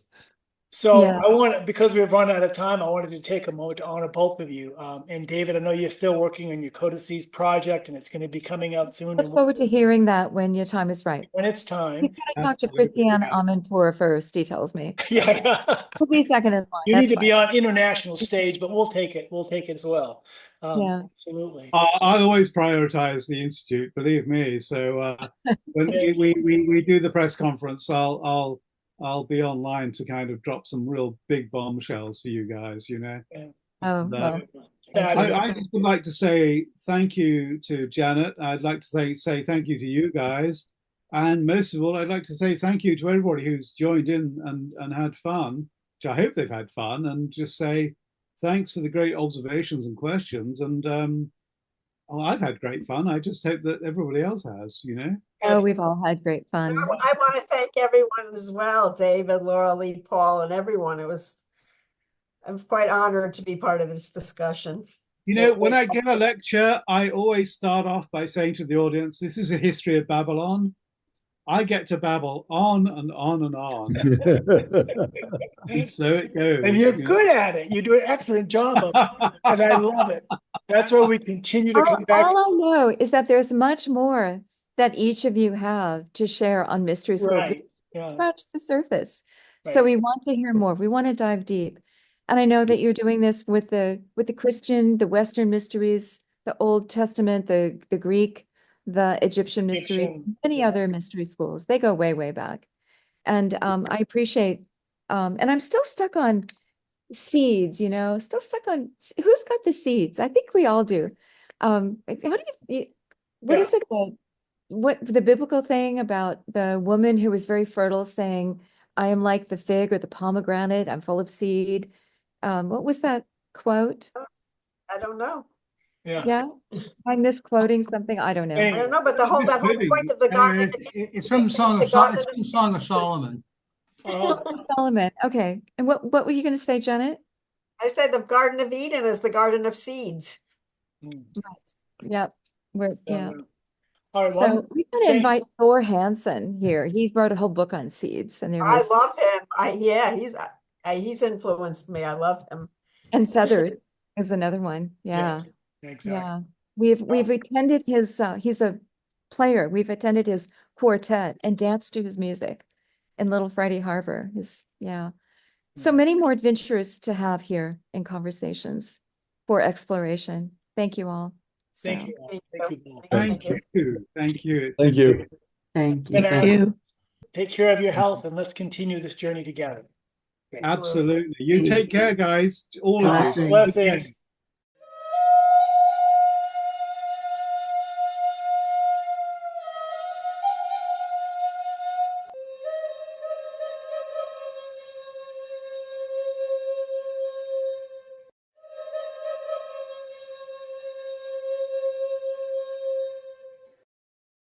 Speaker 1: So
Speaker 2: Yeah.
Speaker 1: because we've run out of time, I wanted to take a moment to honor both of you. And David, I know you're still working on your Codices project, and it's going to be coming out soon.
Speaker 2: Look forward to hearing that when your time is right.
Speaker 1: When it's
Speaker 2: We
Speaker 1: time.
Speaker 2: gotta talk to
Speaker 3: Absolutely.
Speaker 2: Christiane Amanpour first, he tells me.
Speaker 1: Yeah.
Speaker 2: We'll be second in line.
Speaker 1: You need
Speaker 2: That's
Speaker 1: to be
Speaker 2: fine.
Speaker 1: on international stage, but we'll take it. We'll take it as well.
Speaker 2: Yeah.
Speaker 1: Absolutely.
Speaker 3: I'll always prioritize the institute, believe me. So when we do the press conference, I'll be online to kind of drop some real big bombshells for you guys.
Speaker 2: Oh, well, thank you.
Speaker 3: I just would like to say thank you to Janet. I'd like to say thank you to you guys. And most of all, I'd like to say thank you to everybody who's joined in and had fun, which I hope they've had fun, and just say thanks for the great observations and questions. And I've had great fun. I just hope that everybody else has.
Speaker 2: Oh, we've all had great fun.
Speaker 4: I want to thank everyone as well, David, Laura Lee, Paul, and everyone. I'm quite honored to be part of this discussion.
Speaker 3: When I give a lecture, I always start off by saying to the audience, this is a history of Babylon. I get to babble on and on and on. And so it goes.
Speaker 1: And you're good at it. You do an excellent job of it. And I love it. That's why we continue to come back.
Speaker 2: All I know is that there's much more that each of you have to share on mystery schools.
Speaker 1: Right.
Speaker 2: We
Speaker 1: Yeah.
Speaker 2: scratch the surface. So
Speaker 1: Right.
Speaker 2: we want to hear more. We want to dive deep. And I know that you're doing this with the Christian, the Western mysteries, the Old Testament, the Greek, the Egyptian mystery,
Speaker 1: Egyptian,
Speaker 2: many
Speaker 1: yeah.
Speaker 2: other mystery schools. They go way, way back. And I appreciate, and I'm still stuck on seeds, still stuck on who's got the seeds. I think we all do. How do what
Speaker 1: Yeah.
Speaker 2: is it what the biblical thing about the woman who was very fertile saying, I am like the fig or the pomegranate, I'm full of seed. What was that quote?
Speaker 4: I don't know.
Speaker 1: Yeah.
Speaker 2: Yeah, I'm misquoting something. I don't know.
Speaker 4: I don't know, but that whole point of the garden.
Speaker 5: It's from the Song of It's from the Song of Solomon.
Speaker 2: Solomon. Okay. And what were you going to say, Janet?
Speaker 4: I said the Garden of Eden is the garden of seeds.
Speaker 2: Yep. Yeah.
Speaker 1: All right.
Speaker 2: So
Speaker 1: Well,
Speaker 2: we got to invite Thor Hansen here. He wrote a whole book on seeds, and
Speaker 4: I love him. He's influenced me. I love him.
Speaker 2: and feathered. is another one. Yeah.
Speaker 1: Yes, exactly.
Speaker 2: Yeah. We've attended his he's a player. We've attended his quartet and danced to his music in Little Freddie Harbor. So many more adventures to have here in conversations for exploration. Thank you all.
Speaker 1: Thank
Speaker 2: So-
Speaker 1: you. Thank you, Paul.
Speaker 3: Thank you. Thank you.
Speaker 7: Thank you.
Speaker 8: Thank
Speaker 1: Good night.
Speaker 8: you.
Speaker 1: Take care of your health and let's continue this journey together.
Speaker 3: Absolutely. You take care, guys. All of you.
Speaker 8: Blessings.
Speaker 1: Blessings.